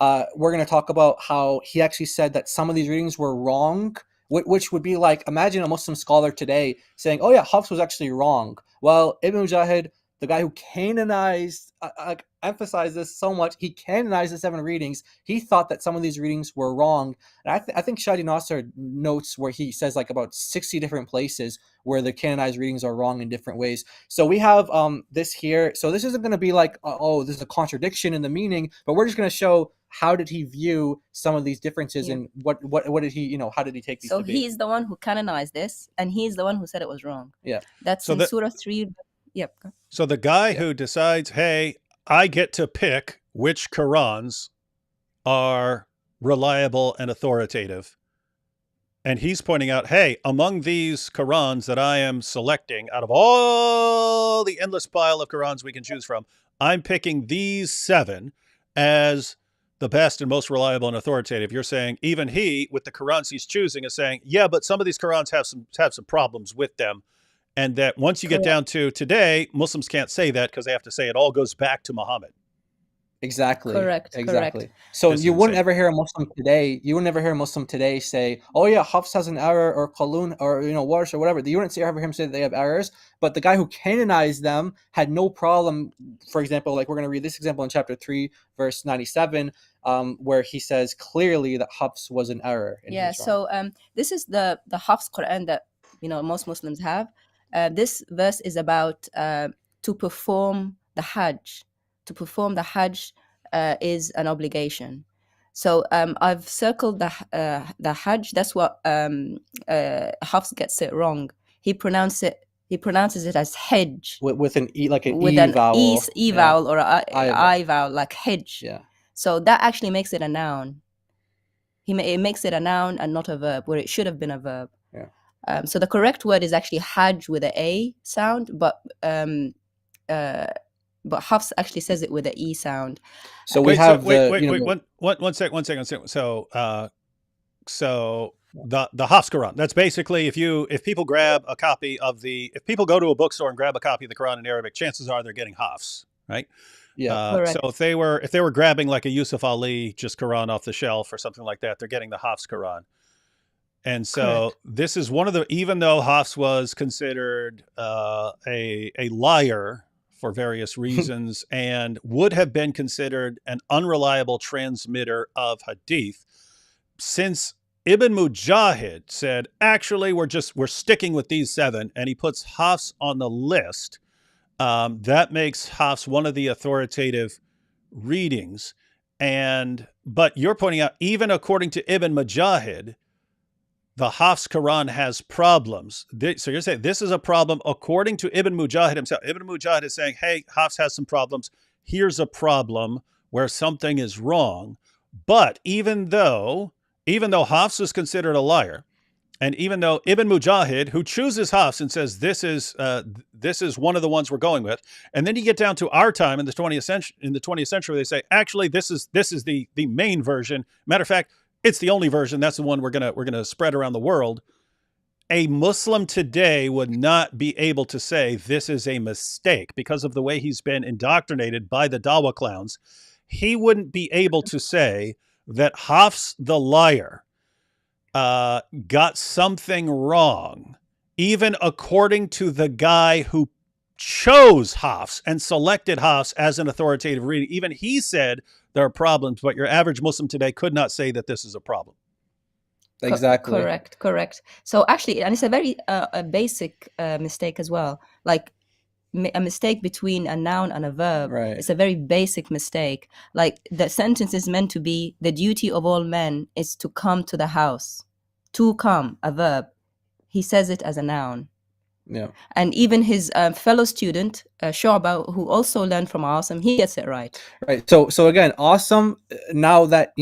We're going to talk about how he actually said that some of these readings were wrong, which would be like, imagine a Muslim scholar today saying, oh yeah, Hafs was actually wrong. Well, Ibn Mujahid, the guy who canonized, emphasized this so much. He canonized the 7 readings. He thought that some of these readings were wrong. And I think Shadi Nasser notes where he says like about 60 different places where the canonized readings are wrong in different ways. So we have this here. So this isn't going to be like, oh, there's a contradiction in the meaning, but we're just going to show how did he view some of these differences, and what did he, how did he take these? So debates? he's the one who canonized this, and he's the one who said it was wrong. Yeah, that's in Surah 3. Yep. So the guy who decides, hey, I get to pick which Qurans are reliable and authoritative, and he's pointing out, hey, among these Qurans that I am selecting out of all the endless pile of Qurans we can choose from, I'm picking these 7 as the best and most reliable and authoritative. You're saying even he, with the Qurans he's choosing, is saying, yeah, but some of these Qurans have some problems with them. And that once you get down to today, Muslims can't say that because they have to say it all goes back to Muhammad. Exactly. Correct. So you wouldn't ever hear a Muslim today say, oh yeah, Hafs has an error, or Qalun, or Warsh, or whatever. You wouldn't ever hear him say that they have errors. But the guy who canonized them had no problem. For example, like we're going to read this example in chapter 3, verse 97, where he says clearly that Hafs was an error. So this is the Hafs Quran that most Muslims have. This verse is about to perform the Hajj. To perform the Hajj is an obligation. So I've circled the Hajj. That's what Hafs gets it wrong. He pronounces it as Hajj with an e, like an with e an vowel, e vowel or I vowel, like Hajj. Yeah. So that actually makes it a noun. It makes it a noun and not a verb, where it should have been a verb. Yeah. So the correct word is actually Hajj with a A sound, but Hafs actually says it with an E sound. So we have one second. So the Hafs Quran. That's basically if people grab a copy of if people go to a bookstore and grab a copy of the Quran in Arabic, chances are they're getting Hafs, right? Yeah. So if they were grabbing like a Yusuf Ali just Quran off the shelf or something like that, they're getting the Hafs Quran. And so this is one of the, even though Hafs was considered a liar for various reasons and would have been considered an unreliable transmitter of hadith, since Ibn Mujahid said, actually, we're sticking with these 7, and he puts Hafs on the list, that makes Hafs one of the authoritative readings. But you're pointing out, even according to Ibn Mujahid, the Hafs Quran has problems. So you're saying this is a problem according to Ibn Mujahid himself. Ibn Mujahid is saying, hey, Hafs has some problems. Here's a problem where something is wrong. But even though Hafs is considered a liar, and even though Ibn Mujahid, who chooses Hafs and says this is one of the ones we're going with, and then you get down to our time in the 20th century, they say, actually, this is the main version. Matter of fact, it's the only version. That's the one we're gonna spread around the world. A Muslim today would not be able to say this is a mistake because of the way he's been indoctrinated by the Dawah clowns. He wouldn't be able to say that Hafs the liar got something wrong, even according to the guy who chose Hafs and selected Hafs as an authoritative reading. Even he said there are problems, but your average Muslim today could not say that this is a problem. Exactly. Correct. So actually, and it's a very a basic mistake as well. Like a mistake between a noun and a verb. Right. It's a very basic mistake. Like the sentence is meant to be, the duty of all men is to come to the house. To come, a verb. He says it as a noun. Yeah. And even his fellow student, Shu'ba, who also learned from Asim, he gets it right. Right. So again, Asim, now that,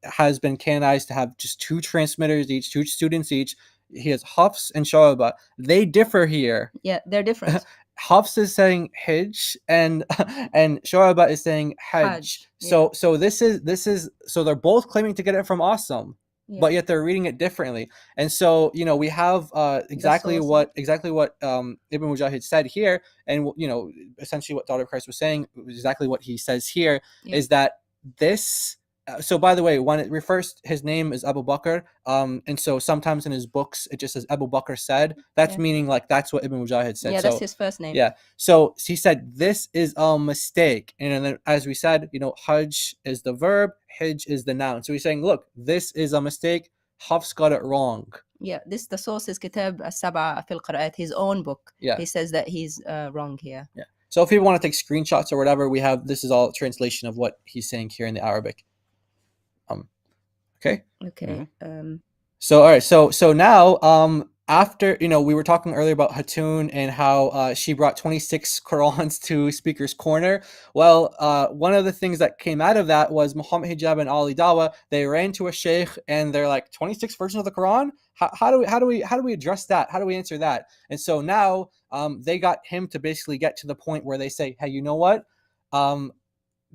has been canonized to have just 2 transmitters each, 2 students each, he has Hafs and Shu'ba. They differ here. Yeah, they're different. Hafs is saying Hajj and Shu'ba is saying Hajj. Yeah. So this is so they're both claiming to get it from Asim. Yeah. But yet they're reading it differently, and so we have exactly what Ibn Mujahid said here, and essentially what Daughter of Christ was saying, exactly what he says here, is that this So by the way, when it refers, his name is Abu Bakr, and so sometimes in his books it just says Abu Bakr said. That's meaning like that's what Ibn Mujahid said. Yeah, so that's his first name. Yeah. So he said this is a mistake, and then as we said, Hajj is the verb, Hajj is the noun. So he's saying, look, this is a mistake. Hafs got it wrong. Yeah, the source is Kitab al-Sab'a fil Qira'at, his own book. Yeah. He says that he's wrong here. Yeah. So if you want to take screenshots or whatever, this is all translation of what he's saying here in the Arabic. Okay. Okay. So all right. So now after we were talking earlier about Hatun and how she brought 26 Qurans to Speaker's Corner. Well, one of the things that came out of that was Muhammad Hijab and Ali Dawah. They ran to a sheikh and they're like, 26 versions of the Quran. How do we address that? How do we answer that? And so now they got him to basically get to the point where they say, hey, you know what?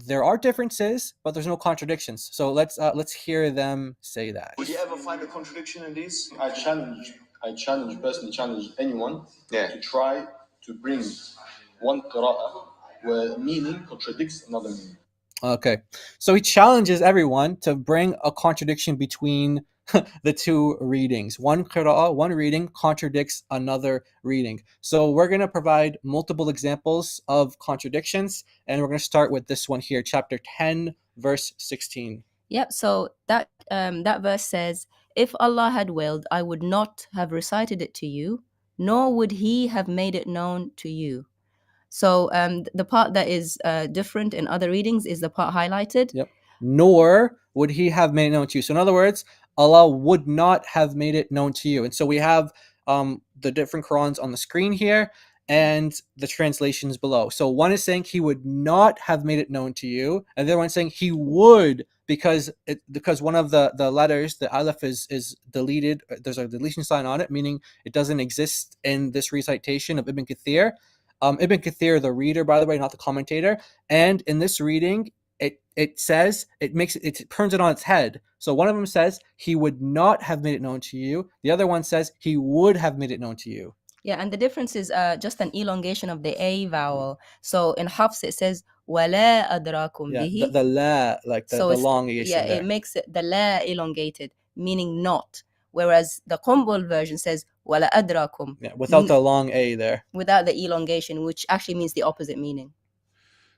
There are differences, but there's no contradictions. So let's hear them say that. Would you ever find a contradiction in these? I personally challenge anyone to try to bring one qira'ah where meaning contradicts another meaning. Okay, so he challenges everyone to bring a contradiction between the two readings. One qira'ah, one reading contradicts another reading. So we're going to provide multiple examples of contradictions, and we're going to start with this one here, chapter 10, verse 16. Yep, so that verse says, if Allah had willed, I would not have recited it to you, nor would he have made it known to you. So the part that is different in other readings is the part highlighted. Yep. Nor would he have made it known to you. So in other words, Allah would not have made it known to you. And so we have the different Qurans on the screen here and the translations below. So one is saying he would not have made it known to you, and the other one is saying he would, because one of the letters, the alif is deleted. There's a deletion sign on it, meaning it doesn't exist in this recitation of Ibn Kathir. Ibn Kathir, the reader, by the way, not the commentator. And in this reading, it says, it turns it on its head. So one of them says he would not have made it known to you. The other one says he would have made it known to you. Yeah, and the difference is just an elongation of the A vowel. So in Hafs it says وَلَا أَدْرَاكُمْ بِهِ. The la, like the elongation. Yeah, there. it makes the la elongated, meaning not. Whereas the Qumbul version says وَلَا أَدْرَاكُمْ. Yeah, without the long A there. Without the elongation, which actually means the opposite meaning.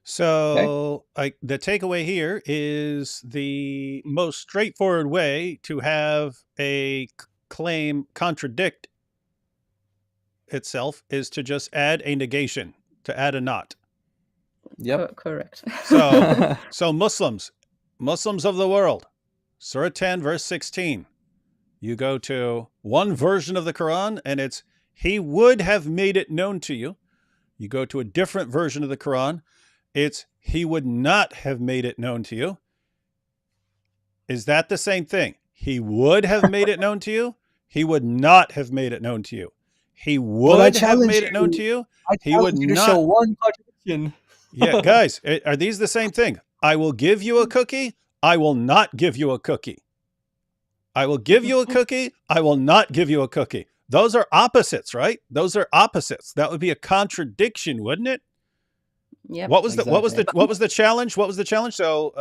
So the takeaway here is the most straightforward way to have a claim contradict itself is to just add a negation, to add a not. Yep. Correct. So Muslims of the world, Surah 10, verse 16. You go to one version of the Quran and it's, he would have made it known to you. You go to a different version of the Quran, it's, he would not have made it known to you. Is that the same thing? He would have made it known to you. He would not have made it known to you. He would have made it known to you. He would not. Show one contradiction. Yeah, guys, are these the same thing? I will give you a cookie. I will not give you a cookie. I will give you a cookie. I will not give you a cookie. Those are opposites, right? Those are opposites. That would be a contradiction, wouldn't it? Yeah. What was the challenge? What was the challenge? So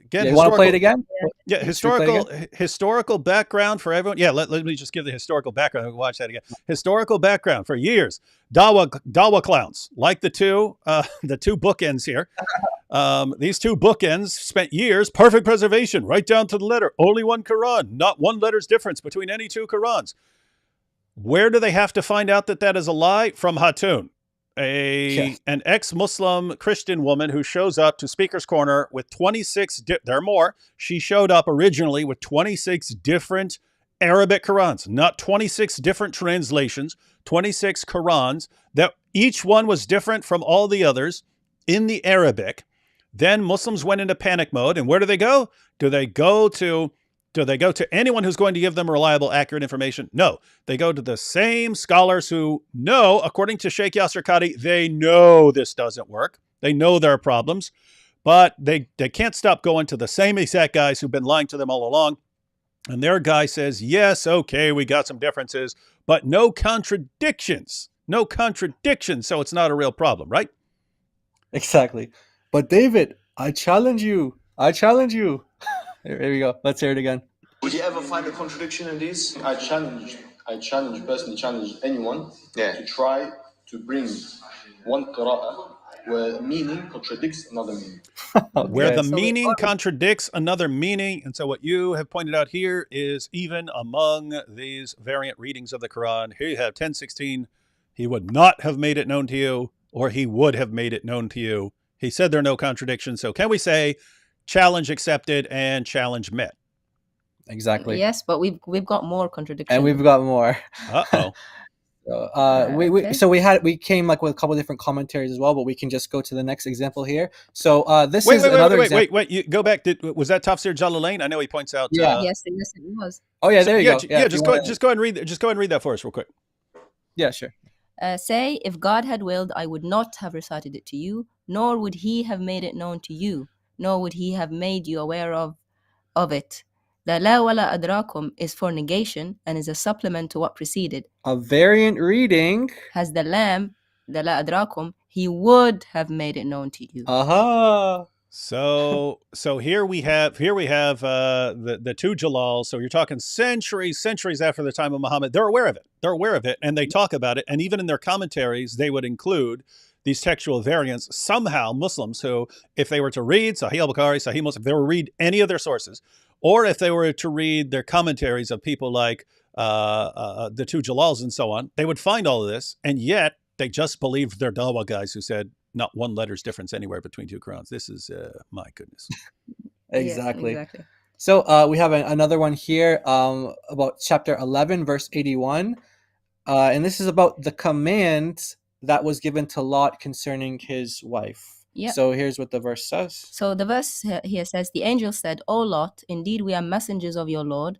again, you want to play it again? Yeah, historical background for everyone. Yeah, let me just give the historical background. We'll watch that again. Historical background for years. Dawah clowns, like the two bookends here. These two bookends spent years, perfect preservation, right down to the letter. Only one Quran, not one letter's difference between any two Qurans. Where do they have to find out that is a lie? From Hatun, an ex-Muslim Christian woman who shows up to Speaker's Corner with 26, there are more. She showed up originally with 26 different Arabic Qurans, not 26 different translations, 26 Qurans, that each one was different from all the others in the Arabic. Then Muslims went into panic mode, and where do they go? Do they go to anyone who's going to give them reliable, accurate information? No. They go to the same scholars who know, according to Sheikh Yasser Qadhi, they know this doesn't work. They know there are problems, but they can't stop going to the same exact guys who've been lying to them all along. And their guy says, yes, okay, we got some differences, but no contradictions. No contradictions, so it's not a real problem, right? Exactly. But David, I challenge you. I challenge you. There we go. Let's hear it again. Would you ever find a contradiction in these? I personally challenge anyone to try to bring one qira'ah where meaning contradicts another meaning. Okay. Where the So meaning contradicts another meaning. And so what you have pointed out here is even among these variant readings of the Quran, here you have 10:16, he would not have made it known to you, or he would have made it known to you. He said there are no contradictions. So can we say challenge accepted and challenge met? Exactly. Yes, but we've got more contradictions. And we've got more. Uh-oh. So we came like with a couple of different commentaries as well, but we can just go to the next example here. So this is another example. Wait, you go back. Was that Tafsir Jalalain? I know he points out. Yeah. Yes, it was. Oh yeah, there you go. Yeah, just go ahead and read that for us real quick. Yeah, sure. Say, if God had willed, I would not have recited it to you, nor would he have made it known to you, nor would he have made you aware of it. The la wala adrakum is for negation and is a supplement to what preceded. A variant reading has the lam, the la adrakum, he would have made it known to you. Aha. So here we have the two Jalals. So you're talking centuries after the time of Muhammad. They're aware of it, and they talk about it. And even in their commentaries, they would include these textual variants. Somehow, Muslims who, if they were to read Sahih al-Bukhari, Sahih Muslim, if they were to read any of their sources, or if they were to read their commentaries of people like the two Jalals and so on, they would find all of this, and yet they just believed their Dawah guys who said not one letter's difference anywhere between two Qurans. This is, my goodness. Exactly. Yeah, exactly. So we have another one here about chapter 11, verse 81. And this is about the command that was given to Lot concerning his wife. Yep. So here's what the verse says. So the verse here says, the angel said, O Lot, indeed we are messengers of your Lord.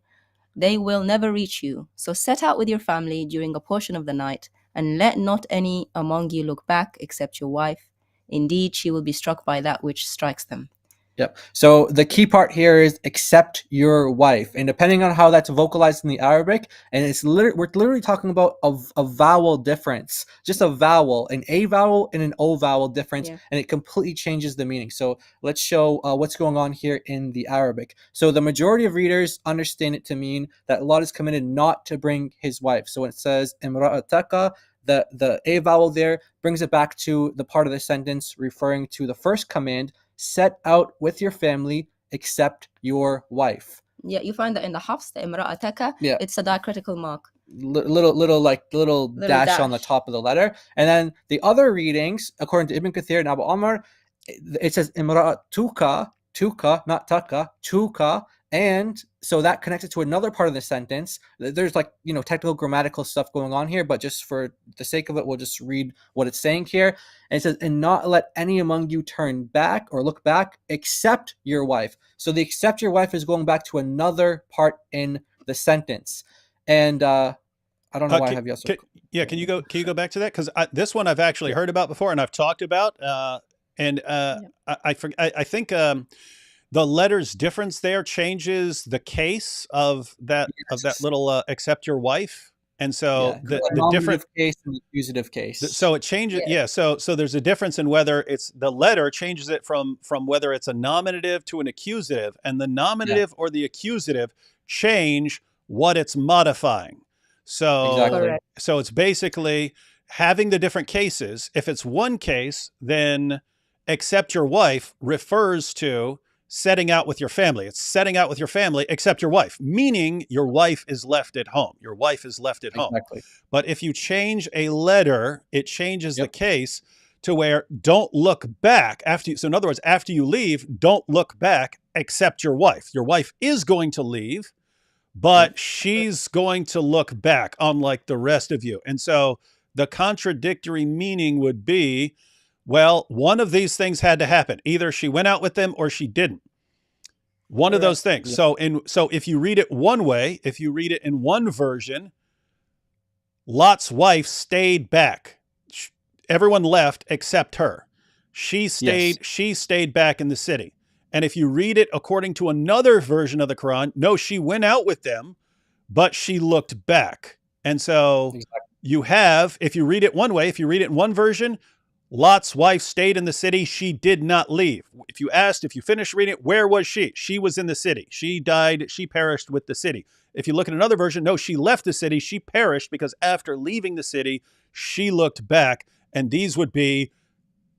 They will never reach you. So set out with your family during a portion of the night, and let not any among you look back except your wife. Indeed, she will be struck by that which strikes them. Yep. So the key part here is accept your wife, and depending on how that's vocalized in the Arabic, and we're literally talking about a vowel difference, just a vowel, an A vowel and an O vowel difference, and it completely changes the meaning. So let's show what's going on here in the Arabic. So the majority of readers understand it to mean that Lot is commanded not to bring his wife. So when it says imra'ataka, the A vowel there brings it back to the part of the sentence referring to the first command, set out with your family except your wife. Yeah, you find that in the Hafs, the imra'ataka, it's a diacritical mark. Little dash on the top of the letter. And then the other readings, according to Ibn Kathir and Abu Amr, it says imra'atuka, tuka, not taka, tuka. And so that connects it to another part of the sentence. There's technical grammatical stuff going on here, but just for the sake of it, we'll just read what it's saying here. And it says, and not let any among you turn back or look back except your wife. So the except your wife is going back to another part in the sentence. And I don't know why I have you also. Can you go back to that? Because this one I've actually heard about before and I've talked about. I think the letter's difference there changes the case of that little accept your wife, and so the different case and the accusative case. So it changes. So there's a difference in whether it's the letter changes it from whether it's a nominative to an accusative, and the nominative or the accusative change what it's modifying. So so it's basically having the different cases. If it's one case, then accept your wife refers to setting out with your family. It's setting out with your family except your wife, meaning your wife is left at home. Your wife is left at home. But if you change a letter, it changes the case to where don't look back after you. So in other words, after you leave, don't look back except your wife. Your wife is going to leave, but she's going to look back, unlike the rest of you. And so the contradictory meaning would be, well, one of these things had to happen. Either she went out with them or she didn't. One of those things. So if you read it one way, if you read it in one version, Lot's wife stayed back. Everyone left except her. She stayed back in the city. And if you read it according to another version of the Quran, no, she went out with them, but she looked back. And so you have, if you read it one way, if you read it in one version, Lot's wife stayed in the city. She did not leave. If you asked, if you finished reading it, where was she? She was in the city. She died. She perished with the city. If you look at another version, no, she left the city. She perished because after leaving the city, she looked back. And these would be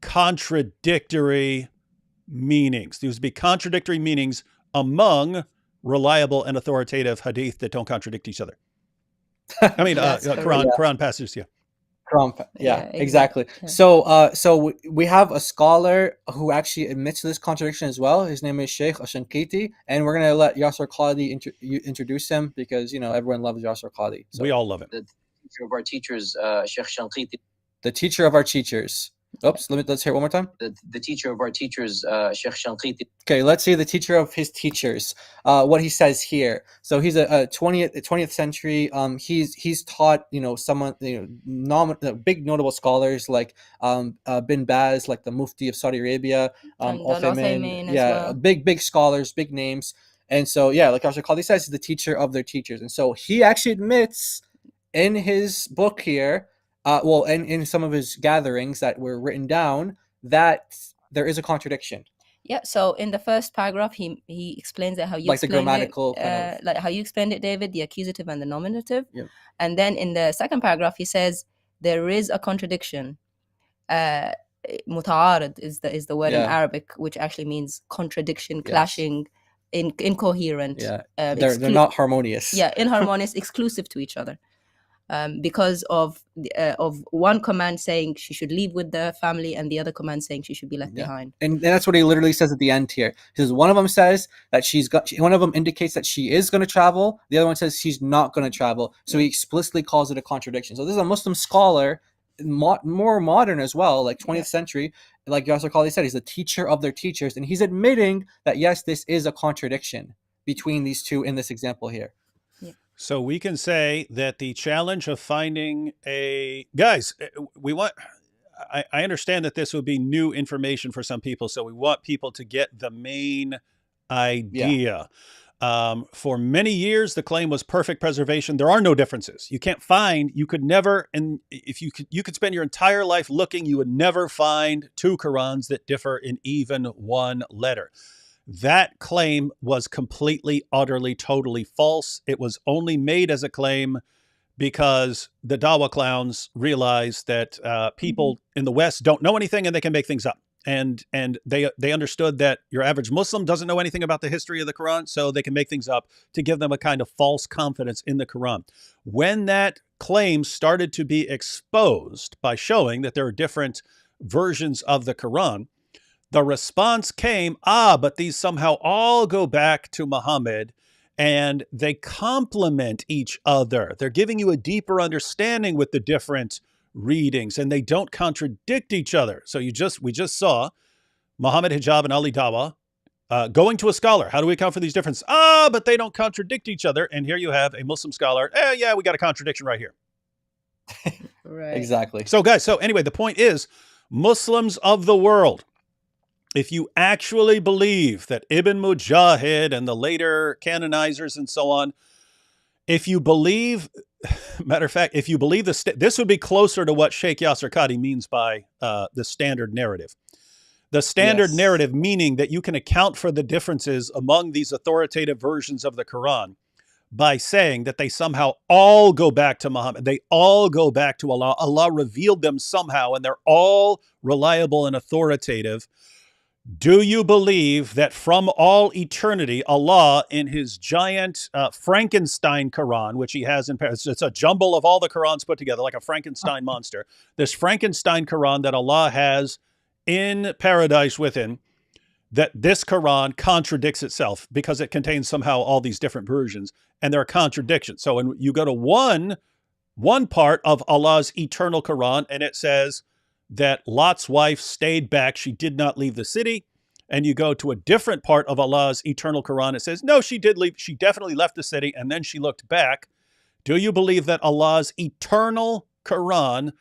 contradictory meanings. These would be contradictory meanings among reliable and authoritative hadith that don't contradict each other. I mean, Quran passages, yeah. Yeah, exactly. Yeah. So we have a scholar who actually admits to this contradiction as well. His name is Sheikh Ashankiti, and we're going to let Yasser Qadi introduce him because, you know, everyone loves Yasser Qadi. So, we all love him. The teacher of our teachers, Sheikh Shankiti. The teacher of our teachers. Oops, let's hear it one more time. The teacher of our teachers, Sheikh Shankiti. Okay, let's see the teacher of his teachers. What he says here. So he's a 20th century. He's taught, you know, someone, you know, big notable scholars like Bin Baz, like the Mufti of Saudi Arabia, Al-Uthaymin, well. Big scholars, big names. And so yeah, like Yasser Qadi says, he's the teacher of their teachers. And so he actually admits in his book here, in some of his gatherings that were written down, that there is a contradiction. Yeah. So in the first paragraph, he explains it how you like the grammatical, like how you explained it, David, the accusative and the nominative. Yeah. And then in the second paragraph, he says there is a contradiction. Muta'arid is the word in Arabic, which actually means contradiction, clashing, incoherent. Yeah. They're not harmonious. Yeah, inharmonious, exclusive to each other. Because of one command saying she should leave with the family and the other command saying she should be left behind. And that's what he literally says at the end here. He says one of them says that one of them indicates that she is going to travel. The other one says she's not going to travel. So he explicitly calls it a contradiction. So this is a Muslim scholar, more modern as well, like 20th century. Like Yasser Qadi said, he's the teacher of their teachers. And he's admitting that, yes, this is a contradiction between these two in this example here. So we can say that the challenge of finding guys, I understand that this would be new information for some people. So we want people to get the main idea. Yeah. For many years, the claim was perfect preservation. There are no differences. You could never, and if you could spend your entire life looking, you would never find two Qurans that differ in even one letter. That claim was completely, utterly, totally false. It was only made as a claim because the Dawah clowns realized that people in the West don't know anything and they can make things up. And they understood that your average Muslim doesn't know anything about the history of the Quran, so they can make things up to give them a kind of false confidence in the Quran. When that claim started to be exposed by showing that there are different versions of the Quran, the response came, but these somehow all go back to Muhammad and they complement each other. They're giving you a deeper understanding with the different readings and they don't contradict each other. So we just saw Muhammad Hijab and Ali Dawah going to a scholar. How do we account for these differences? But they don't contradict each other. And here you have a Muslim scholar. Yeah, we got a contradiction right here. Right. Exactly. So guys, anyway, the point is Muslims of the world, if you actually believe that Ibn Mujahid and the later canonizers and so on, if you believe, matter of fact, if you believe this would be closer to what Sheikh Yasser Qadi means by the standard narrative. The standard narrative meaning that you can account for the differences among these authoritative versions of the Quran by saying that they somehow all go back to Muhammad. They all go back to Allah. Allah revealed them somehow and they're all reliable and authoritative. Do you believe that from all eternity, Allah, in his giant Frankenstein Quran, which he has in Paris, it's a jumble of all the Qurans put together, like a Frankenstein monster, this Frankenstein Quran that Allah has in paradise within, that this Quran contradicts itself because it contains somehow all these different versions, and there are contradictions. So when you go to one part of Allah's eternal Quran, and it says that Lot's wife stayed back. She did not leave the city. And you go to a different part of Allah's eternal Quran. It says, no, she did leave. She definitely left the city. And then she looked back. Do you believe that Allah's eternal Quran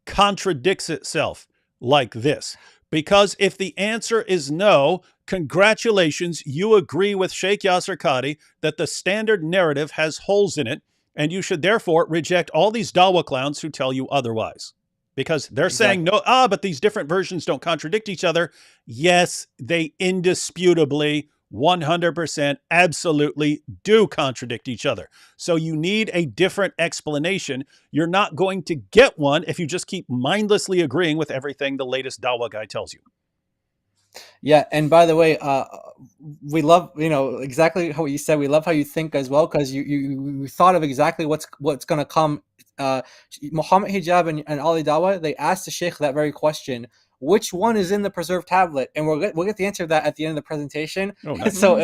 contradicts itself like this? Because if the answer is no, congratulations, you agree with Sheikh Yasser Qadi that the standard narrative has holes in it. And you should therefore reject all these Dawah clowns who tell you otherwise. because they're Exactly. saying no, but these different versions don't contradict each other. Yes, they indisputably 100% absolutely do contradict each other. So you need a different explanation. You're not going to get one if you just keep mindlessly agreeing with everything the latest Dawah guy tells you. Yeah, and by the way, we love, exactly how you said. We love how you think as well, because you thought of exactly what's going to come. Muhammad Hijab and Ali Dawah, they asked the Sheikh that very question: which one is in the preserved tablet? And we'll get the answer to that at the end of the presentation. Oh, nice. So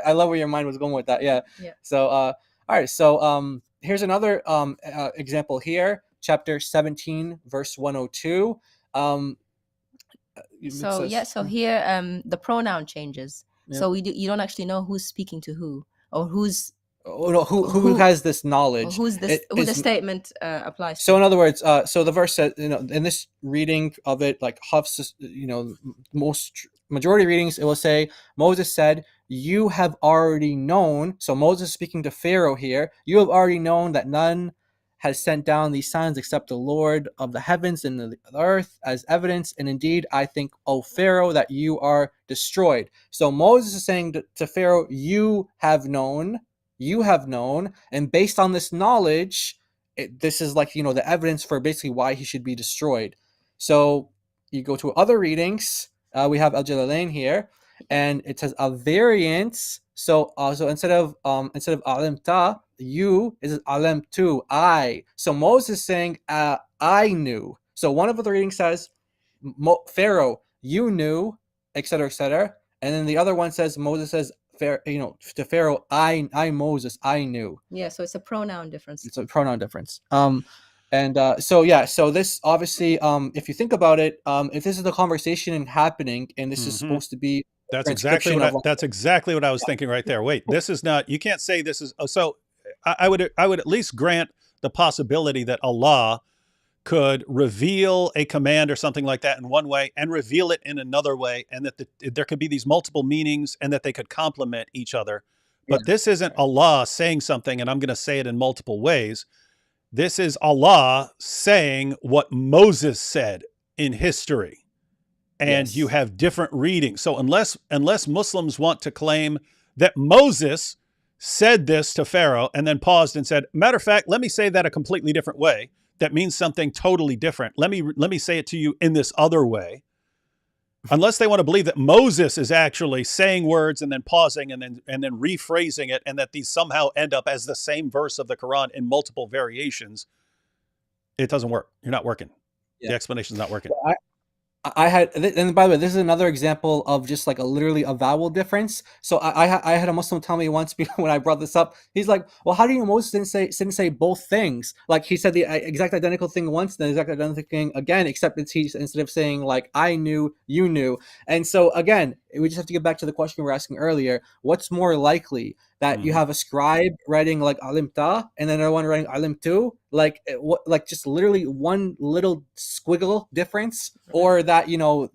I love where your mind was going with that. Yeah. So all right. So here's another example here. Chapter 17, verse 102. So here the pronoun changes. Yeah. So you don't actually know who's speaking to who, or who's who has this knowledge, who the statement applies to. So in other words, so the verse says, in this reading of it, like Hafs, most majority readings, it will say, Moses said, you have already known. So Moses speaking to Pharaoh here, you have already known that none has sent down these signs except the Lord of the heavens and the earth as evidence. And indeed, I think, O Pharaoh, that you are destroyed. So Moses is saying to Pharaoh, you have known, and based on this knowledge, this is like, the evidence for basically why he should be destroyed. So you go to other readings, we have Al-Jalalain here, and it says a variance. So instead of alimta, you is alimtu, I. So Moses is saying I knew. So one of the readings says Pharaoh, you knew, etc., etc., and then the other one says Moses says to Pharaoh, I Moses, I knew. Yeah, so it's a pronoun difference. It's a pronoun difference. So this obviously, if you think about it, if this is the conversation happening, and this is supposed to be that's exactly what I was thinking right there. Wait, this is not. You can't say this is. So I would at least grant the possibility that Allah could reveal a command or something like that in one way and reveal it in another way, and that there could be these multiple meanings and that they could complement each other. But this isn't Allah saying something and I'm going to say it in multiple ways. This is Allah saying what Moses said in history. And you have different readings. So unless Muslims want to claim that Moses said this to Pharaoh and then paused and said, matter of fact, let me say that a completely different way. That means something totally different. Let me say it to you in this other way. Unless they want to believe that Moses is actually saying words and then pausing and then rephrasing it, and that these somehow end up as the same verse of the Quran in multiple variations, it doesn't work. You're not working. Yeah. The explanation's not working. And by the way, this is another example of just like literally a vowel difference. So I had a Muslim tell me once when I brought this up, he's like, well, how do you know Moses didn't say both things? Like he said the exact identical thing once, the exact identical thing again, except instead of saying like, I knew, you knew. And so again, we just have to get back to the question we were asking earlier. What's more likely, that you have a scribe writing like alimta and then another one writing alimtu, like just literally one little squiggle difference, or that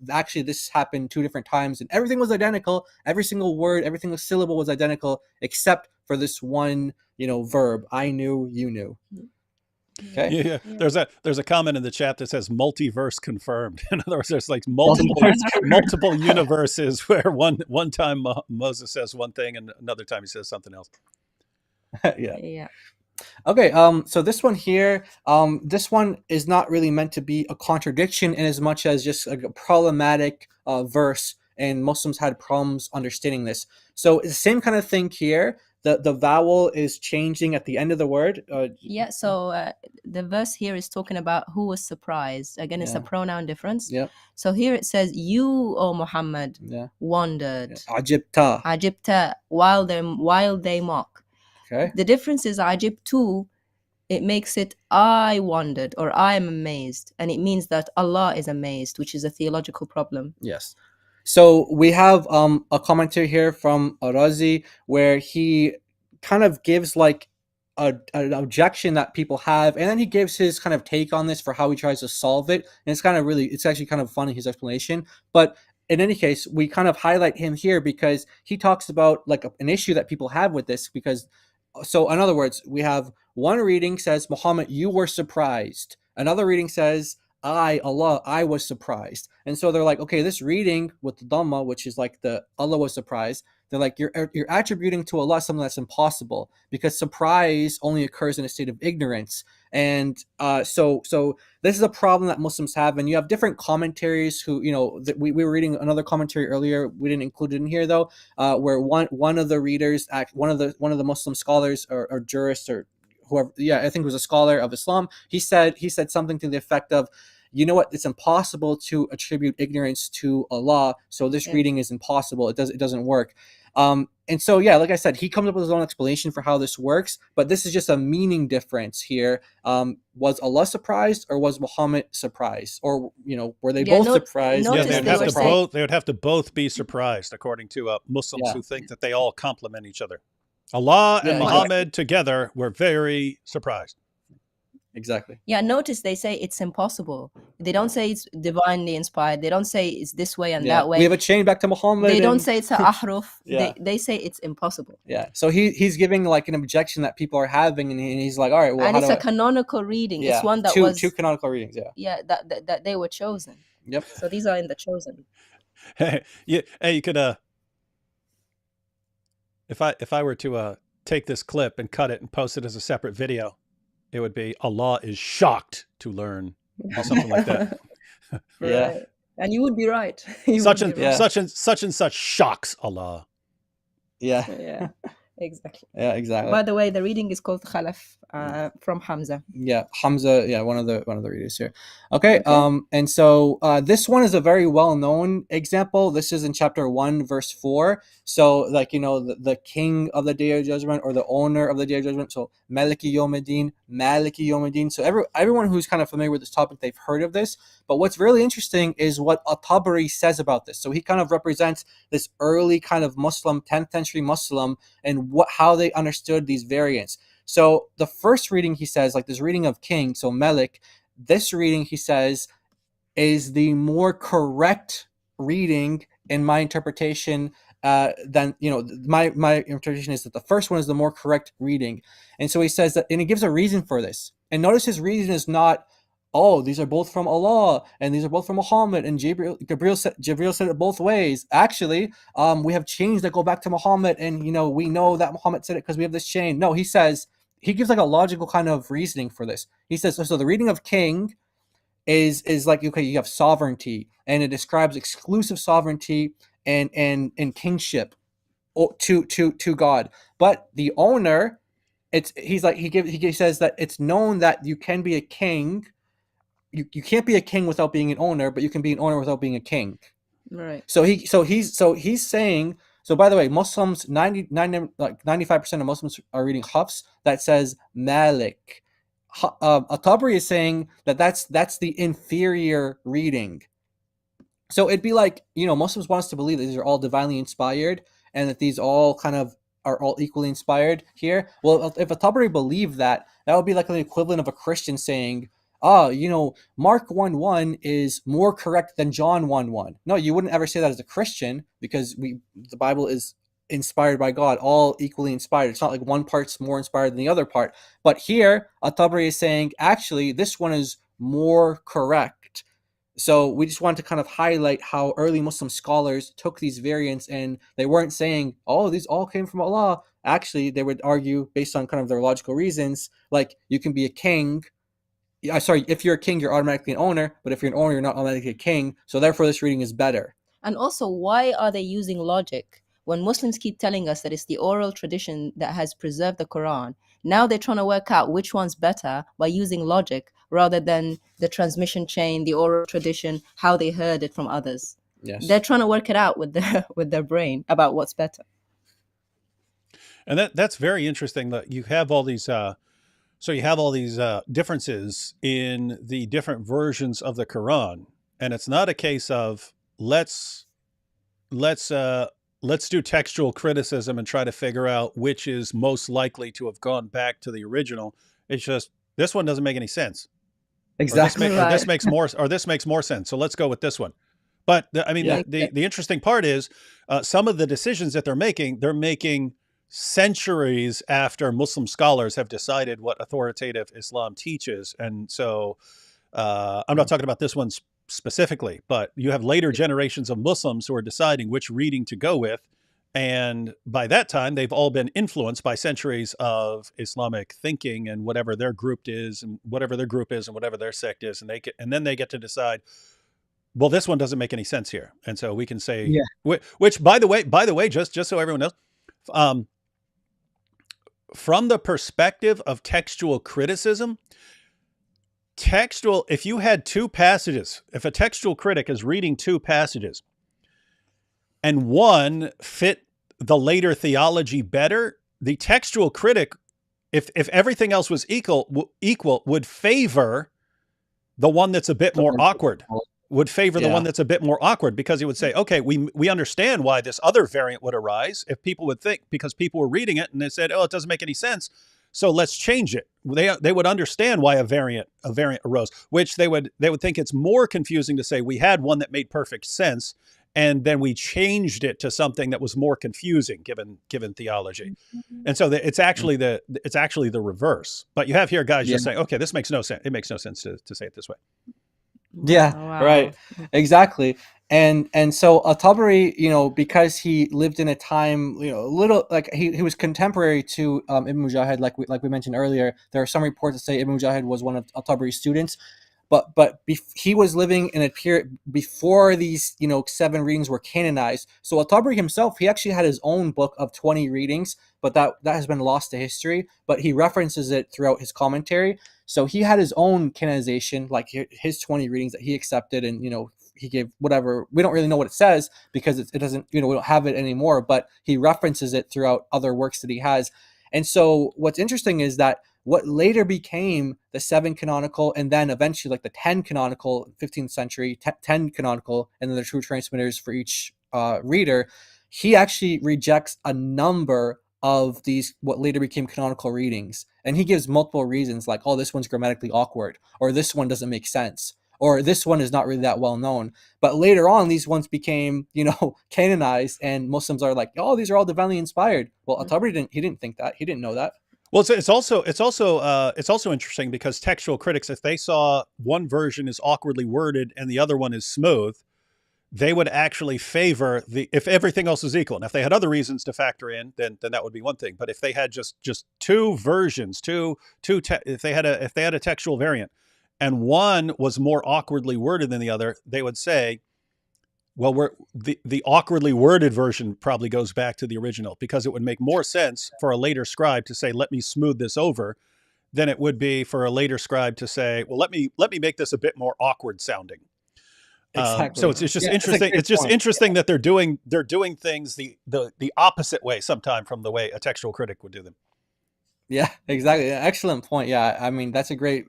actually this happened two different times and everything was identical, every single word, every single syllable was identical except for this one verb, I knew, you knew. Okay. Yeah. There's a comment in the chat that says multiverse confirmed. In other words, there's like multiple universes where one time Moses says one thing and another time he says something else. Yeah. Okay. So this one here, this one is not really meant to be a contradiction in as much as just like a problematic verse, and Muslims had problems understanding this. So it's the same kind of thing here. The vowel is changing at the end of the word. So the verse here is talking about who was surprised. Again, it's a pronoun difference. Yeah. So here it says, you, O Muhammad, wondered. Ajibta, while they mock. Okay. The difference is ajibtu, it makes it I wondered or I am amazed. And it means that Allah is amazed, which is a theological problem. Yes. So we have a commentary here from Razi where he kind of gives like an objection that people have, and then he gives his kind of take on this for how he tries to solve it. And it's actually kind of funny, his explanation. But in any case, we kind of highlight him here because he talks about like an issue that people have with this. So in other words, we have one reading says, Muhammad, you were surprised. Another reading says, Allah, I was surprised. And so they're like, okay, this reading with the Dhamma, which is like the Allah was surprised, they're like, you're attributing to Allah something that's impossible, because surprise only occurs in a state of ignorance. And so this is a problem that Muslims have, and you have different commentaries who, we were reading another commentary earlier, we didn't include it in here though, where one of the readers, one of the Muslim scholars or jurists or whoever, I think it was a scholar of Islam, he said something to the effect of, you know what, it's impossible to attribute ignorance to Allah, so this reading is impossible, it doesn't work. And so, like I said, he comes up with his own explanation for how this works, but this is just a meaning difference here. Was Allah surprised, or was Muhammad surprised? Or, were they both surprised? Yeah, they would have to both be surprised, according to Muslims who think that they all complement each other. Allah and Muhammad together were very surprised. Exactly. Yeah, notice they say it's impossible. They don't say it's divinely inspired. They don't say it's this way and that way. We have a chain back to Muhammad. They don't say it's a ahruf. They say it's impossible. Yeah. So he's giving like an objection that people are having, and he's like, all right, well, and it's a canonical reading. It's one that was two canonical readings. Yeah, that they were chosen. Yep. So these are in the chosen. Hey, you could if I were to take this clip and cut it and post it as a separate video, it would be, Allah is shocked to learn, or something like that. Right. And you would be right. Such and such shocks Allah. Yeah. Exactly. Yeah, exactly. By the way, the reading is called Khalaf from Hamza. Yeah, Hamza. Yeah, one of the readers here. Okay. And so this one is a very well known example. This is in chapter 1, verse 4. So, like, the king of the day of judgment, or the owner of the day of judgment. So Maliki Yawmiddin. So everyone who's kind of familiar with this topic, they've heard of this. But what's really interesting is what At-Tabari says about this. So he kind of represents this early kind of Muslim, 10th century Muslim, and how they understood these variants. So the first reading, he says, like this reading of king, so Malik, this reading, he says, is the more correct reading in my interpretation. Then my interpretation is that the first one is the more correct reading. And so he says that, and he gives a reason for this. And notice his reason is not, oh, these are both from Allah and these are both from Muhammad, and Jibril said it both ways. Actually, we have chains that go back to Muhammad, and we know that Muhammad said it because we have this chain. No, he says, he gives like a logical kind of reasoning for this. He says, so the reading of king is like, okay, you have sovereignty, and it describes exclusive sovereignty and kingship to God. But the owner, he says that it's known that you can be a king. You can't be a king without being an owner, but you can be an owner without being a king. Right. So he's saying. So by the way, Muslims, 95% of Muslims are reading Hafs that says Malik. At-Tabari is saying that's the inferior reading. So it'd be like, Muslims want us to believe that these are all divinely inspired, and that these all kind of are all equally inspired here. Well, if At-Tabari believed that would be like the equivalent of a Christian saying, Mark 1:1 is more correct than John 1:1. No, you wouldn't ever say that as a Christian, because the Bible is inspired by God, all equally inspired. It's not like one part's more inspired than the other part. But here, At-Tabari is saying, actually, this one is more correct. So we just want to kind of highlight how early Muslim scholars took these variants, and they weren't saying, oh, these all came from Allah. Actually, they would argue based on kind of their logical reasons, like you can be a king. If you're a king, you're automatically an owner, but if you're an owner, you're not automatically a king. So therefore, this reading is better. And also, why are they using logic when Muslims keep telling us that it's the oral tradition that has preserved the Quran? Now they're trying to work out which one's better by using logic rather than the transmission chain, the oral tradition, how they heard it from others. Yes. They're trying to work it out with their brain about what's better. And that's very interesting that you have all these. So you have all these differences in the different versions of the Quran, and it's not a case of let's do textual criticism and try to figure out which is most likely to have gone back to the original. It's just, this one doesn't make any sense. Exactly. Or this makes more sense. So let's go with this one. But the interesting part is some of the decisions that they're making centuries after Muslim scholars have decided what authoritative Islam teaches. And so I'm not talking about this one specifically, but you have later generations of Muslims who are deciding which reading to go with. And by that time, they've all been influenced by centuries of Islamic thinking and whatever their group is, and whatever their group is, and whatever their sect is, and then they get to decide, well, this one doesn't make any sense here, and so we can say, which by the way, just so everyone knows, from the perspective of textual criticism, if you had two passages, if a textual critic is reading two passages, and one fit the later theology better, the textual critic, if everything else was equal, would favor the one that's a bit more awkward. Would favor the one that's a bit more awkward, because he would say, okay, we understand why this other variant would arise if people would think, because people were reading it and they said, oh, it doesn't make any sense, so let's change it. They would understand why a variant arose, which they would think it's more confusing to say we had one that made perfect sense and then we changed it to something that was more confusing given theology. And so it's actually the reverse. But you have here guys just saying, okay, this makes no sense. It makes no sense to say it this way. Yeah, right. Exactly. And so Al-Tabari, because he lived in a time, a little like he was contemporary to Ibn Mujahid, like we mentioned earlier. There are some reports that say Ibn Mujahid was one of Al-Tabari's students, but he was living in a period before these 7 readings were canonized. So Al-Tabari himself, he actually had his own book of 20 readings, but that has been lost to history. But he references it throughout his commentary. So he had his own canonization, like his 20 readings that he accepted, and he gave whatever. We don't really know what it says because it doesn't, we don't have it anymore, but he references it throughout other works that he has. And so what's interesting is that what later became the 7 canonical, and then eventually like the 10 canonical, 15th century, 10 canonical, and then the true transmitters for each reader, he actually rejects a number of these what later became canonical readings. And he gives multiple reasons, like, oh, this one's grammatically awkward, or this one doesn't make sense, or this one is not really that well known. But later on, these ones became, canonized, and Muslims are like, oh, these are all divinely inspired. Well, Al-Tabari didn't think that. He didn't know that. Well, it's also interesting because textual critics, if they saw one version is awkwardly worded and the other one is smooth, they would actually favor if everything else is equal. And if they had other reasons to factor in, then that would be one thing. But if they had just two versions, if they had a textual variant, and one was more awkwardly worded than the other, they would say, well, the awkwardly worded version probably goes back to the original, because it would make more sense for a later scribe to say, let me smooth this over, than it would be for a later scribe to say, well, let me make this a bit more awkward sounding. Exactly. So it's just interesting. It's just interesting that they're doing things the opposite way sometime from the way a textual critic would do them. Yeah, exactly. Excellent point. Yeah, I mean, that's a great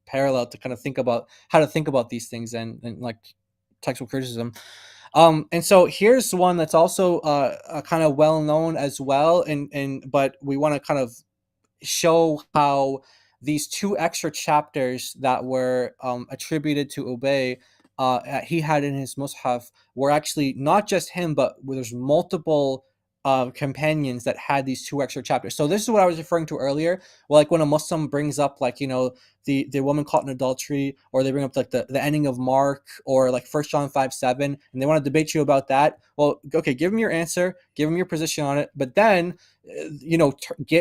parallel to kind of think about how to think about these things and like textual criticism. And so here's one that's also kind of well known as well, but we want to kind of show how these 2 extra chapters that were attributed to Ubay, he had in his mushaf, were actually not just him, but there's multiple companions that had these 2 extra chapters. So this is what I was referring to earlier. Well, like when a Muslim brings up, like, the woman caught in adultery, or they bring up like the ending of Mark, or like 1 John 5:7, and they want to debate you about that. Well, okay, give them your answer, give them your position on it, but then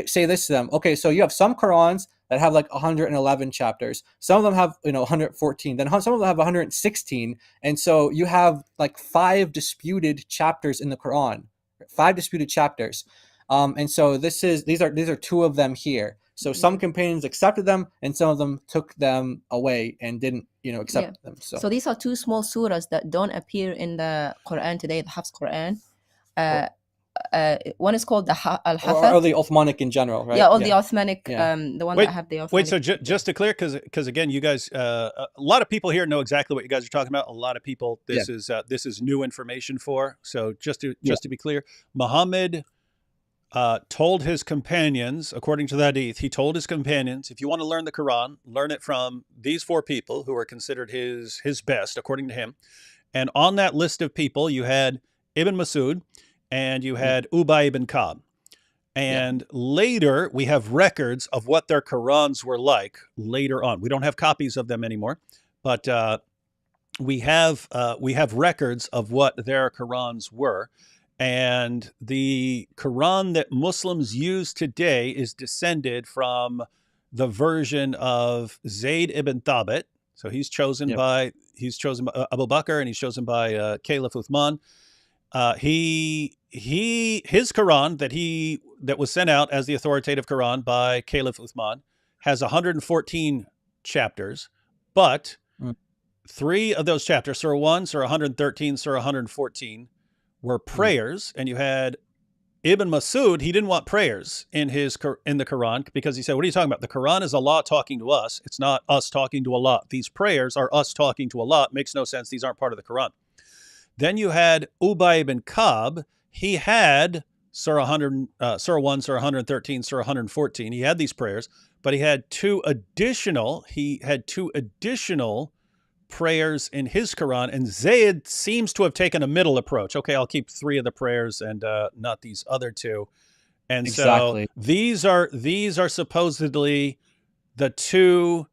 say this to them. Okay, so you have some Qurans that have like 111 chapters. Some of them have 114. Then some of them have 116, and so you have like 5 disputed chapters in the Quran. 5 disputed chapters. And so these are 2 of them here. So some companions accepted them, and some of them took them away and didn't, accept them. So these are 2 small surahs that don't appear in the Quran today, the Hafs Quran. One is called the Al-Hafa. Or the Uthmanic in general, right? Yeah, the Uthmanic, the one that have the Uthmanic. Wait, so just to clear, because again, you guys, a lot of people here know exactly what you guys are talking about. A lot of people, this is new information for. So just to be clear, Muhammad told his companions, according to the hadith, he told his companions, if you want to learn the Quran, learn it from these 4 people who are considered his best, according to him. And on that list of people, you had Ibn Masud, and you had Ubay ibn Ka'b. And later, we have records of what their Qurans were like later on. We don't have copies of them anymore, but we have records of what their Qurans were. And the Quran that Muslims use today is descended from the version of Zayd ibn Thabit. So he's chosen by Abu Bakr, and he's chosen by Caliph Uthman. His Quran that was sent out as the authoritative Quran by Caliph Uthman has 114 chapters, but 3 of those chapters, Surah 1, Surah 113, Surah 114, were prayers. And you had Ibn Masud. He didn't want prayers in the Quran, because he said, what are you talking about? The Quran is Allah talking to us. It's not us talking to Allah. These prayers are us talking to Allah. It makes no sense. These aren't part of the Quran. Then you had Ubay ibn Ka'b. He had Surah 1, Surah 113, Surah 114. He had these prayers, but he had two additional prayers in his Quran, and Zayd seems to have taken a middle approach. Okay, I'll keep 3 of the prayers and not these other 2. And so these are supposedly the 2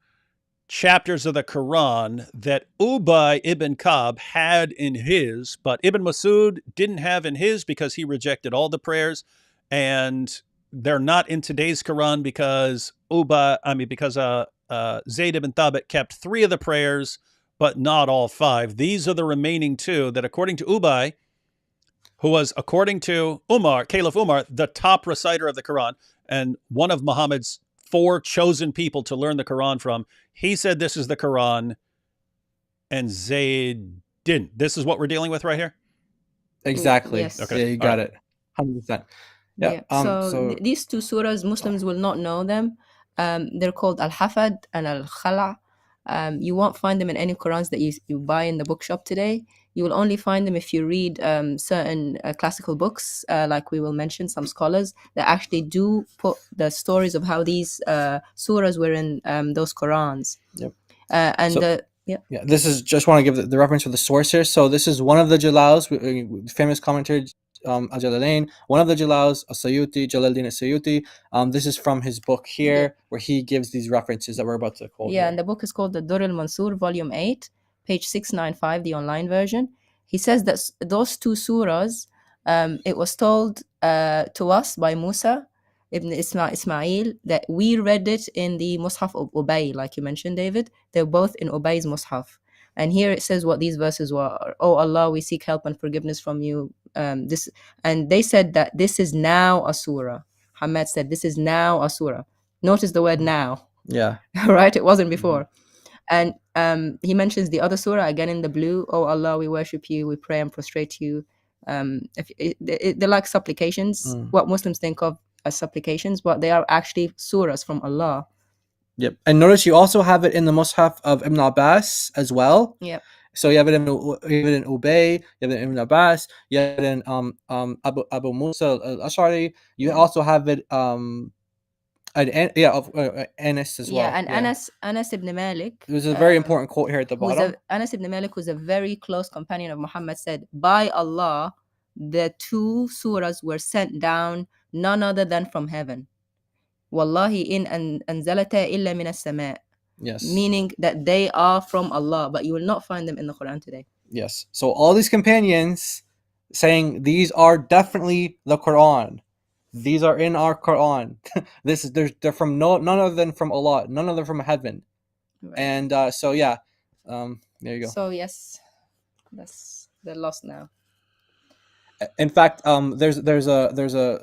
chapters of the Quran that Ubay ibn Ka'b had in his, but Ibn Masud didn't have in his because he rejected all the prayers, and they're not in today's Quran because Zayd ibn Thabit kept 3 of the prayers, but not all 5. These are the remaining 2 that, according to Ubay, who was, according to Caliph Umar, the top reciter of the Quran and one of Muhammad's 4 chosen people to learn the Quran from, he said this is the Quran, and Zayd didn't. This is what we're dealing with right here? Exactly. Yes. Okay. Yeah, you got it. 100%. Yeah. So these 2 surahs, Muslims will not know them. They're called Al-Hafad and Al-Khala. You won't find them in any Qurans that you buy in the bookshop today. You will only find them if you read certain classical books, like we will mention, some scholars that actually do put the stories of how these surahs were in those Qurans. Yep. This is, just want to give the reference for the source here. So this is one of the Jalals, famous commentator Al-Jalalain, one of the Jalals, As-Sayuti, Jalaluddin As-Sayuti. This is from his book here, where he gives these references that we're about to quote. And the book is called the Durr al-Mansur, Volume 8, page 695, the online version. He says that those 2 surahs, it was told to us by Musa ibn Ismail that we read it in the Mus'haf of Ubay, like you mentioned, David. They're both in Ubay's Mus'haf. And here it says what these verses were. Oh Allah, we seek help and forgiveness from you. And they said that this is now a surah. Hamad said this is now a surah. Notice the word now. Yeah. Right? It wasn't before. And he mentions the other surah again in the blue. Oh Allah, we worship you, we pray and prostrate to you. They're like supplications, what Muslims think of as supplications, but they are actually surahs from Allah. Yep. And notice you also have it in the Mus'haf of Ibn Abbas as well. Yep. So you have it in Ubay, you have it in Ibn Abbas, you have it in Abu Musa al-Ash'ari. You also have it of Anas as well. Yeah, and Anas ibn Malik. There's a very important quote here at the bottom. Anas ibn Malik was a very close companion of Muhammad, said, by Allah, the 2 surahs were sent down none other than from heaven. Wallahi in anzalata illa min as-sama'. Yes. Meaning that they are from Allah, but you will not find them in the Quran today. Yes. So all these companions saying these are definitely the Quran. These are in our Quran. They're from none other than from Allah, none other from heaven. Right. And there you go. So yes, they're lost now. In fact, there's a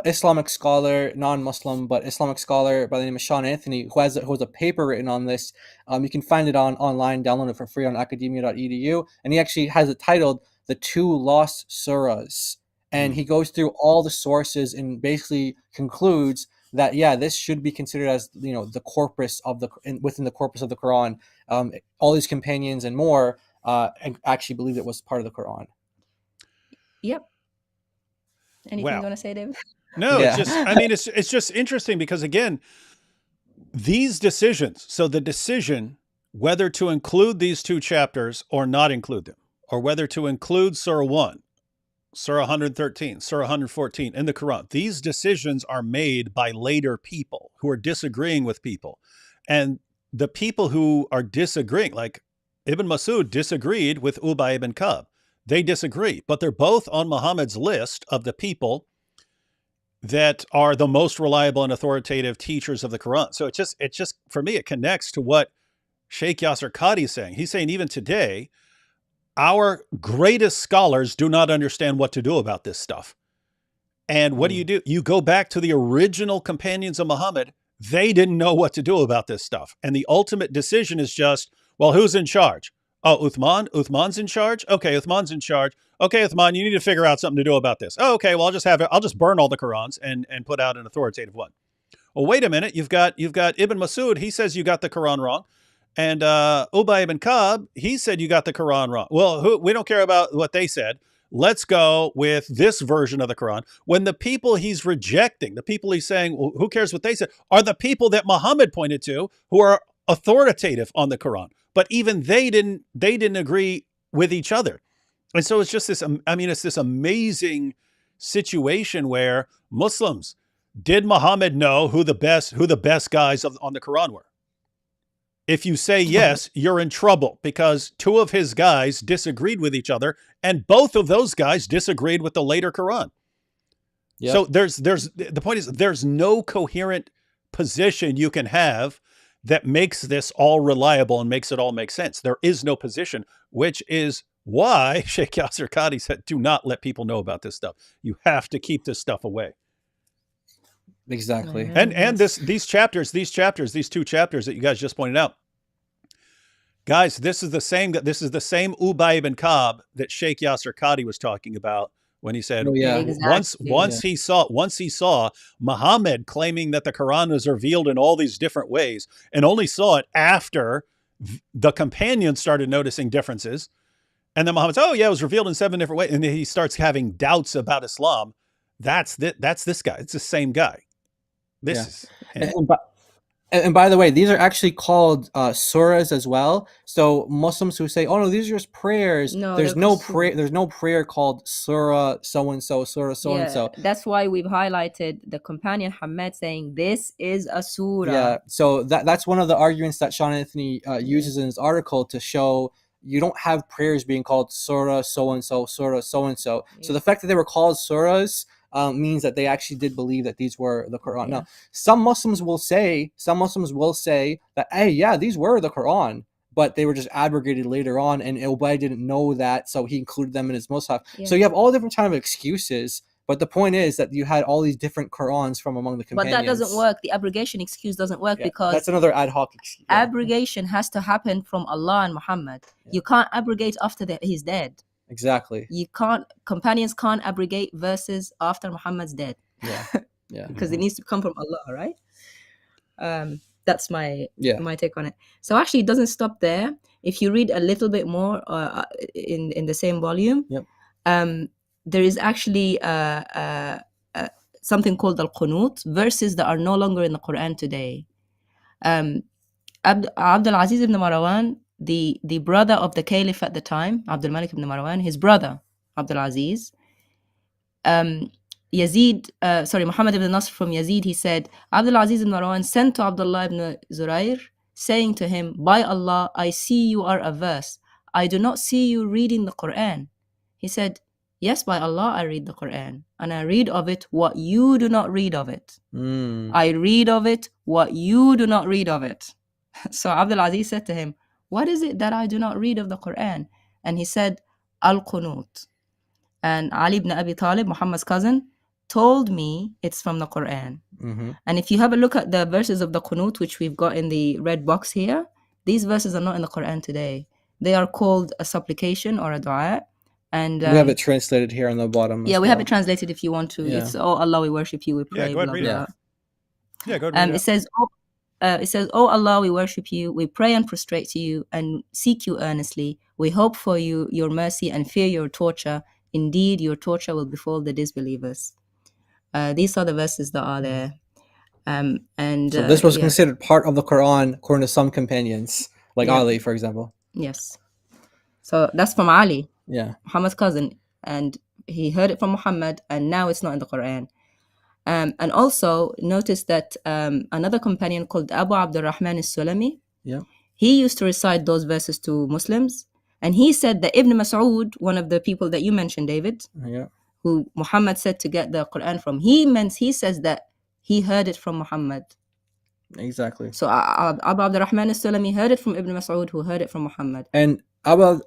Islamic scholar, non-Muslim but Islamic scholar by the name of Sean Anthony who has a paper written on this. You can find it online, download it for free on academia.edu, and he actually has it titled "The 2 Lost Surahs." And he goes through all the sources and basically concludes that this should be considered as the corpus of within the corpus of the Quran. All these companions and more actually believed it was part of the Quran. Yep. Anything you want to say, David? No, it's just interesting because, again, these decisions, so the decision whether to include these 2 chapters or not include them, or whether to include Surah 1, Surah 113, Surah 114 in the Quran, these decisions are made by later people who are disagreeing with people. And the people who are disagreeing, like Ibn Masud disagreed with Ubay ibn Ka'b. They disagree, but they're both on Muhammad's list of the people that are the most reliable and authoritative teachers of the Quran. So it just for me, it connects to what Sheikh Yasser Qadhi is saying. He's saying even today, our greatest scholars do not understand what to do about this stuff. And what do? You go back to the original companions of Muhammad. They didn't know what to do about this stuff. And the ultimate decision is just, well, who's in charge? Oh, Uthman? Uthman's in charge? Okay, Uthman's in charge. Okay, Uthman, you need to figure out something to do about this. Oh, okay, well, I'll just burn all the Qurans and put out an authoritative one. Well, wait a minute. You've got Ibn Masud. He says you got the Quran wrong. And Ubay ibn Ka'b, he said you got the Quran wrong. Well, we don't care about what they said. Let's go with this version of the Quran. When the people he's rejecting, the people he's saying, well, who cares what they said, are the people that Muhammad pointed to who are authoritative on the Quran. But even they didn't agree with each other. And so it's just this, it's this amazing situation where Muslims, did Muhammad know who the best guys on the Quran were? If you say yes, you're in trouble because two of his guys disagreed with each other, and both of those guys disagreed with the later Quran. Yep. So the point is there's no coherent position you can have that makes this all reliable and makes it all make sense. There is no position, which is why Sheikh Yasser Qadhi said, do not let people know about this stuff. You have to keep this stuff away. Exactly. And these two chapters that you guys just pointed out. Guys, this is the same Ubay ibn Ka'b that Sheikh Yasser Qadhi was talking about when he said, once he saw Muhammad claiming that the Quran was revealed in all these different ways and only saw it after the companions started noticing differences. And then Muhammad said, it was revealed in 7 different ways. And then he starts having doubts about Islam. That's this guy. It's the same guy. And by the way, these are actually called surahs as well. So Muslims who say, "Oh no, these are just prayers," there's no prayer called surah so and so, surah so and so. That's why we've highlighted the companion Hamad saying this is a surah. Yeah. So that's one of the arguments that Sean Anthony uses in his article to show you don't have prayers being called surah so and so, surah so and so. So the fact that they were called surahs means that they actually did believe that these were the Quran. Now, some Muslims will say that, hey, these were the Quran, but they were just abrogated later on, and Ubay didn't know that, so he included them in his Mus'haf. So you have all different kind of excuses, but the point is that you had all these different Qurans from among the companions. But that doesn't work. The abrogation excuse doesn't work because that's another ad hoc excuse. Abrogation has to happen from Allah and Muhammad. You can't abrogate after he's dead. Exactly. Companions can't abrogate verses after Muhammad's dead. Yeah. Because it needs to come from Allah, right? That's my take on it. So actually, it doesn't stop there. If you read a little bit more in the same volume, there is actually something called al-Qunut, verses that are no longer in the Quran today. Abdul Aziz ibn Marwan, the brother of the caliph at the time, Abdul Malik ibn Marwan, his brother Abdul Aziz, Muhammad ibn Nasr from Yazid, he said, Abdul Aziz ibn Marwan sent to Abdullah ibn Zurair, saying to him, by Allah, I see you are averse. I do not see you reading the Quran. He said, yes, by Allah, I read the Quran, and I read of it what you do not read of it. I read of it what you do not read of it. So Abdul Aziz said to him, what is it that I do not read of the Quran? And he said, Al-Qunut. And Ali ibn Abi Talib, Muhammad's cousin, told me it's from the Quran. And if you have a look at the verses of the Qunut, which we've got in the red box here, these verses are not in the Quran today. They are called a supplication or a dua. And we have it translated here on the bottom. We have it translated if you want to. It's, oh Allah, we worship you, we pray. Go ahead, read it. Yeah, go ahead. It says, oh Allah, we worship you, we pray and prostrate to you and seek you earnestly. We hope for you your mercy and fear your torture. Indeed, your torture will befall the disbelievers. These are the verses that are there. So this was considered part of the Quran according to some companions, like Ali, for example. Yes. So that's from Ali, Muhammad's cousin, and he heard it from Muhammad, and now it's not in the Quran. And also notice that another companion called Abu Abdurrahman al-Sulami, Yeah. He used to recite those verses to Muslims, and he said that Ibn Mas'ud, one of the people that you mentioned, David, Yeah. who Muhammad said to get the Quran from, he says that he heard it from Muhammad. Exactly. So Abu Abdurrahman al-Sulami heard it from Ibn Mas'ud, who heard it from Muhammad. And Abu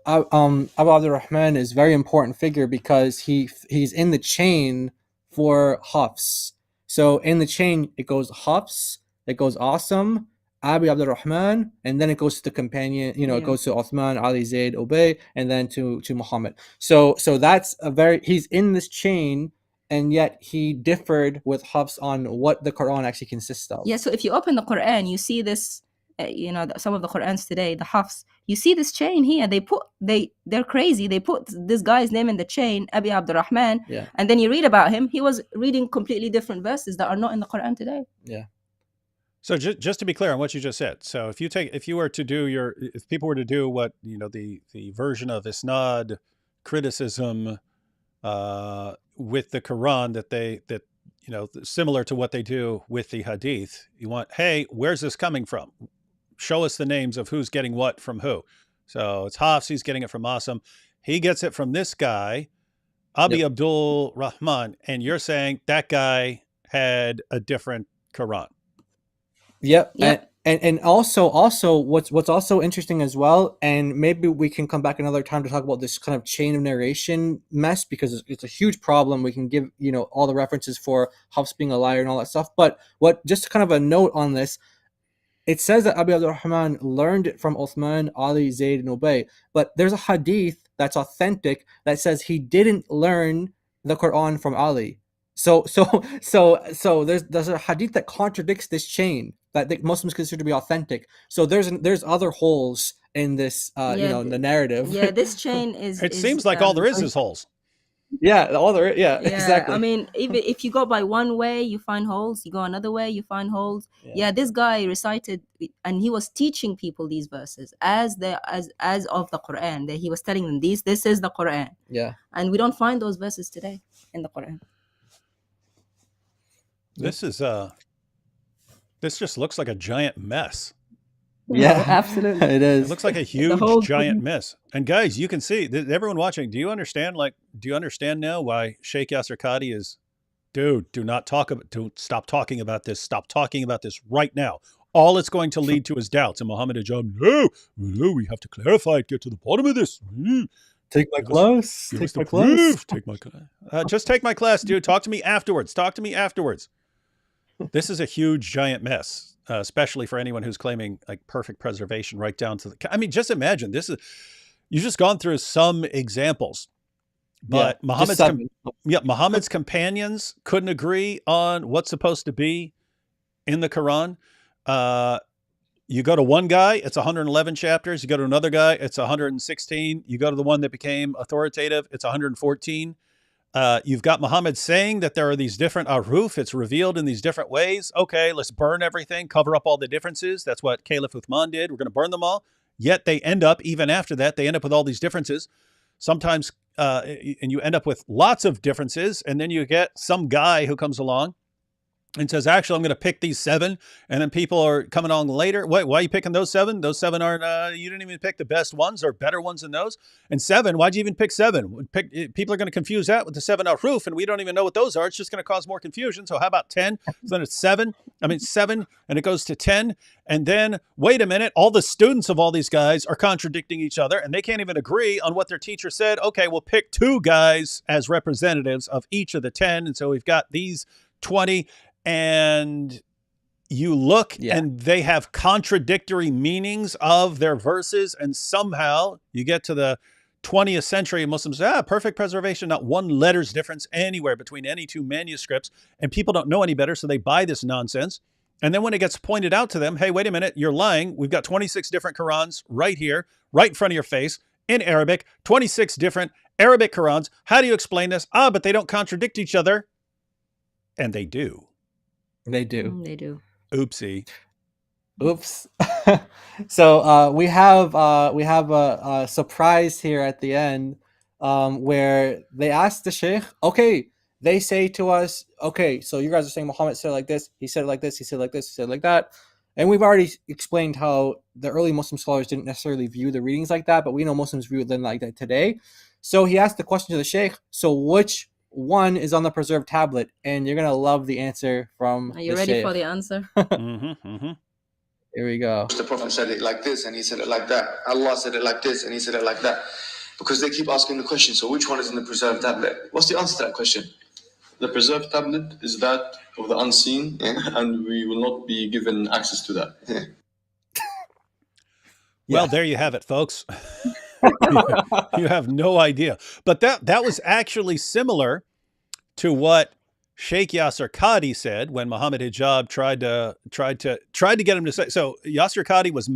Abdurrahman is a very important figure because he's in the chain for Hafs. So in the chain, it goes Hafs, it goes Asim, Abu Abdurrahman, and then it goes to the companion, it goes to Uthman, Ali, Zayd, Ubay, and then to Muhammad. So that's he's in this chain, and yet he differed with Hafs on what the Quran actually consists of. Yeah, so if you open the Quran, you see this, some of the Qurans today, the Hafs, you see this chain here. They're crazy. They put this guy's name in the chain, Abi Abdurrahman, and then you read about him. He was reading completely different verses that are not in the Quran today. Yeah. So just to be clear on what you just said, so if people were to do what the version of Isnad criticism with the Quran that similar to what they do with the Hadith, you want, hey, where's this coming from? Show us the names of who's getting what from who. So it's Hafs, he's getting it from Asim. He gets it from this guy, Abi Abdul Rahman, and you're saying that guy had a different Quran. Yep. And also what's also interesting as well, and maybe we can come back another time to talk about this kind of chain of narration mess, because it's a huge problem. We can give all the references for Hafs being a liar and all that stuff. But just kind of a note on this, it says that Abu Abdurrahman learned it from Uthman, Ali, Zayd, and Ubay. But there's a hadith that's authentic that says he didn't learn the Quran from Ali. So there's a hadith that contradicts this chain that the Muslims consider to be authentic. So there's other holes in this in the narrative. Yeah, this chain is. It seems like all there is holes. Yeah, exactly. I mean, even if you go by one way, you find holes. You go another way, you find holes. Yeah, this guy recited, and he was teaching people these verses as of the Quran. That he was telling them this is the Quran. Yeah, and we don't find those verses today in the Quran. This just looks like a giant mess. Yeah, absolutely. It is. It looks like a huge giant mess. And guys, you can see, everyone watching, do you understand now why Sheikh Yasser Qadi is, don't stop talking about this. Stop talking about this right now. All it's going to lead to is doubts. And Muhammad Ajam, no, we have to clarify it, get to the bottom of this. Take my class. Just take my class, dude. Talk to me afterwards. This is a huge, giant mess, especially for anyone who's claiming like perfect preservation right down to just imagine you've just gone through some examples, but Muhammad's companions couldn't agree on what's supposed to be in the Quran. You go to one guy, it's 111 chapters. You go to another guy, it's 116. You go to the one that became authoritative, it's 114. You've got Muhammad saying that there are these different aruf. It's revealed in these different ways. Okay, let's burn everything, cover up all the differences. That's what Caliph Uthman did. We're going to burn them all. Yet they end up, even after that, with all these differences. Sometimes, and you end up with lots of differences. And then you get some guy who comes along and says, actually, I'm going to pick these 7. And then people are coming along later. Why are you picking those 7? Those 7 aren't, you didn't even pick the best ones or better ones than those. And 7, why'd you even pick 7? People are going to confuse that with the 7 aruf, and we don't even know what those are. It's just going to cause more confusion. So how about 10? So then it's 7, and it goes to 10. And then, wait a minute, all the students of all these guys are contradicting each other, and they can't even agree on what their teacher said. Okay, we'll pick 2 guys as representatives of each of the 10. And so we've got these 20. And you look and they have contradictory meanings of their verses. And somehow you get to the 20th century and Muslims say, perfect preservation, not one letter's difference anywhere between any 2 manuscripts. And people don't know any better, so they buy this nonsense. And then when it gets pointed out to them, hey, wait a minute, you're lying. We've got 26 different Qurans right here, right in front of your face in Arabic, 26 different Arabic Qurans. How do you explain this? But they don't contradict each other. And they do. They do. They do. Oopsie. Oops. So we have a surprise here at the end, where they ask the Sheikh, okay, they say to us, okay, so you guys are saying Muhammad said it like this, he said it like this, he said it like this, he said it like that. And we've already explained how the early Muslim scholars didn't necessarily view the readings like that, but we know Muslims view them like that today. So he asked the question to the Sheikh, so which one is on the preserved tablet? And you're going to love the answer from Are you the ready Sheikh. for the answer? Here we go. The Prophet said it like this and he said it like that. Allah said it like this and he said it like that. Because they keep asking the question, so which one is in the preserved tablet? What's the answer to that question? The preserved tablet is that of the unseen, and we will not be given access to that. Well, there you have it, folks. You have no idea. But that was actually similar to what Sheikh Yasser Qadi said when Muhammad Hijab tried to get him to say. So Yasser Qadi was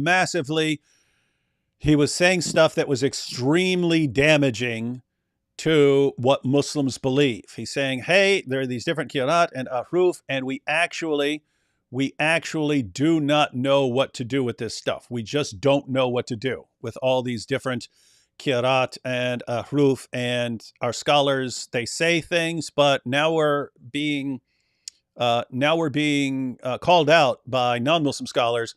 he was saying stuff that was extremely damaging to what Muslims believe. He's saying, hey, there are these different qira'at and ahruf, and we actually do not know what to do with this stuff. We just don't know what to do with all these different qira'at and ahruf, and our scholars, they say things, but now we're being called out by non-Muslim scholars,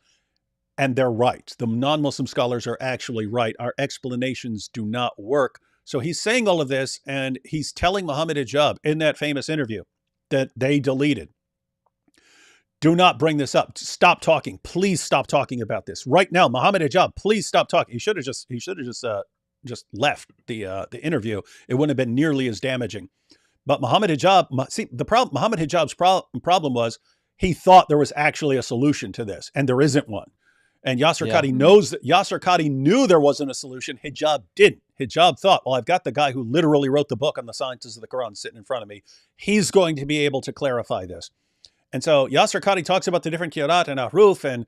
and they're right. The non-Muslim scholars are actually right. Our explanations do not work. So he's saying all of this, and he's telling Muhammad Hijab in that famous interview that they deleted, do not bring this up. Stop talking. Please stop talking about this right now. Muhammad Hijab, please stop talking. He should have just left the interview. It wouldn't have been nearly as damaging. But Muhammad Hijab, see, the problem, Muhammad Hijab's problem was he thought there was actually a solution to this, and there isn't one. And Yasser Qadi knows that Yasser Qadi knew there wasn't a solution. Hijab didn't. Hijab thought, well, I've got the guy who literally wrote the book on the sciences of the Quran sitting in front of me. He's going to be able to clarify this. And so Yasser Qadi talks about the different qira'at and ahruf, and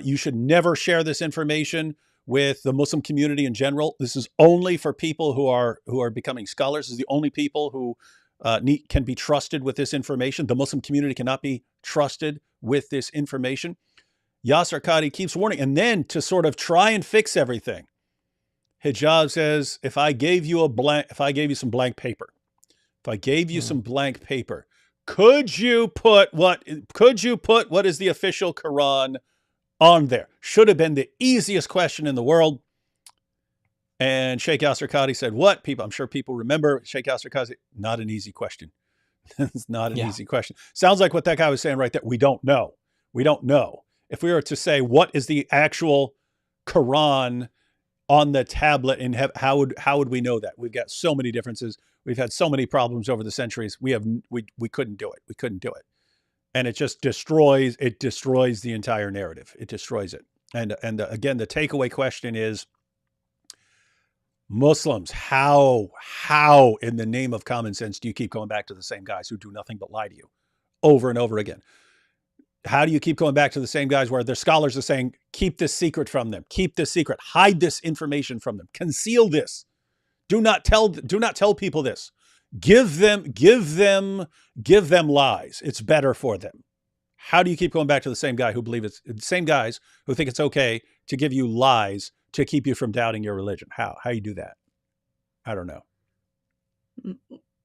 you should never share this information with the Muslim community in general. This is only for people who are becoming scholars. This is the only people who can be trusted with this information. The Muslim community cannot be trusted with this information. Yasser Qadi keeps warning. And then to sort of try and fix everything, Hijab says, if I gave you some blank paper, could you put what is the official Quran on there? Should have been the easiest question in the world. And Sheikh Yasser Qadi said, what? I'm sure people remember Sheikh Yasser Qadi said, not an easy question. It's not an easy question. Sounds like what that guy was saying right there. We don't know. If we were to say, what is the actual Quran on the tablet in heaven, how would we know that? We've got so many differences. We've had so many problems over the centuries. We couldn't do it. And it just destroys the entire narrative. It destroys it. And again, the takeaway question is, Muslims, how in the name of common sense do you keep going back to the same guys who do nothing but lie to you over and over again? How do you keep going back to the same guys where their scholars are saying, keep this secret from them, keep this secret, hide this information from them, conceal this, do not tell people this, give them lies. It's better for them. How do you keep going back to the same guy who the same guys who think it's okay to give you lies to keep you from doubting your religion? How you do that? I don't know.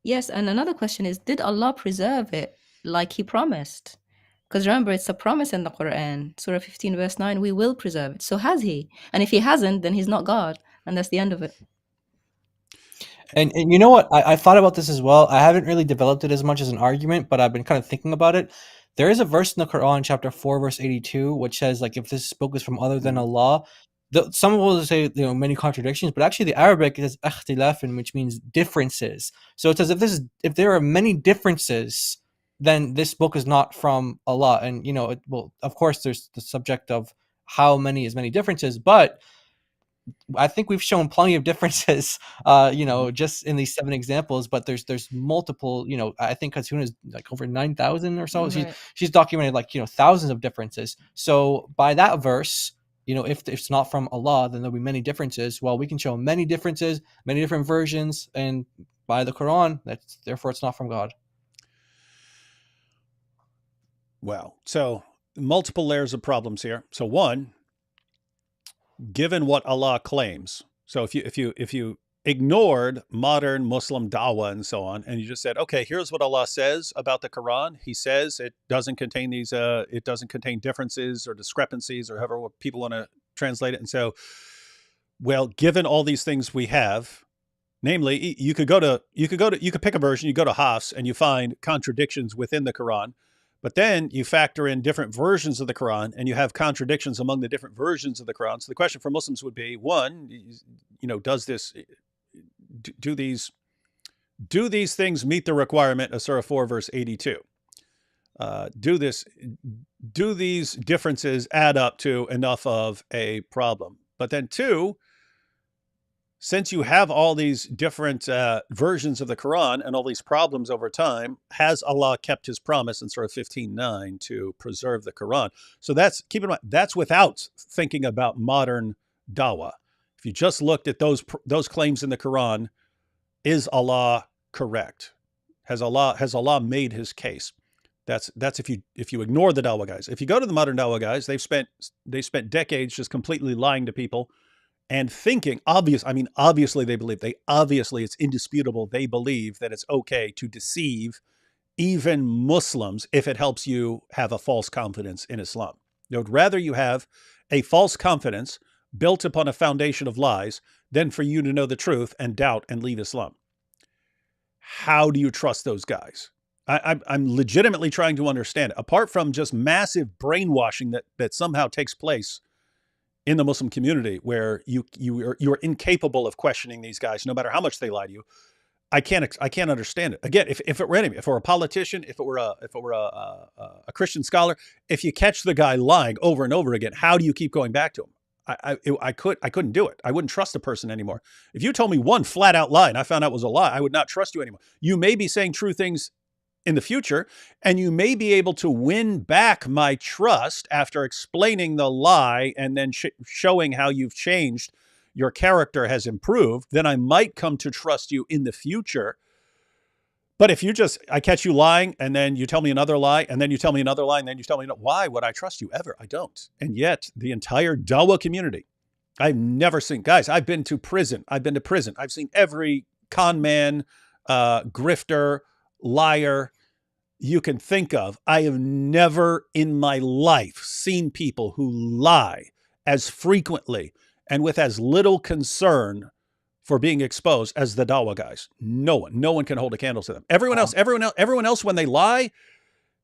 Yes, and another question is, did Allah preserve it like He promised? Because remember, it's a promise in the Quran, Surah 15, verse 9, we will preserve it. So has He? And if He hasn't, then He's not God. And that's the end of it. And you know what? I thought about this as well. I haven't really developed it as much as an argument, but I've been kind of thinking about it. There is a verse in the Quran, chapter 4, verse 82, which says, like, if this book is from other than Allah, some will say, many contradictions, but actually the Arabic is ikhtilafin, which means differences. So it says if there are many differences, then this book is not from Allah. And, of course, there's the subject of how many is many differences, but I think we've shown plenty of differences, just in these 7 examples, but there's multiple, I think Hasuna is like over 9,000 or so. Right. She's documented thousands of differences. So by that verse, if it's not from Allah, then there'll be many differences. Well, we can show many differences, many different versions, and by the Quran, therefore it's not from God. Well, so multiple layers of problems here. So one, given what Allah claims, so if you ignored modern Muslim dawah and so on, and you just said, okay, here's what Allah says about the Quran. He says it doesn't contain these, it doesn't contain differences or discrepancies or however people want to translate it. And so, well, given all these things we have, namely, you could pick a version, you go to Hafs and you find contradictions within the Quran, but then you factor in different versions of the Quran and you have contradictions among the different versions of the Quran. So the question for Muslims would be, one, does this, do these things meet the requirement of Surah 4, verse 82? Do these differences add up to enough of a problem? But then two, since you have all these different versions of the Quran and all these problems over time, has Allah kept his promise in Surah 15:9 to preserve the Quran? So keep in mind, that's without thinking about modern dawah. If you just looked at those claims in the Quran, is Allah correct? Has Allah made his case? That's if you ignore the dawah guys. If you go to the modern dawah guys, they spent decades just completely lying to people and thinking, obviously it's indisputable, they believe that it's okay to deceive even Muslims if it helps you have a false confidence in Islam. They would rather you have a false confidence built upon a foundation of lies than for you to know the truth and doubt and leave Islam. How do you trust those guys? I'm legitimately trying to understand it. Apart from just massive brainwashing that somehow takes place in the Muslim community, where you're incapable of questioning these guys, no matter how much they lie to you. I can't understand it. Again, if it were a politician, if it were a Christian scholar, if you catch the guy lying over and over again, how do you keep going back to him? I couldn't do it. I wouldn't trust a person anymore. If you told me one flat out lie and I found out it was a lie, I would not trust you anymore. You may be saying true things in the future, and you may be able to win back my trust after explaining the lie and then showing how you've changed, your character has improved, then I might come to trust you in the future. But if I catch you lying and then you tell me another lie and then you tell me another lie and then you tell me, why would I trust you ever? I don't. And yet the entire dawah community, I've never seen, guys, I've been to prison. I've seen every con man, grifter, liar you can think of. I have never in my life seen people who lie as frequently and with as little concern for being exposed as the dawah guys. No one can hold a candle to them. Everyone else, when they lie,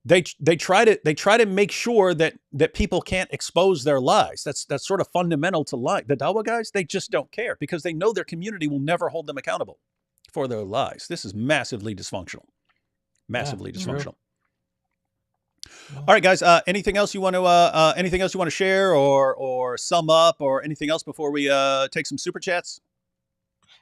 they try to make sure that people can't expose their lies. That's sort of fundamental to lie. The dawah guys, they just don't care because they know their community will never hold them accountable for their lies. This is massively dysfunctional. Dysfunctional. All right, guys. Anything else you want to share or sum up or anything else before we take some super chats?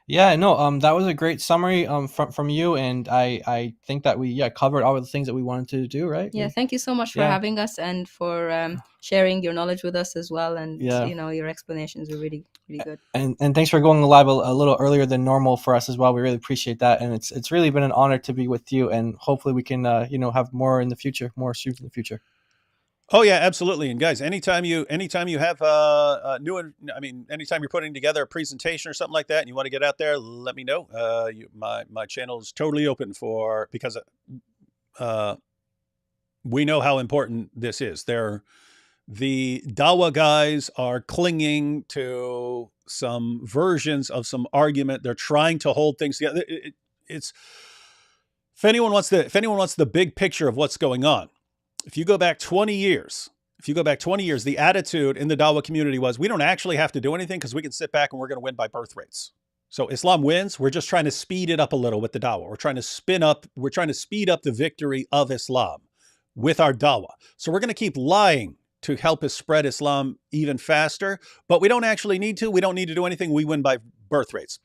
Yeah, no, that was a great summary from you, and I think that we covered all of the things that we wanted to do, right? Yeah, thank you so much for having us and for sharing your knowledge with us as well, and your explanations are really good. And thanks for going live a little earlier than normal for us as well. We really appreciate that, and it's really been an honor to be with you, and hopefully we can have more in the future, more streams in the future. Oh yeah, absolutely. And guys, anytime you have anytime you're putting together a presentation or something like that and you want to get out there, let me know. My channel is totally open because we know how important this is. The dawah guys are clinging to some versions of some argument. They're trying to hold things together. If anyone wants the big picture of what's going on, if you go back 20 years, the attitude in the dawah community was, we don't actually have to do anything because we can sit back and we're going to win by birth rates. So Islam wins. We're just trying to speed it up a little with the dawah. We're trying to speed up the victory of Islam with our dawah. So we're going to keep lying to help us spread Islam even faster, but we don't actually need to. We don't need to do anything. We win by birth rates.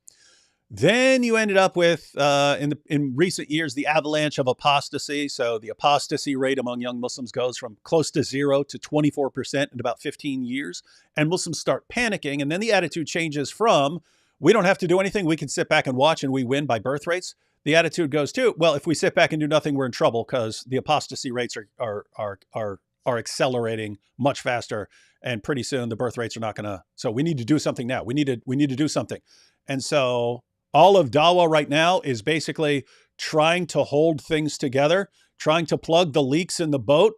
Then you ended up with, in recent years, the avalanche of apostasy. So the apostasy rate among young Muslims goes from close to 0 to 24% in about 15 years. And Muslims start panicking. And then the attitude changes from, we don't have to do anything. We can sit back and watch and we win by birth rates. The attitude goes to, well, if we sit back and do nothing, we're in trouble because the apostasy rates are accelerating much faster. And pretty soon the birth rates are not going to. So we need to do something now. We need to do something. And so All of Dawah right now is basically trying to hold things together, trying to plug the leaks in the boat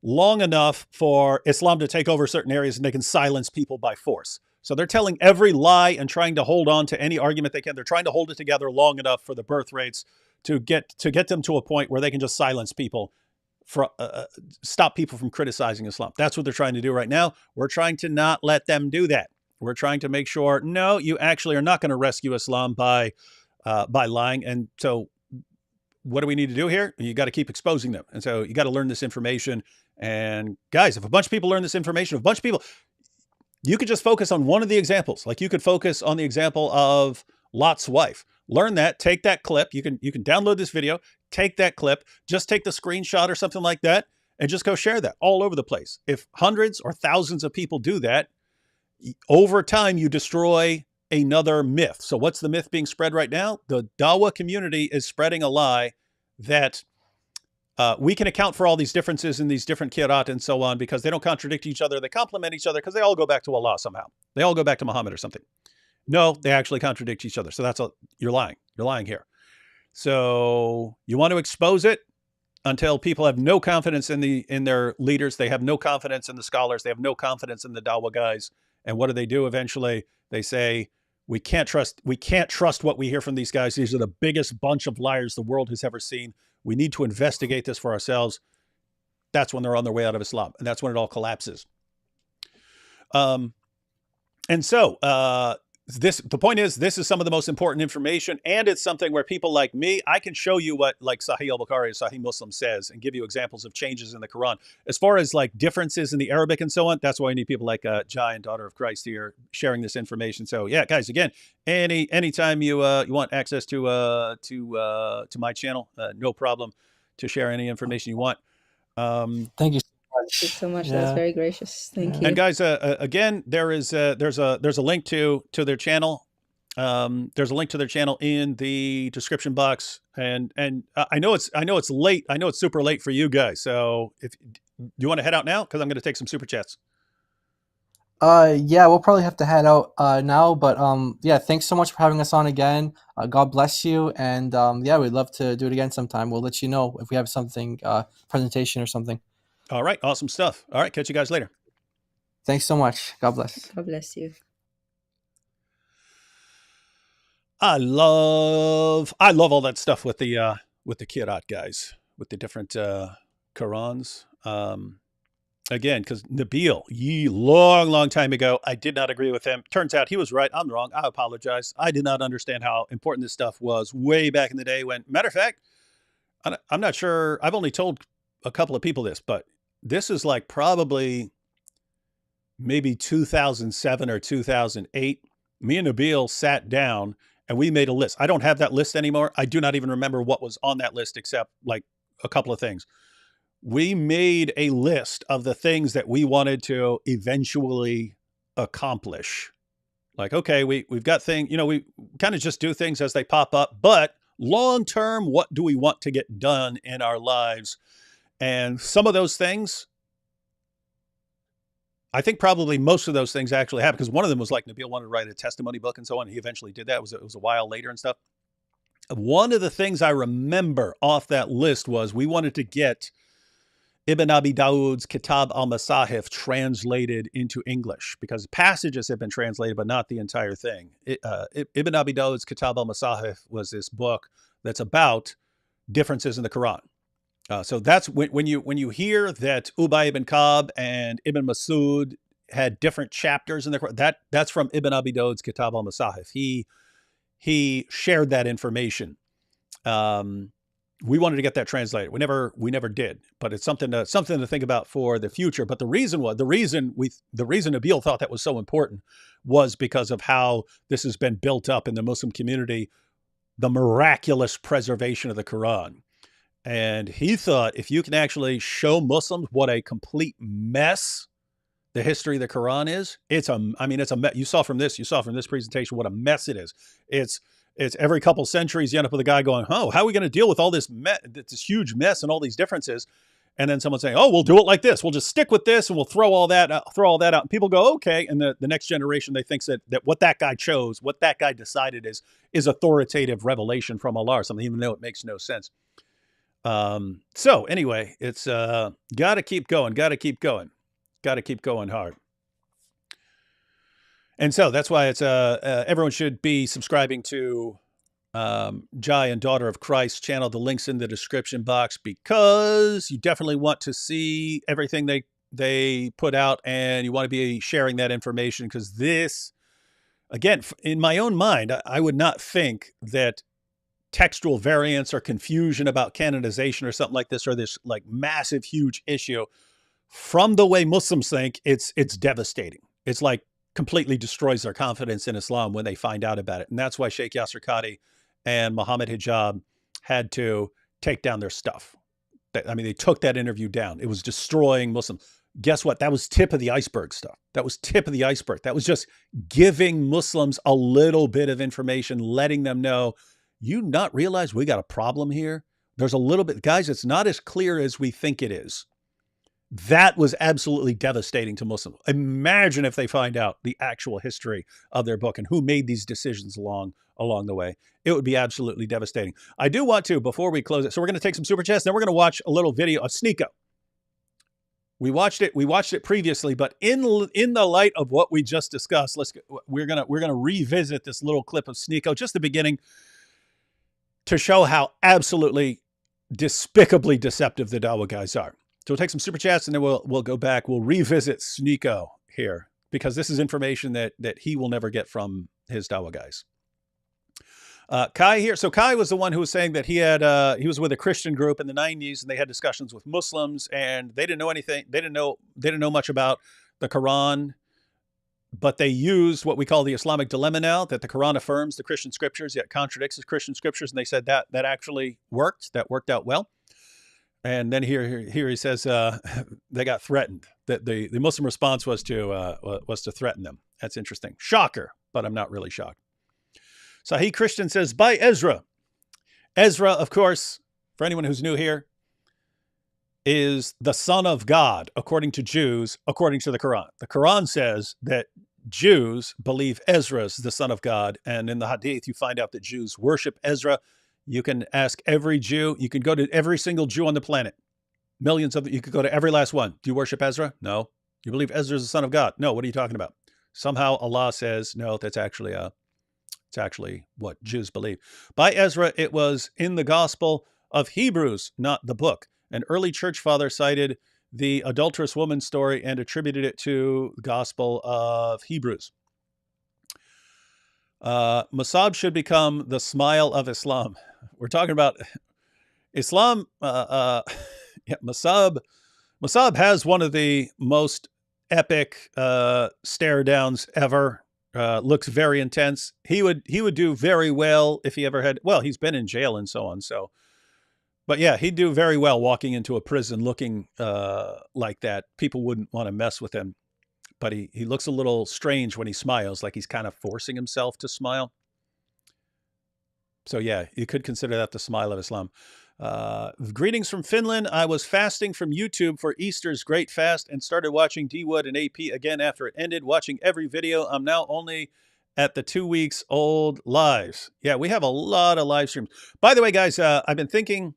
long enough for Islam to take over certain areas and they can silence people by force. So they're telling every lie and trying to hold on to any argument they can. They're trying to hold it together long enough for the birth rates to get them to a point where they can just silence people, stop people from criticizing Islam. That's what they're trying to do right now. We're trying to not let them do that. We're trying to make sure, no, you actually are not going to rescue Islam by lying. And so what do we need to do here? You got to keep exposing them. And so you got to learn this information. And guys, if a bunch of people learn this information, if a bunch of people, you could just focus on one of the examples. Like you could focus on the example of Lot's wife. Learn that, take that clip. You can download this video, take that clip, just take the screenshot or something like that, and just go share that all over the place. If hundreds or thousands of people do that, over time you destroy another myth. So what's the myth being spread right now? The Dawah community is spreading a lie that we can account for all these differences in these different qira'at and so on because they don't contradict each other. They complement each other because they all go back to Allah somehow. They all go back to Muhammad or something. No, they actually contradict each other. So you're lying. You're lying here. So you want to expose it until people have no confidence in their leaders. They have no confidence in the scholars. They have no confidence in the Dawah guys. And what do? Eventually, they say, we can't trust what we hear from these guys. These are the biggest bunch of liars the world has ever seen. We need to investigate this for ourselves. That's when they're on their way out of Islam. And that's when it all collapses. And so the point is, this is some of the most important information. And it's something where people like me, I can show you what like Sahih al-Bukhari or Sahih Muslim says and give you examples of changes in the Quran. As far as like differences in the Arabic and so on, that's why I need people like Jai and Daughter of Christ here sharing this information. So yeah, guys, again, anytime you want access to my channel, no problem to share any information you want. Thank you so much. Thank you so much. Yeah. That's very gracious. Thank you. And guys, again, there's a link to their channel. There's a link to their channel in the description box. And I know it's late. I know it's super late for you guys. So if you want to head out now, because I'm going to take some super chats. Yeah, we'll probably have to head out now, but yeah, thanks so much for having us on again. God bless you, and yeah, we'd love to do it again sometime. We'll let you know if we have something, presentation or something. All right, awesome stuff. All right, catch you guys later. Thanks so much. God bless. God bless you. I love all that stuff with the Qira'at guys, with the different Qurans. Again, because Nabil, long time ago, I did not agree with him. Turns out he was right. I'm wrong. I apologize. I did not understand how important this stuff was way back in the day when, matter of fact, I'm not sure. I've only told a couple of people this, but this is like probably maybe 2007 or 2008. Me and Nabil sat down and we made a list. I don't have that list anymore. I do not even remember what was on that list except like a couple of things. We made a list of the things that we wanted to eventually accomplish. Like, okay, we've got things, we kind of just do things as they pop up, but long term, what do we want to get done in our lives? And some of those things, I think probably most of those things actually happened, because one of them was like Nabil wanted to write a testimony book and so on. He eventually did that. It was a while later and stuff. One of the things I remember off that list was we wanted to get Ibn Abi Dawud's Kitab al-Masahif translated into English, because passages have been translated, but not the entire thing. Ibn Abi Dawud's Kitab al-Masahif was this book that's about differences in the Quran. So that's when you hear that Ubay ibn Ka'b and Ibn Masud had different chapters in the Quran, that's from Ibn Abi Dawud's Kitab al-Masahif. He shared that information. We wanted to get that translated. We never did, but it's something to think about for the future. But the reason Nabil thought that was so important was because of how this has been built up in the Muslim community, the miraculous preservation of the Quran. And he thought if you can actually show Muslims what a complete mess the history of the Quran is, it's a mess. You saw from this presentation what a mess it is. It's every couple centuries you end up with a guy going, oh, how are we going to deal with all this huge mess and all these differences? And then someone saying, oh, we'll do it like this. We'll just stick with this and we'll throw all that out. And people go, okay. And the next generation, they think that what that guy chose, what that guy decided is authoritative revelation from Allah or something, even though it makes no sense. So anyway, it's got to keep going hard. And so that's why it's everyone should be subscribing to Jai and Daughter of Christ channel. The link's in the description box, because you definitely want to see everything they put out, and you want to be sharing that information, because this, again, in my own mind, I would not think that textual variance or confusion about canonization or something like this, or this like massive, huge issue, from the way Muslims think, it's devastating. It's like completely destroys their confidence in Islam when they find out about it. And that's why Sheikh Yasser Qadhi and Muhammad Hijab had to take down their stuff. I mean, they took that interview down. It was destroying Muslims. Guess what? That was tip of the iceberg stuff. That was tip of the iceberg. That was just giving Muslims a little bit of information, letting them know, you not realize we got a problem here? There's a little bit, guys, it's not as clear as we think it is. That was absolutely devastating to Muslims. Imagine if they find out the actual history of their book and who made these decisions along the way. It would be absolutely devastating. I do want to, before we close it, so we're going to take some super chats, then we're going to watch a little video of Sneeko. We watched it previously, but in the light of what we just discussed, we're gonna revisit this little clip of Sneeko, just the beginning, to show how absolutely despicably deceptive the Dawah guys are. So we'll take some super chats, and then we'll go back. We'll revisit Sneeko here, because this is information that he will never get from his Dawah guys. Kai here. So Kai was the one who was saying that he was with a Christian group in the 90s, and they had discussions with Muslims, and they didn't know anything. They didn't know much about the Quran, but they used what we call the Islamic dilemma now, that the Quran affirms the Christian scriptures, yet contradicts the Christian scriptures. And they said that actually worked. That worked out well. And then here he says they got threatened. That the Muslim response was to threaten them. That's interesting. Shocker, but I'm not really shocked. Sahih Christian says, by Ezra. Ezra, of course, for anyone who's new here, is the son of God, according to Jews, according to the Quran. The Quran says that Jews believe Ezra is the son of God. And in the Hadith, you find out that Jews worship Ezra. You can ask every Jew. You can go to every single Jew on the planet. Millions of them. You could go to every last one. Do you worship Ezra? No. You believe Ezra is the son of God? No. What are you talking about? Somehow Allah says, no, that's actually it's actually what Jews believe. By Ezra, it was in the Gospel of Hebrews, not the book. An early church father cited the adulterous woman story and attributed it to the Gospel of Hebrews. Masab should become the smile of Islam. We're talking about Islam. Masab has one of the most epic stare downs ever. Looks very intense. He would do very well if he ever had. Well, he's been in jail and so on. So, but yeah, he'd do very well walking into a prison looking like that. People wouldn't want to mess with him. But he looks a little strange when he smiles, like he's kind of forcing himself to smile. So yeah, you could consider that the smile of Islam. Greetings from Finland. I was fasting from YouTube for Easter's Great Fast and started watching D-Wood and AP again after it ended, watching every video. I'm now only at the 2 weeks old lives. Yeah, we have a lot of live streams. By the way, guys, I've been thinking,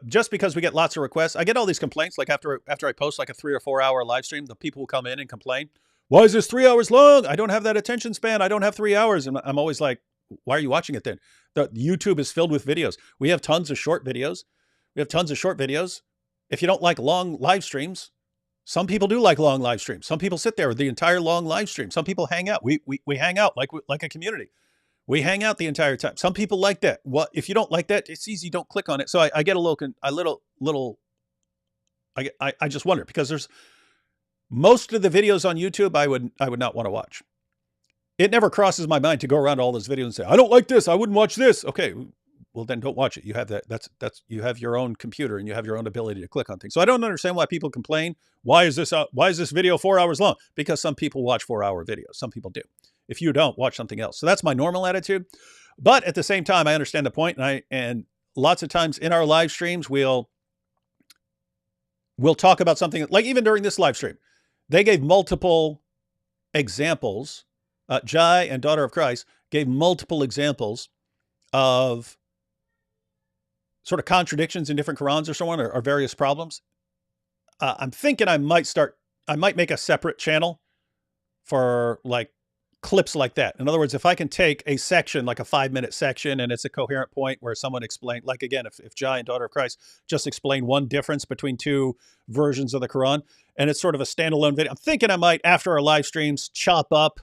just because we get lots of requests, I get all these complaints. Like after I post like a 3 or 4 hour live stream, the people will come in and complain. Why is this 3 hours long? I don't have that attention span. I don't have 3 hours. And I'm always like, why are you watching it then? The YouTube is filled with videos. We have tons of short videos. If you don't like long live streams, some people do like long live streams. Some people sit there with the entire long live stream. Some people hang out. We hang out like a community. We hang out the entire time. Some people like that. What if you don't like that? It's easy. Don't click on it. So I get I just wonder, because there's most of the videos on YouTube I would not want to watch. It never crosses my mind to go around all those videos and say, I don't like this. I wouldn't watch this. Okay, well then don't watch it. You have that. That's you have your own computer and you have your own ability to click on things. So I don't understand why people complain. Why is this video 4 hours long? Because some people watch 4 hour videos. Some people do. If you don't, watch something else. So that's my normal attitude. But at the same time, I understand the point, and lots of times in our live streams, we'll talk about something like even during this live stream, they gave multiple examples. Jai and Daughter of Christ gave multiple examples of sort of contradictions in different Qurans or so on, or various problems. I'm thinking I might make a separate channel for like clips like that. In other words, if I can take a section, like a 5-minute section, and it's a coherent point where someone explained, like again, if Jai and Daughter of Christ just explain one difference between two versions of the Quran, and it's sort of a standalone video. I'm thinking I might, after our live streams, chop up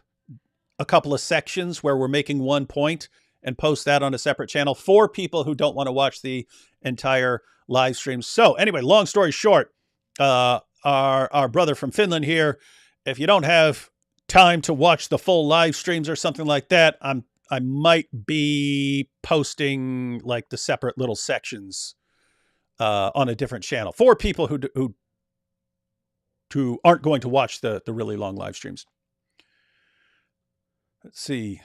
a couple of sections where we're making one point and post that on a separate channel for people who don't want to watch the entire live stream. So anyway, long story short, our brother from Finland here, if you don't have time to watch the full live streams or something like that, I might be posting like the separate little sections on a different channel for people who aren't going to watch the really long live streams. Let's see.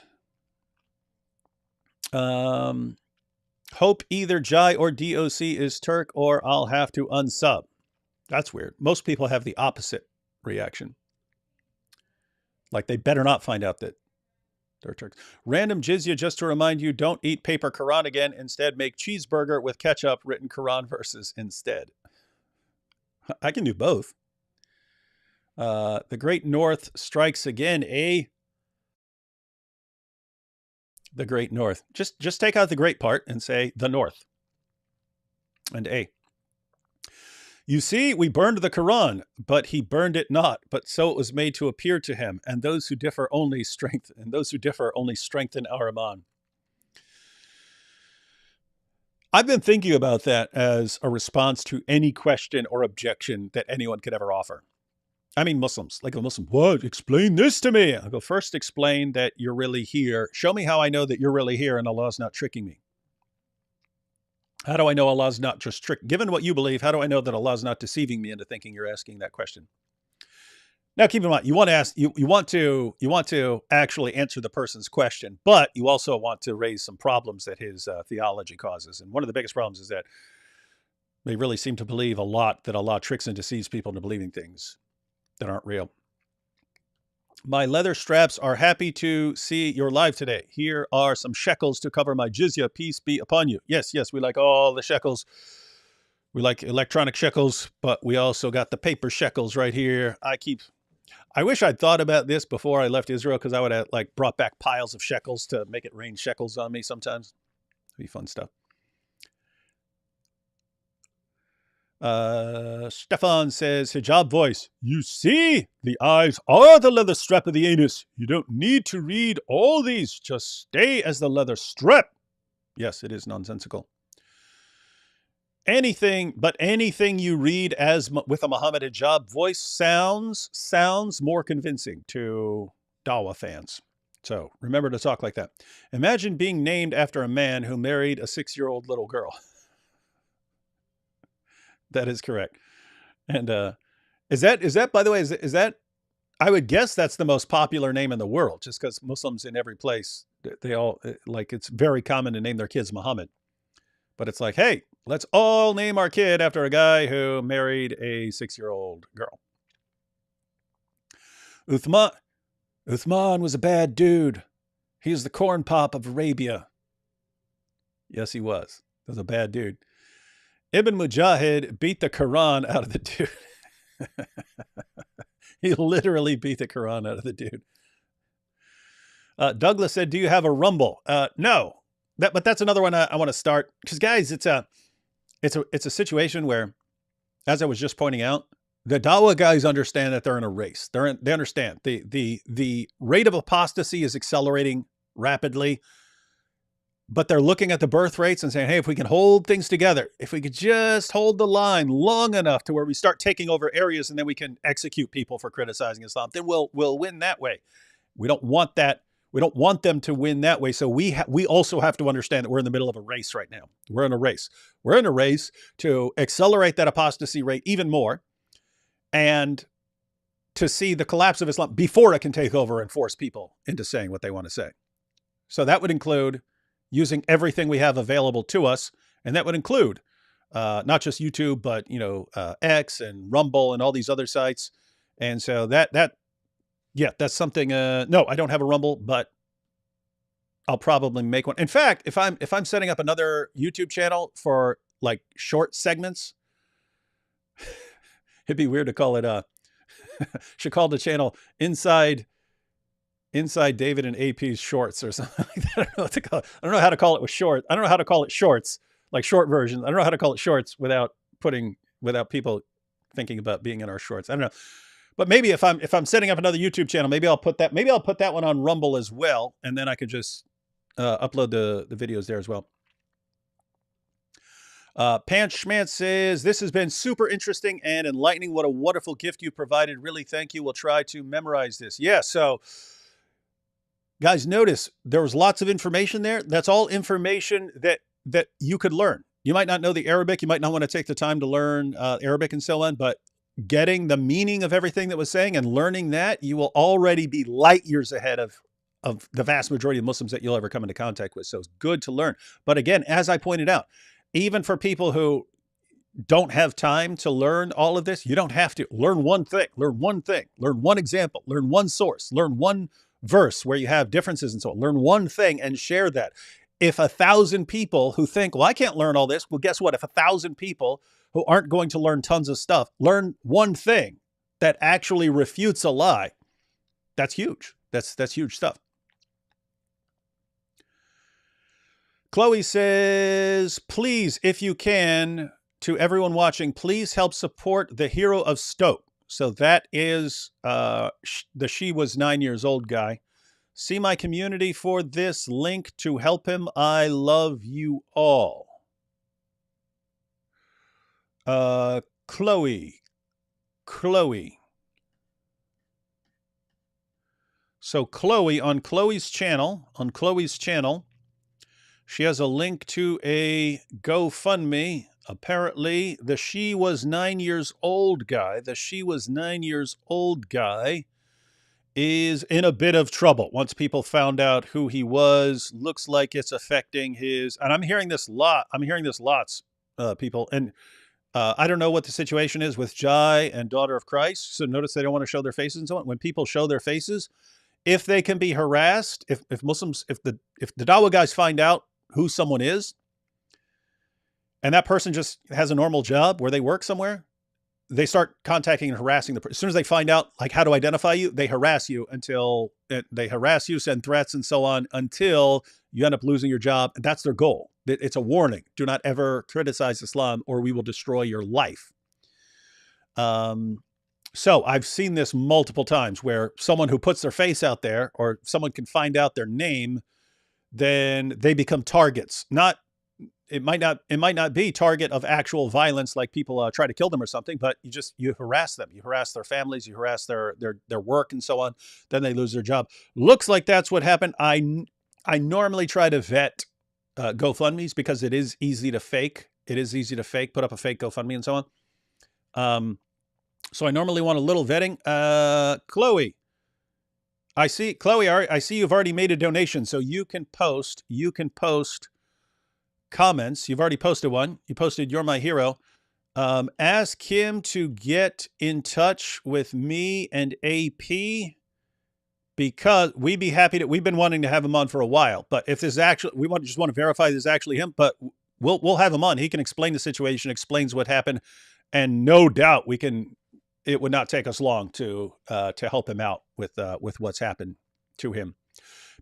Hope either Jai or DOC is Turk, or I'll have to unsub. That's weird. Most people have the opposite reaction. Like they better not find out that they're Turks. Random jizya, just to remind you, don't eat paper Quran again. Instead, make cheeseburger with ketchup, written Quran verses instead. I can do both. The Great North strikes again, eh? The Great North. Just take out the great part and say the North. And A. You see, we burned the Quran, but he burned it not. But so it was made to appear to him, and those who differ only strengthen our iman. I've been thinking about that as a response to any question or objection that anyone could ever offer. I mean, Muslims, like a Muslim, what? Explain this to me. I'll go, first explain that you're really here. Show me how I know that you're really here and Allah's not tricking me. How do I know Allah's not just trick? Given what you believe, how do I know that Allah's not deceiving me into thinking you're asking that question? Now, keep in mind, you want to ask, you want to actually answer the person's question, but you also want to raise some problems that his theology causes. And one of the biggest problems is that they really seem to believe a lot that Allah tricks and deceives people into believing things that aren't real. My leather straps are happy to see you're live today. Here are some shekels to cover my jizya. Peace be upon you. Yes, we like all the shekels. We like electronic shekels, but we also got the paper shekels right here. I wish I'd thought about this before I left Israel, because I would have like brought back piles of shekels to make it rain shekels on me sometimes. It'd be fun stuff. Stefan says, hijab voice, you see, the eyes are the leather strap of the anus. You don't need to read all these. Just stay as the leather strap. Yes, it is nonsensical. Anything you read as with a Muhammad hijab voice sounds more convincing to Dawah fans. So remember to talk like that. Imagine being named after a man who married a 6-year-old little girl. That is correct. And is that, by the way, is that, I would guess that's the most popular name in the world, just because Muslims in every place, they all, like, it's very common to name their kids Muhammad. But it's like, hey, let's all name our kid after a guy who married a 6-year-old girl. Uthman was a bad dude. He was the corn pop of Arabia. Yes, he was. He was a bad dude. Ibn Mujahid beat the Quran out of the dude. He literally beat the Quran out of the dude. Douglas said, do you have a Rumble? No. But that's another one I want to start. Because, guys, it's a situation where, as I was just pointing out, the Dawah guys understand that they're in a race. They understand. The rate of apostasy is accelerating rapidly. But they're looking at the birth rates and saying, hey, if we can hold things together, if we could just hold the line long enough to where we start taking over areas and then we can execute people for criticizing Islam, then we'll win that way. We don't want that. We don't want them to win that way. So we also have to understand that we're in the middle of a race right now. We're in a race. We're in a race to accelerate that apostasy rate even more and to see the collapse of Islam before it can take over and force people into saying what they want to say. So that would include using everything we have available to us And that would include not just YouTube, but, X and Rumble and all these other sites. And so that's something. No, I don't have a Rumble, but I'll probably make one. In fact, if I'm setting up another YouTube channel for like short segments, it'd be weird to call it should call the channel Inside David and AP's Shorts or something like that. I don't know what to call it. I don't know how to call it with short. I don't know how to call it shorts, like short versions. I don't know how to call it shorts without people thinking about being in our shorts. I don't know. But maybe if I'm setting up another YouTube channel, maybe I'll put that one on Rumble as well, and then I could just upload the videos there as well. Pants Schmantz says, this has been super interesting and enlightening. What a wonderful gift you provided. Really, thank you. We'll try to memorize this. Yeah, so guys, notice there was lots of information there. That's all information that you could learn. You might not know the Arabic. You might not want to take the time to learn Arabic and so on, but getting the meaning of everything that was saying and learning that, you will already be light years ahead of the vast majority of Muslims that you'll ever come into contact with. So it's good to learn. But again, as I pointed out, even for people who don't have time to learn all of this, you don't have to. Learn one thing, learn one example, learn one source, learn one verse where you have differences and so on. Learn one thing and share that. If 1,000 people who think, well, I can't learn all this, well, guess what? If 1,000 people who aren't going to learn tons of stuff learn one thing that actually refutes a lie, that's huge. That's huge stuff. Chloe says, please, if you can, to everyone watching, please help support the hero of Stoke. So that is the She Was 9 Years Old guy. See my community for this link to help him. I love you all. Chloe. So Chloe, on Chloe's channel, she has a link to a GoFundMe. Apparently, the She Was 9 Years Old guy, is in a bit of trouble. Once people found out who he was, looks like it's affecting his, and I'm hearing this lots, people. And I don't know what the situation is with Jai and Daughter of Christ. So notice they don't want to show their faces and so on. When people show their faces, if they can be harassed, if the Dawah guys find out who someone is, and that person just has a normal job where they work somewhere, they start contacting and harassing the person. As soon as they find out like how to identify you, they harass you, send threats and so on until you end up losing your job. And that's their goal. It's a warning. Do not ever criticize Islam or we will destroy your life. So I've seen this multiple times where someone who puts their face out there or someone can find out their name, then they become targets. It might not be target of actual violence, like people try to kill them or something, but you harass them, you harass their families, you harass their work and so on. Then they lose their job. Looks like that's what happened. I normally try to vet GoFundMes because it is easy to fake. Put up a fake GoFundMe and so on. So I normally want a little vetting. Chloe, I see you've already made a donation, so you can post comments. You've already posted one. You posted, "You're my hero." Ask him to get in touch with me and AP because we'd be happy to. We've been wanting to have him on for a while, but if this is actually, just want to verify this is actually him. But we'll have him on. He can explain the situation, explains what happened, and no doubt we can. It would not take us long to help him out with what's happened to him,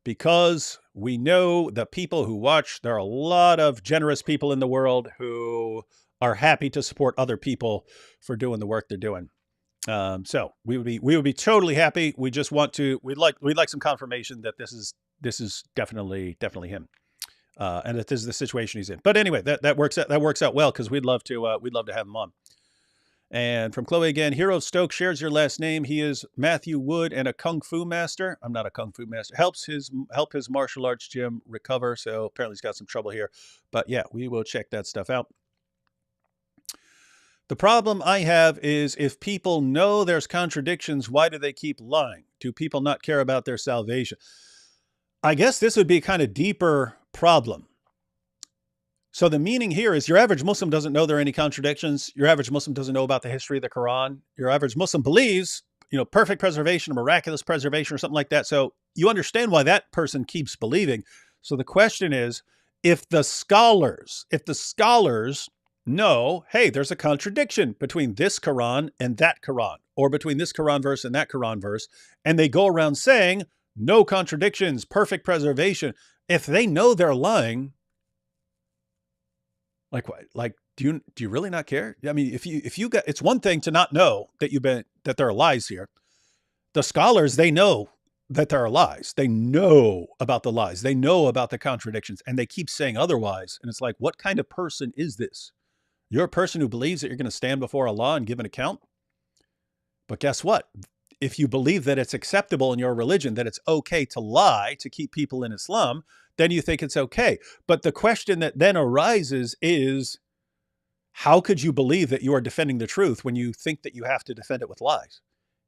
because we know the people who watch. There are a lot of generous people in the world who are happy to support other people for doing the work they're doing. So we would be totally happy. We just want to. We'd like some confirmation that this is definitely him, and that this is the situation he's in. But anyway, that works out well because we'd love to have him on. And from Chloe again, Hero of Stoke shares your last name. He is Matthew Wood and a Kung Fu master. I'm not a Kung Fu master. Help his martial arts gym recover. So apparently he's got some trouble here. But yeah, we will check that stuff out. The problem I have is if people know there's contradictions, why do they keep lying? Do people not care about their salvation? I guess this would be a kind of deeper problem. So the meaning here is your average Muslim doesn't know there are any contradictions. Your average Muslim doesn't know about the history of the Quran. Your average Muslim believes, perfect preservation, miraculous preservation, or something like that. So you understand why that person keeps believing. So the question is, if the scholars know, hey, there's a contradiction between this Quran and that Quran, or between this Quran verse and that Quran verse, and they go around saying, no contradictions, perfect preservation. If they know they're lying, like what? Like, do you really not care? I mean, if you got, it's one thing to not know that that there are lies here. The scholars, they know that there are lies. They know about the lies. They know about the contradictions, and they keep saying otherwise. And it's like, what kind of person is this? You're a person who believes that you're going to stand before Allah and give an account. But guess what? If you believe that it's acceptable in your religion, that it's okay to lie to keep people in Islam, then you think it's okay. But the question that then arises is, how could you believe that you are defending the truth when you think that you have to defend it with lies?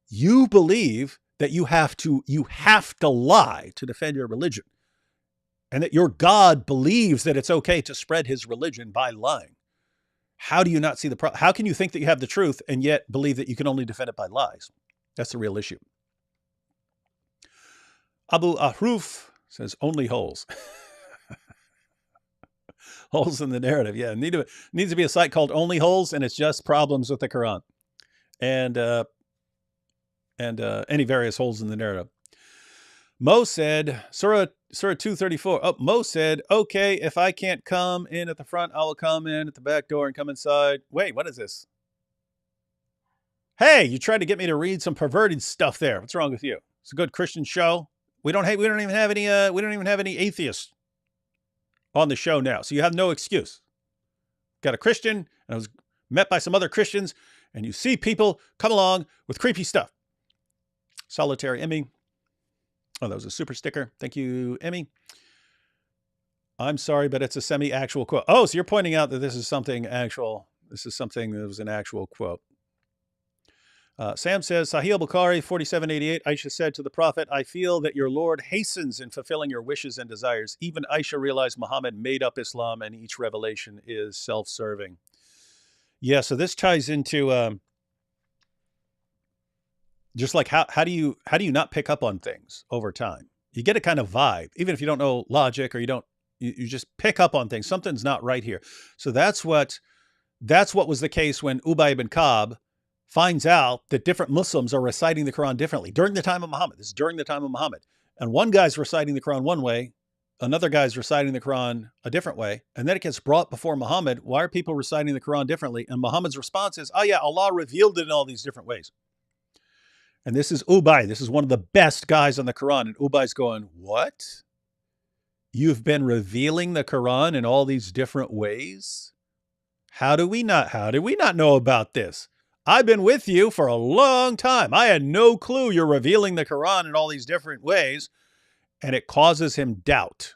You believe that you have to lie to defend your religion, and that your God believes that it's okay to spread his religion by lying. How do you not see the problem? How can you think that you have the truth and yet believe that you can only defend it by lies? That's the real issue. Abu Ahruf says only holes. Holes in the narrative. Yeah, needs to be a site called Only Holes, and it's just problems with the Quran and any various holes in the narrative. Mo said, Surah 234. Oh, Mo said, okay, if I can't come in at the front, I will come in at the back door and come inside. Wait, what is this? Hey, you tried to get me to read some perverted stuff there. What's wrong with you? It's a good Christian show. We don't even have any atheists on the show now. So you have no excuse. Got a Christian, and I was met by some other Christians, and you see people come along with creepy stuff. Solitary Emmy. Oh, that was a super sticker. Thank you, Emmy. I'm sorry, but it's a semi-actual quote. Oh, so you're pointing out that this is something actual. This is something that was an actual quote. Sam says, Sahih Bukhari 4788, Aisha said to the Prophet, I feel that your Lord hastens in fulfilling your wishes and desires. Even Aisha realized Muhammad made up Islam and each revelation is self-serving. Yeah, so this ties into just like how do you not pick up on things over time? You get a kind of vibe, even if you don't know logic or you just pick up on things. Something's not right here. So that's what was the case when Ubay ibn Ka'b finds out that different Muslims are reciting the Quran differently during the time of Muhammad. This is during the time of Muhammad. And one guy's reciting the Quran one way, another guy's reciting the Quran a different way. And then it gets brought before Muhammad. Why are people reciting the Quran differently? And Muhammad's response is, oh yeah, Allah revealed it in all these different ways. And this is Ubay. This is one of the best guys on the Quran. And Ubay's going, what? You've been revealing the Quran in all these different ways? How do we not know about this? I've been with you for a long time. I had no clue you're revealing the Quran in all these different ways. And it causes him doubt.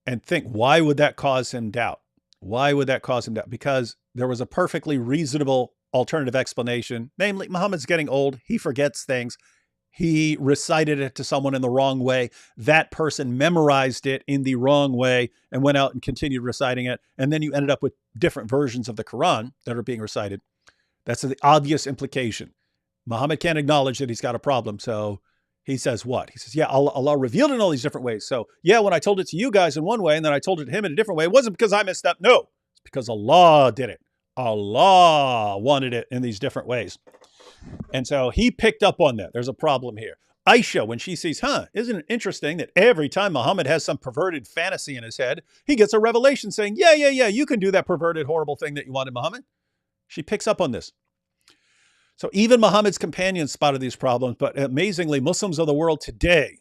And think, why would that cause him doubt? Because there was a perfectly reasonable alternative explanation. Namely, Muhammad's getting old. He forgets things. He recited it to someone in the wrong way. That person memorized it in the wrong way and went out and continued reciting it. And then you ended up with different versions of the Quran that are being recited. That's the obvious implication. Muhammad can't acknowledge that he's got a problem. So he says what? He says, yeah, Allah revealed it in all these different ways. So yeah, when I told it to you guys in one way and then I told it to him in a different way, it wasn't because I messed up. No, it's because Allah did it. Allah wanted it in these different ways. And so he picked up on that. There's a problem here. Aisha, when she sees, isn't it interesting that every time Muhammad has some perverted fantasy in his head, he gets a revelation saying, yeah, you can do that perverted, horrible thing that you wanted, Muhammad. She picks up on this. So even Muhammad's companions spotted these problems, but amazingly, Muslims of the world today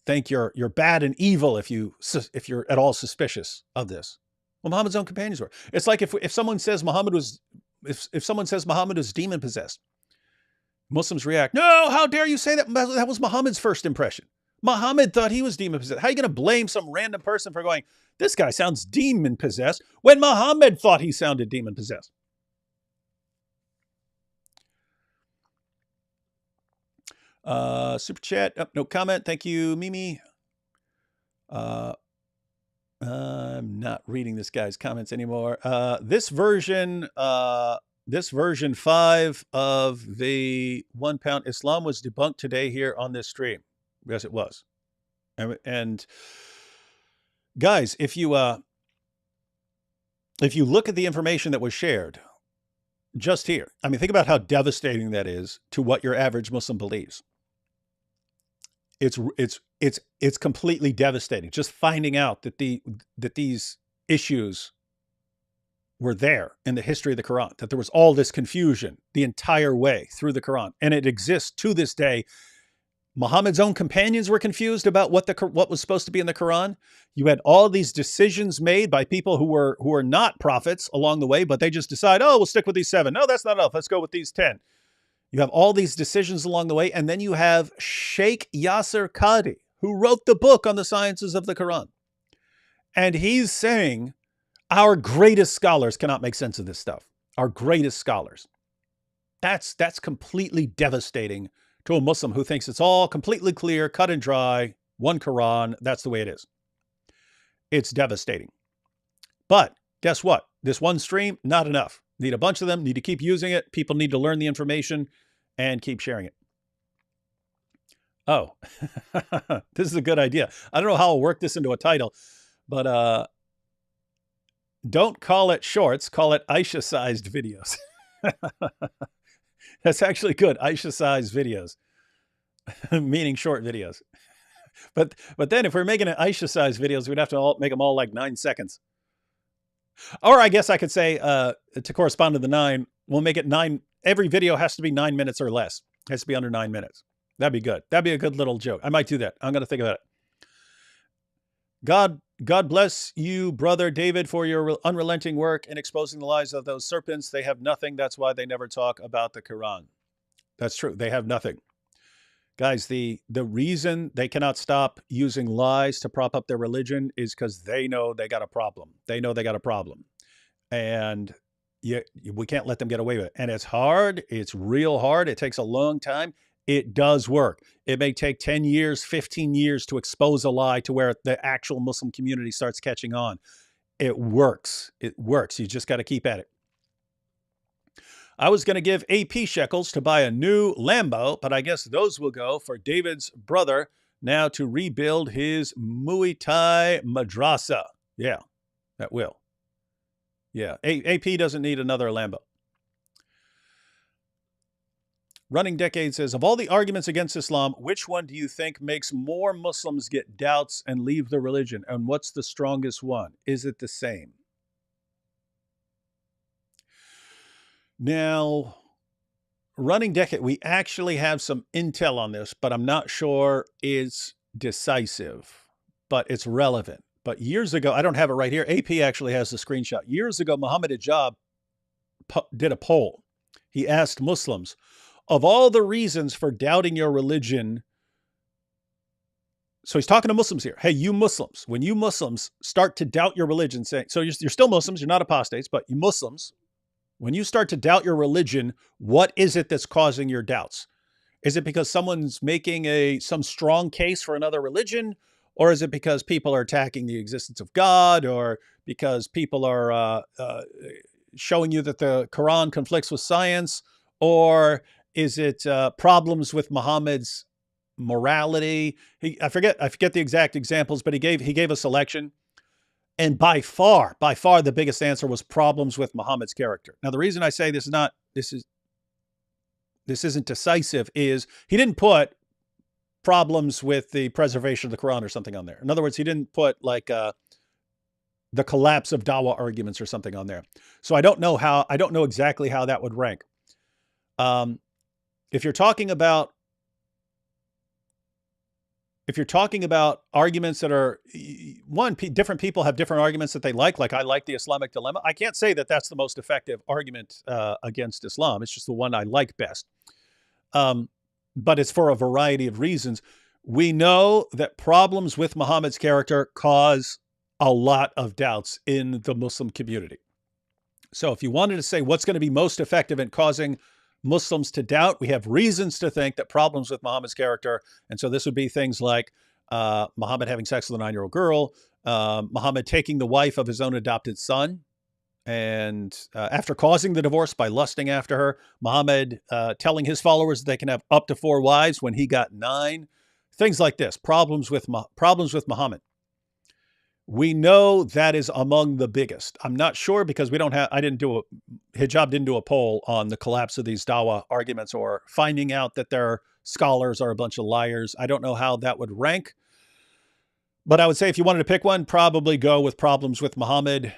think you're bad and evil if you're at all suspicious of this. Well, Muhammad's own companions were. It's like if someone says Muhammad was demon possessed, Muslims react, no, how dare you say that? That was Muhammad's first impression. Muhammad thought he was demon possessed. How are you going to blame some random person for going, this guy sounds demon possessed, when Muhammad thought he sounded demon possessed? Super chat. Oh, no comment. Thank you, Mimi. I'm not reading this guy's comments anymore. This version 5 of the 1 pound Islam was debunked today here on this stream. Yes, it was. And guys, if you look at the information that was shared just here, I mean, think about how devastating that is to what your average Muslim believes. It's completely devastating. Just finding out that these issues were there in the history of the Quran, that there was all this confusion the entire way through the Quran, and it exists to this day. Muhammad's own companions were confused about what was supposed to be in the Quran. You had all these decisions made by people who were not prophets along the way, but they just decide, oh, we'll stick with these 7. No, that's not enough. Let's go with these 10. You have all these decisions along the way, and then you have Sheikh Yasser Qadi, who wrote the book on the sciences of the Quran. And he's saying, our greatest scholars cannot make sense of this stuff. Our greatest scholars. That's completely devastating to a Muslim who thinks it's all completely clear, cut and dry, one Quran, that's the way it is. It's devastating. But guess what? This one stream, not enough. Need a bunch of them, need to keep using it. People need to learn the information and keep sharing it. Oh, this is a good idea. I don't know how I'll work this into a title, but don't call it shorts, call it Aisha-sized videos. That's actually good, Aisha-sized videos, meaning short videos. But then if we're making it Aisha-sized videos, we'd have to make them all like 9 seconds. Or I guess I could say, to correspond to the 9, we'll make it 9. Every video has to be 9 minutes or less. It has to be under 9 minutes. That'd be good. That'd be a good little joke. I might do that. I'm going to think about it. God bless you, brother David, for your unrelenting work in exposing the lies of those serpents. They have nothing. That's why they never talk about the Quran. That's true. They have nothing. Guys, the reason they cannot stop using lies to prop up their religion is because they know they got a problem. They know they got a problem. And we can't let them get away with it. And it's hard. It's real hard. It takes a long time. It does work. It may take 10 years, 15 years to expose a lie to where the actual Muslim community starts catching on. It works. It works. You just got to keep at it. I was going to give AP shekels to buy a new Lambo, but I guess those will go for David's brother now to rebuild his Muay Thai madrasa. Yeah, that will. Yeah, AP doesn't need another Lambo. Running Decade says, of all the arguments against Islam, which one do you think makes more Muslims get doubts and leave the religion? And what's the strongest one? Is it the same? Now, Running Decade, we actually have some intel on this, but I'm not sure it's decisive, but it's relevant. But years ago, I don't have it right here. AP actually has the screenshot. Years ago, Muhammad Hijab did a poll. He asked Muslims, of all the reasons for doubting your religion, so he's talking to Muslims here. Hey, you Muslims, when you Muslims start to doubt your religion, saying, so you're still Muslims, you're not apostates, but you Muslims, when you start to doubt your religion, what is it that's causing your doubts? Is it because someone's making some strong case for another religion? Or is it because people are attacking the existence of God? Or because people are showing you that the Quran conflicts with science? Or is it problems with Muhammad's morality? I forget the exact examples, but he gave a selection. And by far the biggest answer was problems with Muhammad's character. Now, the reason I say this isn't decisive is he didn't put problems with the preservation of the Quran or something on there. In other words, he didn't put like the collapse of Dawah arguments or something on there. So I don't know exactly how that would rank. If you're talking about arguments that are, different people have different arguments that they like I like the Islamic dilemma. I can't say that that's the most effective argument against Islam. It's just the one I like best. But it's for a variety of reasons. We know that problems with Muhammad's character cause a lot of doubts in the Muslim community. So if you wanted to say what's going to be most effective in causing Muslims to doubt, we have reasons to think that problems with Muhammad's character, and so this would be things like Muhammad having sex with a 9-year-old girl, Muhammad taking the wife of his own adopted son, and after causing the divorce by lusting after her, Muhammad telling his followers they can have up to 4 wives when he got 9. Things like this, problems with Muhammad. We know that is among the biggest. I'm not sure because Hijab didn't do a poll on the collapse of these Dawah arguments or finding out that their scholars are a bunch of liars. I don't know how that would rank. But I would say if you wanted to pick one, probably go with problems with Muhammad.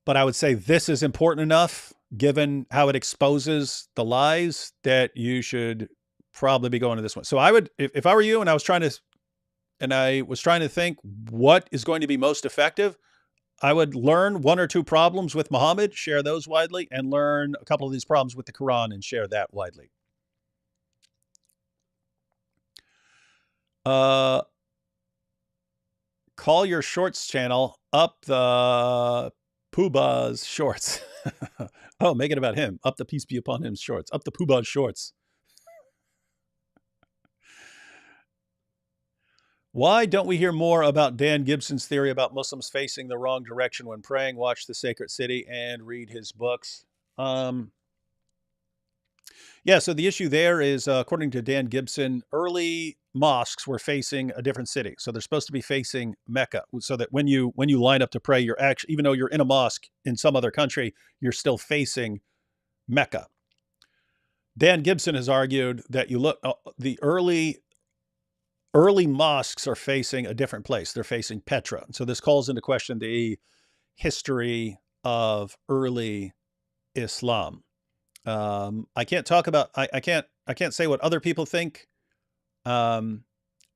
But I would say this is important enough, given how it exposes the lies, that you should probably be going to this one. So I would, if I were you and I was trying to think what is going to be most effective, I would learn 1 or 2 problems with Muhammad, share those widely, and learn a couple of these problems with the Quran and share that widely. Call your shorts channel up the Puba's shorts. Oh, make it about him. Up the peace be upon him shorts. Up the Puba's shorts. Why don't we hear more about Dan Gibson's theory about Muslims facing the wrong direction when praying? Watch The Sacred City and read his books. Yeah, so the issue there is, according to Dan Gibson, early mosques were facing a different city. So they're supposed to be facing Mecca, so that when you line up to pray, you're actually, even though you're in a mosque in some other country, you're still facing Mecca. Dan Gibson has argued that the early mosques are facing a different place. They're facing Petra. So this calls into question the history of early Islam. I can't talk about, I can't say what other people think.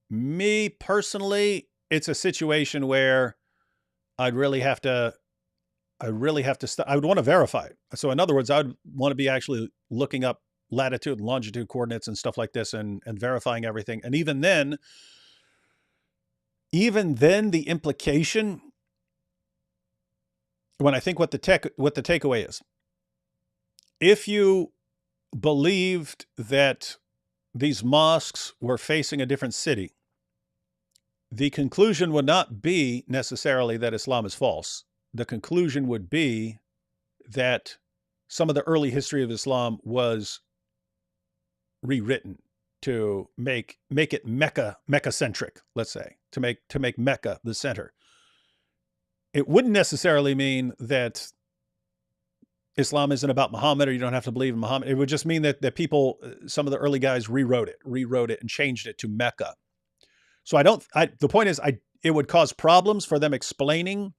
Me personally, it's a situation where I would want to verify it. So in other words, I'd want to be actually looking up latitude and longitude coordinates and stuff like this and verifying everything. And even then the implication, when I think what the takeaway is, if you believed that these mosques were facing a different city, the conclusion would not be necessarily that Islam is false. The conclusion would be that some of the early history of Islam was rewritten to make it Mecca-centric, let's say, to make Mecca the center. It wouldn't necessarily mean that Islam isn't about Muhammad, or you don't have to believe in Muhammad. It would just mean that people, some of the early guys rewrote it and changed it to Mecca. So the point is, it would cause problems for them explaining.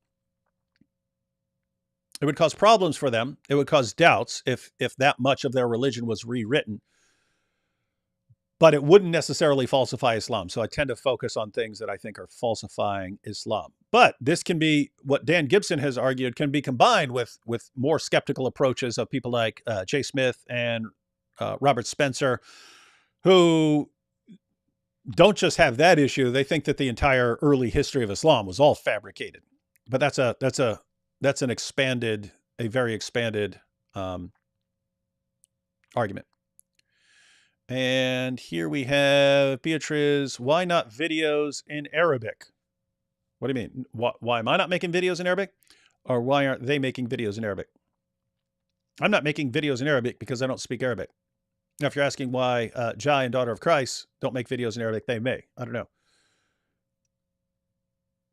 It would cause problems for them. It would cause doubts if that much of their religion was rewritten. But it wouldn't necessarily falsify Islam. So I tend to focus on things that I think are falsifying Islam. But this can be, what Dan Gibson has argued, can be combined with more skeptical approaches of people like Jay Smith and Robert Spencer, who don't just have that issue. They think that the entire early history of Islam was all fabricated. But that's a very expanded argument. And here we have Beatrice. Why not videos in Arabic? What do you mean? Why am I not making videos in Arabic? Or why aren't they making videos in Arabic? I'm not making videos in Arabic because I don't speak Arabic. Now, if you're asking why Jai and Daughter of Christ don't make videos in Arabic, they may. I don't know.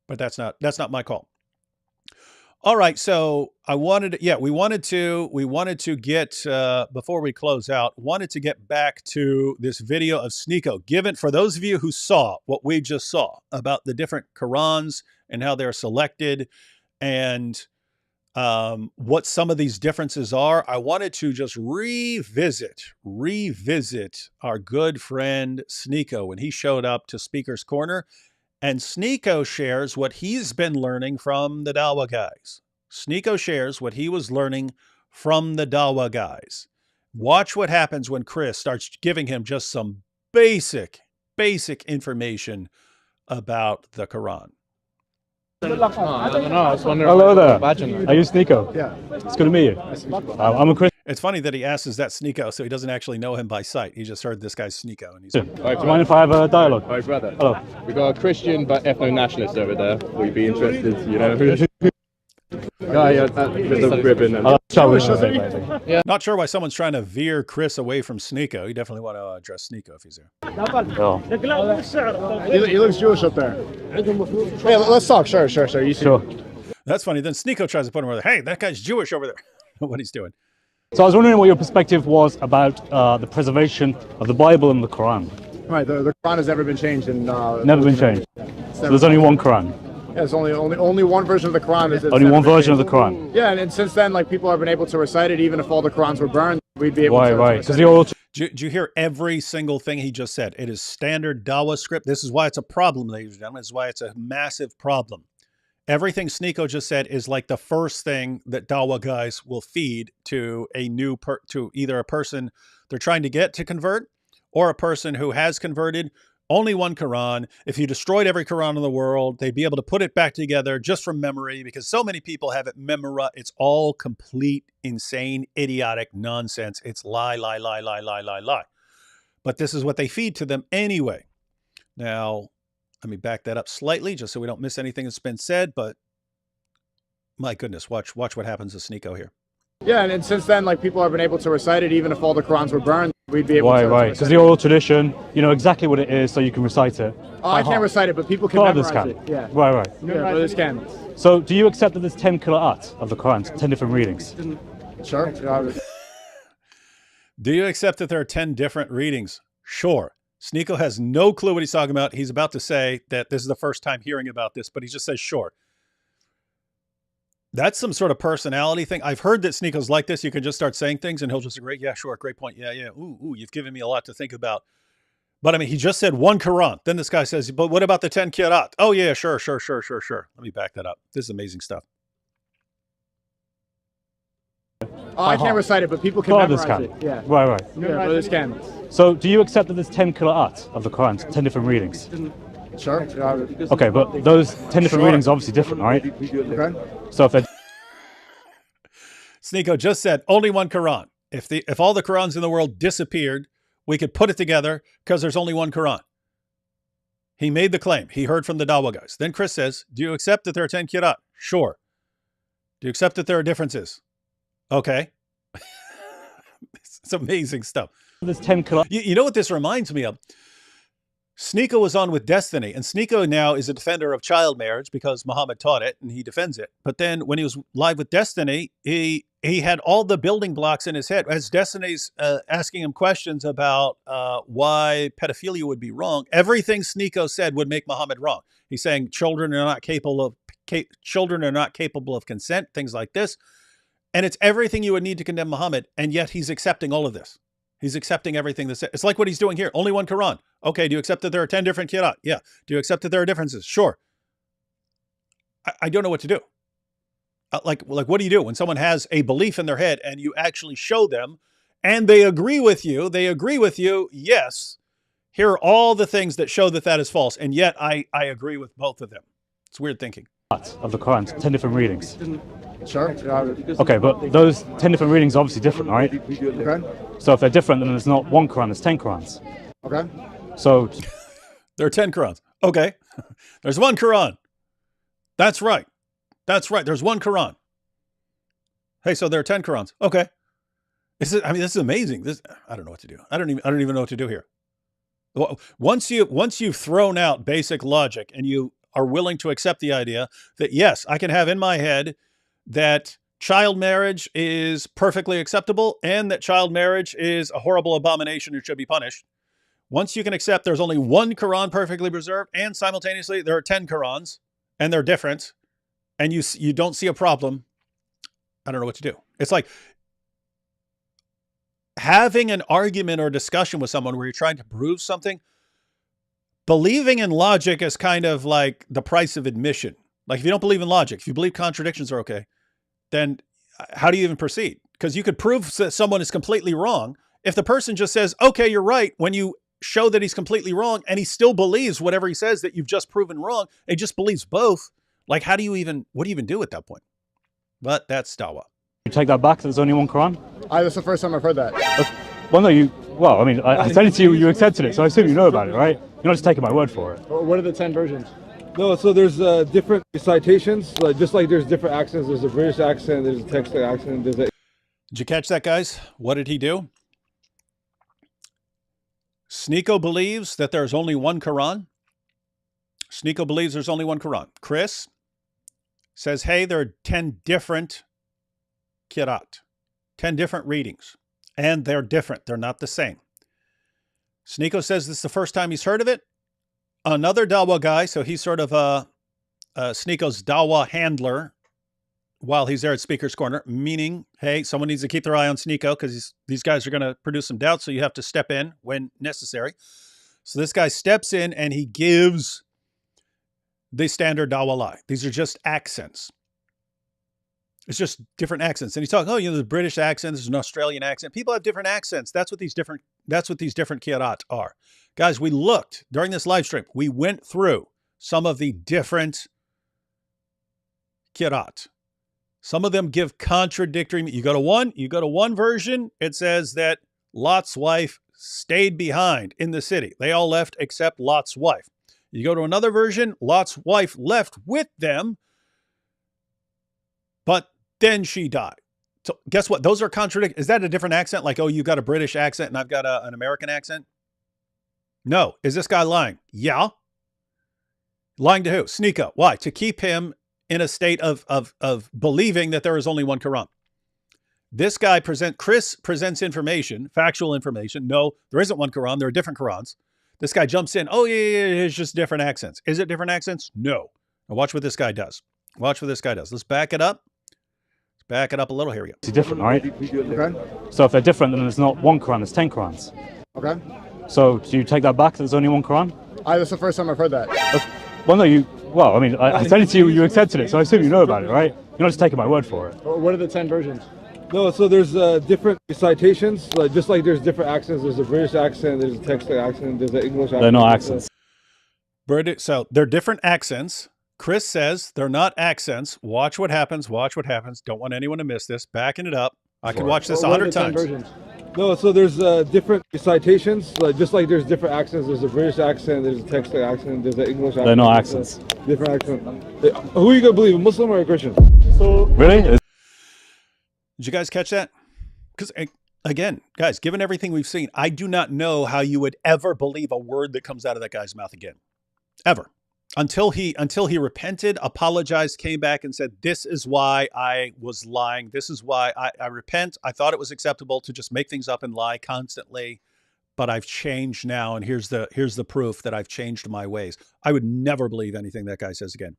But that's not my call. All right, so we wanted to get, before we close out, wanted to get back to this video of Sneeko. Given, for those of you who saw what we just saw about the different Qurans and how they're selected and what some of these differences are, I wanted to just revisit our good friend Sneeko when he showed up to Speaker's Corner. And Sneeko shares what he's been learning from the Dawah guys. Sneeko shares what he was learning from the Dawah guys. Watch what happens when Chris starts giving him just some basic information about the Quran. I don't know. I was wondering. Hello there. Are you Sneeko? Yeah. It's good to meet you. I'm a Christian. It's funny that he asks, is that Sneeko? So he doesn't actually know him by sight. He just heard this guy's Sneeko. And he's All right, do you mind if I have a dialogue? All right, brother. Hello. We got a Christian but ethno-nationalist over there. We'd be interested, you know. Guy with the ribbon. And Yeah. Not sure why someone's trying to veer Chris away from Sneeko. You definitely want to address Sneeko if he's there. Oh. He looks Jewish up there. Yeah, let's talk. Sure. You see. Sure. That's funny. Then Sneeko tries to put him over there. Hey, that guy's Jewish over there. What he's doing. So I was wondering what your perspective was about the preservation of the Bible and the Quran. Right, the Quran has never been changed. Never been changed. So there's only one Quran. Yeah, there's only one version of the Quran. Only one version of the Quran. Yeah, and since then, like, people have been able to recite it, even if all the Qurans were burned, we'd be able to. Right. Because the oral. Do you hear every single thing he just said? It is standard Dawah script. This is why it's a problem, ladies and gentlemen. This is why it's a massive problem. Everything Sneeko just said is like the first thing that Dawah guys will feed to to either a person they're trying to get to convert or a person who has converted. Only one Quran. If you destroyed every Quran in the world, they'd be able to put it back together just from memory because so many people have it memorized. It's all complete, insane, idiotic nonsense. It's lie. But this is what they feed to them anyway. Now, let me back that up slightly just so we don't miss anything that's been said. But my goodness, watch what happens to Sneeko here. Yeah, and since then, like, people have been able to recite it, even if all the Qurans were burned, we'd be able to. Right. Because the oral tradition, you know exactly what it is, so you can recite it. Oh, I can't recite it, but people can memorize it. Yeah. Right. Yeah, brothers can. So do you accept that there's 10 qira'at of the Quran, 10 different readings? Sure. Do you accept that there are 10 different readings? Sure. Sneeko has no clue what he's talking about. He's about to say that this is the first time hearing about this, but he just says, sure. That's some sort of personality thing. I've heard that Sneeko's like this. You can just start saying things and he'll just agree. Yeah, sure. Great point. Yeah. Ooh, you've given me a lot to think about. But I mean, he just said one Quran. Then this guy says, but what about the 10 Qira'at? Oh yeah, sure. Let me back that up. This is amazing stuff. Oh, I can't recite it, but people can memorize it. Yeah. Right. Yeah, brothers can. So do you accept that there's 10 qira'at of the Quran, 10 different readings? Sure. Okay, but those 10 different readings are obviously different, right? Okay. So if Sneeko just said only one Quran. If all the Qurans in the world disappeared, we could put it together because there's only one Quran. He made the claim. He heard from the Dawah guys. Then Chris says, do you accept that there are 10 Qira'at? Sure. Do you accept that there are differences? Okay. It's amazing stuff. There's 10 qira'at. You know what this reminds me of? Sneeko was on with Destiny, and Sneeko now is a defender of child marriage because Muhammad taught it and he defends it. But then when he was live with Destiny, he had all the building blocks in his head. As Destiny's asking him questions about why pedophilia would be wrong, everything Sneeko said would make Muhammad wrong. He's saying children are not capable of consent, things like this. And it's everything you would need to condemn Muhammad, and yet he's accepting all of this. He's accepting everything that's it's like what he's doing here. Only one Quran. Okay, do you accept that there are 10 different Qira'at? Yeah. Do you accept that there are differences? Sure. I don't know what to do. Like what do you do when someone has a belief in their head and you actually show them and they agree with you? Yes. Here are all the things that show that is false. And yet I agree with both of them. It's weird thinking. Of the Quran, 10 different readings. Sure. Okay, but those 10 different readings are obviously different, right? Okay. So if they're different, then there's not one Quran, there's 10 Qurans. Okay. So there are 10 Qurans. Okay. There's one Quran. That's right. There's one Quran. Hey, so there are 10 Qurans. Okay. This is amazing. I don't know what to do. I don't even know what to do here. Once you've thrown out basic logic and you are willing to accept the idea that, yes, I can have in my head that child marriage is perfectly acceptable and that child marriage is a horrible abomination and should be punished. Once you can accept there's only one Quran perfectly preserved and simultaneously there are 10 Qurans and they're different and you don't see a problem, I don't know what to do. It's like having an argument or discussion with someone where you're trying to prove something. Believing in logic is kind of like the price of admission. Like if you don't believe in logic, if you believe contradictions are okay, then how do you even proceed? Because you could prove that someone is completely wrong. If the person just says, okay, you're right, when you show that he's completely wrong and he still believes whatever he says that you've just proven wrong, he just believes both. Like what do you even do at that point? But that's Dawah. You take that back, there's only one Quran? That's the first time I've heard that. Well, no, well, I mean, I said it to you, you accepted it, so I assume you know about it, right? You're not just taking my word for it. What are the 10 versions? No, so there's different citations, just like there's different accents. There's a British accent, there's a Texas accent, there's a... Did you catch that, guys? What did he do? Sneeko believes that there's only one Quran. Sneeko believes there's only one Quran. Chris says, hey, there are 10 different Qira'at, 10 different readings, and they're different. They're not the same. Sneeko says this is the first time he's heard of it. Another Dawah guy, so he's sort of Sneeko's Dawah handler while he's there at Speaker's Corner, meaning, hey, someone needs to keep their eye on Sneeko because these guys are going to produce some doubt, so you have to step in when necessary. So this guy steps in and he gives the standard Dawah lie. These are just accents. It's just different accents. And he's talking, oh, there's a British accent, there's an Australian accent. People have different accents. That's what these different Qira'at are. Guys, we looked during this live stream. We went through some of the different Qira'at. Some of them give contradictory. You go to one version, it says that Lot's wife stayed behind in the city. They all left except Lot's wife. You go to another version, Lot's wife left with them, but then she died. So guess what? Those are contradictory. Is that a different accent? Like, oh, you got a British accent and I've got an American accent? No. Is this guy lying? Yeah. Lying to who? Sneeko. Why? To keep him in a state of believing that there is only one Quran. This guy Chris presents information, factual information. No, there isn't one Quran. There are different Qurans. This guy jumps in. Oh, yeah, it's just different accents. Is it different accents? No. Now watch what this guy does. Watch what this guy does. Let's back it up. Let's back it up a little. Here we go. It's different, right? Okay. So if they're different, then there's not one Quran, there's 10 Qurans. Okay. So do you take that back, there's only one Quran? That's the first time I've heard that. Well, no, well, I mean, I said it to you, you accepted it, so I assume you know about it, right? You're not just taking my word for it. What are the 10 versions? No, so there's different citations, just like there's different accents. There's a British accent, there's a Texas accent, there's an English accent. They're not accents. So they're different accents. Chris says they're not accents. Watch what happens. Watch what happens. Don't want anyone to miss this. Backing it up. I could watch this 100 times. Versions? No, so there's different citations, just like there's different accents. There's a British accent, there's a Texas accent, there's an English accent. They're not accents. Different accent. Who are you going to believe, a Muslim or a Christian? So really? Did you guys catch that? Because again, guys, given everything we've seen, I do not know how you would ever believe a word that comes out of that guy's mouth again. Ever. Until he repented, apologized, came back and said, this is why I was lying. This is why I repent. I thought it was acceptable to just make things up and lie constantly, but I've changed now. And here's the proof that I've changed my ways. I would never believe anything that guy says again.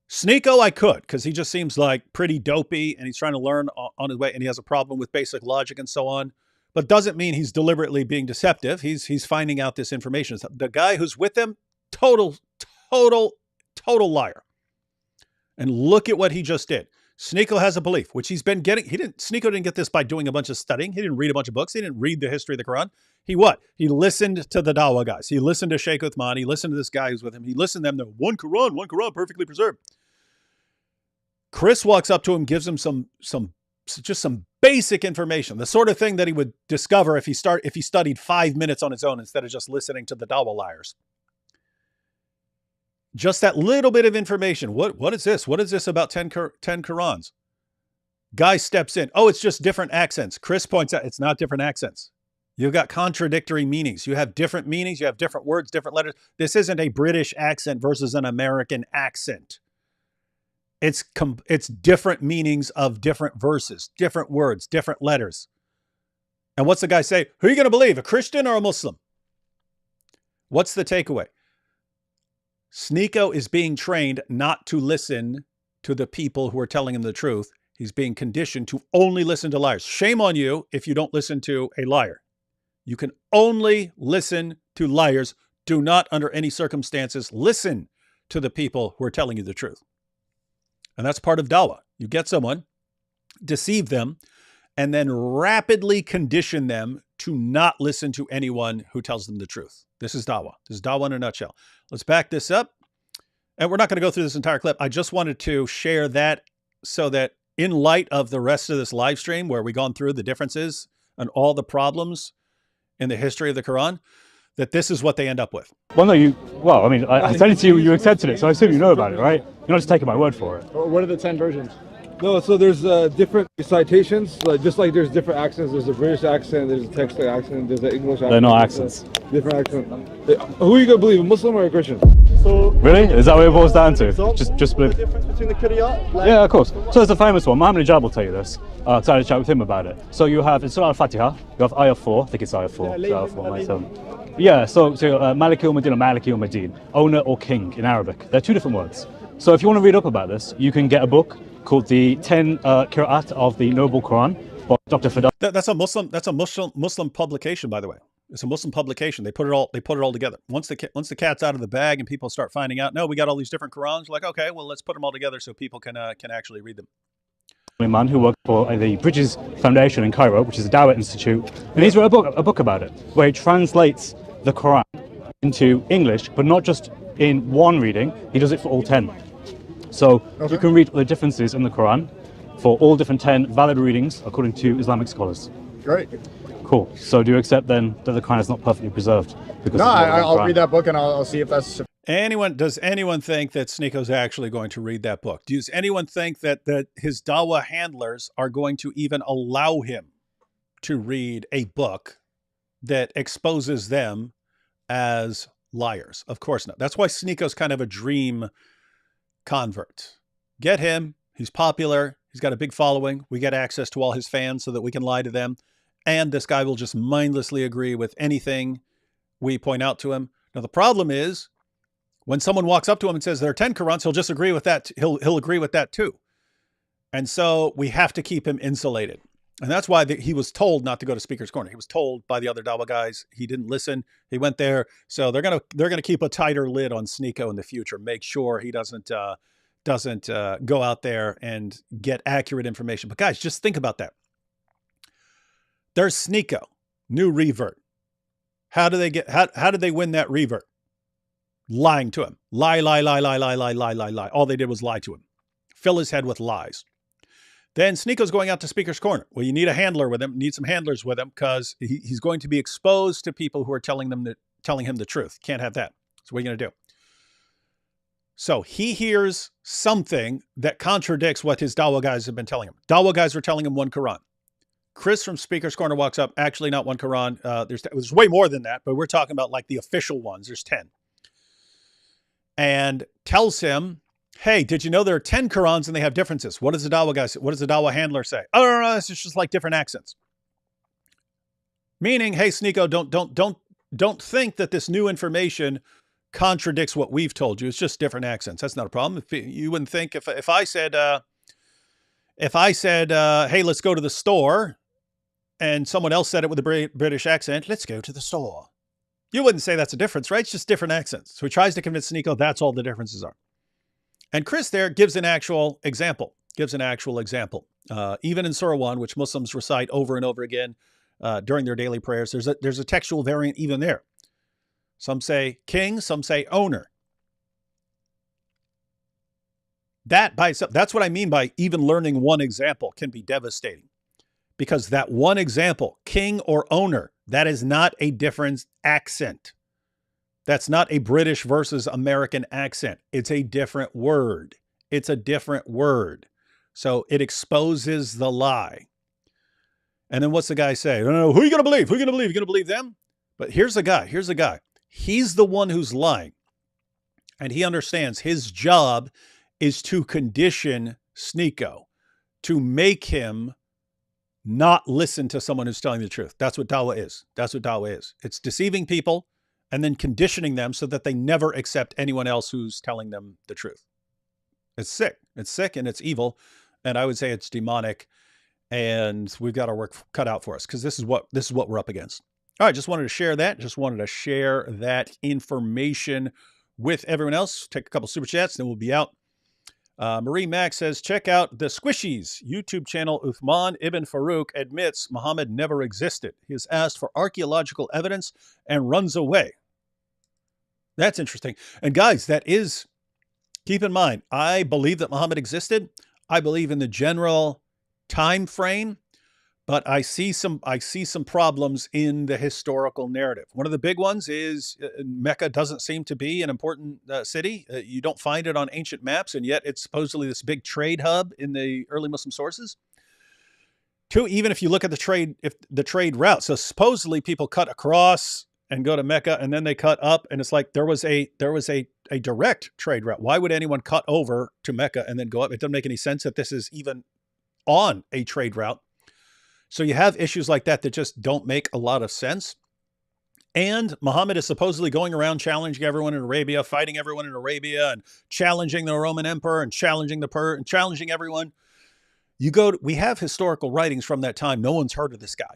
Sneeko, I could, because he just seems like pretty dopey and he's trying to learn on his way and he has a problem with basic logic and so on, but doesn't mean he's deliberately being deceptive. He's finding out this information. The guy who's with him, total liar. And look at what he just did. Sneeko has a belief, which he's been getting. Sneeko didn't get this by doing a bunch of studying. He didn't read a bunch of books. He didn't read the history of the Quran. He listened to the Dawah guys. He listened to Sheikh Uthman. He listened to this guy who's with him. He listened to them. They're one Quran, perfectly preserved. Chris walks up to him, gives him just some basic information, the sort of thing that he would discover if he studied 5 minutes on his own instead of just listening to the Dawah liars. Just that little bit of information. What is this? What is this about 10 Qurans? Guy steps in. Oh, it's just different accents. Chris points out it's not different accents. You've got contradictory meanings. You have different meanings. You have different words, different letters. This isn't a British accent versus an American accent. It's different meanings of different verses, different words, different letters. And what's the guy say? Who are you going to believe, a Christian or a Muslim? What's the takeaway? Sneeko is being trained not to listen to the people who are telling him the truth. He's being conditioned to only listen to liars. Shame on you if you don't listen to a liar. You can only listen to liars. Do not, under any circumstances, listen to the people who are telling you the truth. And that's part of Dawah. You get someone, deceive them, and then rapidly condition them to not listen to anyone who tells them the truth. This is Dawah. This is Dawah in a nutshell. Let's back this up. And we're not going to go through this entire clip. I just wanted to share that so that in light of the rest of this live stream where we've gone through the differences and all the problems in the history of the Quran, that this is what they end up with. Well, no, I said it to you, you accepted it, so I assume you know about it, right? You're not just taking my word for it. What are the 10 versions? No, so there's different citations, just like there's different accents. There's a British accent, there's a Texas accent, there's an English accent. They're not accents. Different accent. Who are you gonna believe, a Muslim or a Christian? So really? Is that what it boils down to? Just believe. The difference between the Qur'an? Yeah, of course. So there's a famous one. Muhammad Najab will tell you this. I had a chat with him about it. So you have in Surah Al-Fatiha, you have ayah 4. I think it's ayah 4. Ayah 4 yeah. So Maliki al-Madin or Maliki al-Madin, owner or king in Arabic. They're two different words. So if you want to read up about this, you can get a book called the 10 Qira'at of the Noble Quran by Dr. Fadal. That's a Muslim publication, by the way. It's a Muslim publication. They put it all together. Once the cat's out of the bag and people start finding out, no, we got all these different Qurans. Like, okay, well, let's put them all together so people can actually read them. A man who worked for the Bridges Foundation in Cairo, which is a Dawah institute, and he's wrote a book about it where he translates the Quran into English, but not just in one reading. He does it for all 10. So you can read the differences in the Quran for all different 10 valid readings according to Islamic scholars. Great. Cool. So do you accept then that the Quran is not perfectly preserved? No, I'll read that book and I'll see if that's... Does anyone think that Sneako's actually going to read that book? Does anyone think that his Dawah handlers are going to even allow him to read a book that exposes them as liars? Of course not. That's why Sneako's kind of a dream convert. Get him. He's popular. He's got a big following. We get access to all his fans so that we can lie to them. And this guy will just mindlessly agree with anything we point out to him. Now, the problem is when someone walks up to him and says there are 10 Qurans, he'll just agree with that. He'll agree with that too. And so we have to keep him insulated. And that's why he was told not to go to Speaker's Corner. He was told by the other Dawah guys. He didn't listen. He went there. So they're gonna keep a tighter lid on Sneako in the future. Make sure he doesn't go out there and get accurate information. But guys, just think about that. There's Sneako, new revert. How did they win that revert? Lying to him. Lie. All they did was lie to him. Fill his head with lies. Then Sneako's going out to Speaker's Corner. Well, you need a handler with him. Need some handlers with him because he's going to be exposed to people who are telling him the truth. Can't have that. So what are you going to do? So he hears something that contradicts what his Dawah guys have been telling him. Dawah guys were telling him one Quran. Chris from Speaker's Corner walks up. Actually, not one Quran. There's way more than that, but we're talking about like the official ones. There's 10. And tells him, hey, did you know there are 10 Qurans and they have differences? What does the Dawah guy say? What does the Dawah handler say? Oh, no, it's just like different accents. Meaning, hey, Sneako, don't think that this new information contradicts what we've told you. It's just different accents. That's not a problem. You wouldn't think if I said, hey, let's go to the store, and someone else said it with a British accent, let's go to the store. You wouldn't say that's a difference, right? It's just different accents. So he tries to convince Sneako that's all the differences are. And Chris there gives an actual example. Even in Surah 1, which Muslims recite over and over again during their daily prayers, there's a textual variant even there. Some say king, some say owner. That by itself, that's what I mean by even learning one example can be devastating. Because that one example, king or owner, that is not a different accent. That's not a British versus American accent. It's a different word. So it exposes the lie. And then what's the guy say? No, who are you going to believe? You're going to believe them? But here's the guy. He's the one who's lying. And he understands his job is to condition Sneako, to make him not listen to someone who's telling the truth. That's what Dawah is. It's deceiving people and then conditioning them so that they never accept anyone else who's telling them the truth. It's sick. And it's evil. And I would say it's demonic. And we've got our work cut out for us because this is what we're up against. All right, just wanted to share that. Just wanted to share that information with everyone else. Take a couple super chats, then we'll be out. Marie Mack says, check out the Squishies YouTube channel. Uthman ibn Farouk admits Muhammad never existed. He is asked for archaeological evidence and runs away. That's interesting. And guys, keep in mind, I believe that Muhammad existed. I believe in the general time frame, but I see some problems in the historical narrative. One of the big ones is Mecca doesn't seem to be an important city. You don't find it on ancient maps, and yet it's supposedly this big trade hub in the early Muslim sources. Two, even if you look at the trade route, so supposedly people cut across and go to Mecca, and then they cut up, and it's like there was a direct trade route. Why would anyone cut over to Mecca and then go up? It doesn't make any sense that this is even on a trade route. So you have issues like that that just don't make a lot of sense. And Muhammad is supposedly going around challenging everyone in Arabia, fighting everyone in Arabia, and challenging the Roman emperor and challenging and challenging everyone. We have historical writings from that time. No one's heard of this guy.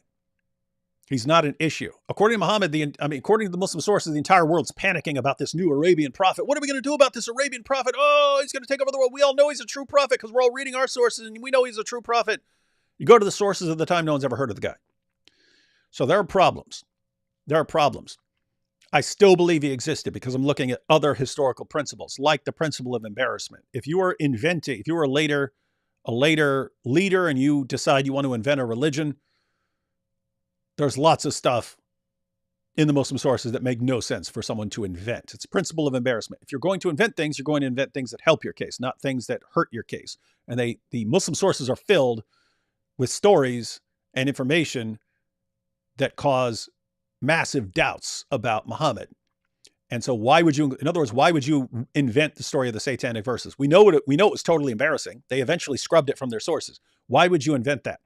He's not an issue. According to Muhammad, according to the Muslim sources, the entire world's panicking about this new Arabian prophet. What are we going to do about this Arabian prophet? Oh, he's going to take over the world. We all know he's a true prophet because we're all reading our sources and we know he's a true prophet. You go to the sources of the time, no one's ever heard of the guy. So there are problems. There are problems. I still believe he existed because I'm looking at other historical principles, like the principle of embarrassment. If you were a later leader and you decide you want to invent a religion, there's lots of stuff in the Muslim sources that make no sense for someone to invent. It's a principle of embarrassment. If you're going to invent things, you're going to invent things that help your case, not things that hurt your case. And the Muslim sources are filled with stories and information that cause massive doubts about Muhammad. And so why would you invent the story of the satanic verses? We know it was totally embarrassing. They eventually scrubbed it from their sources. Why would you invent that?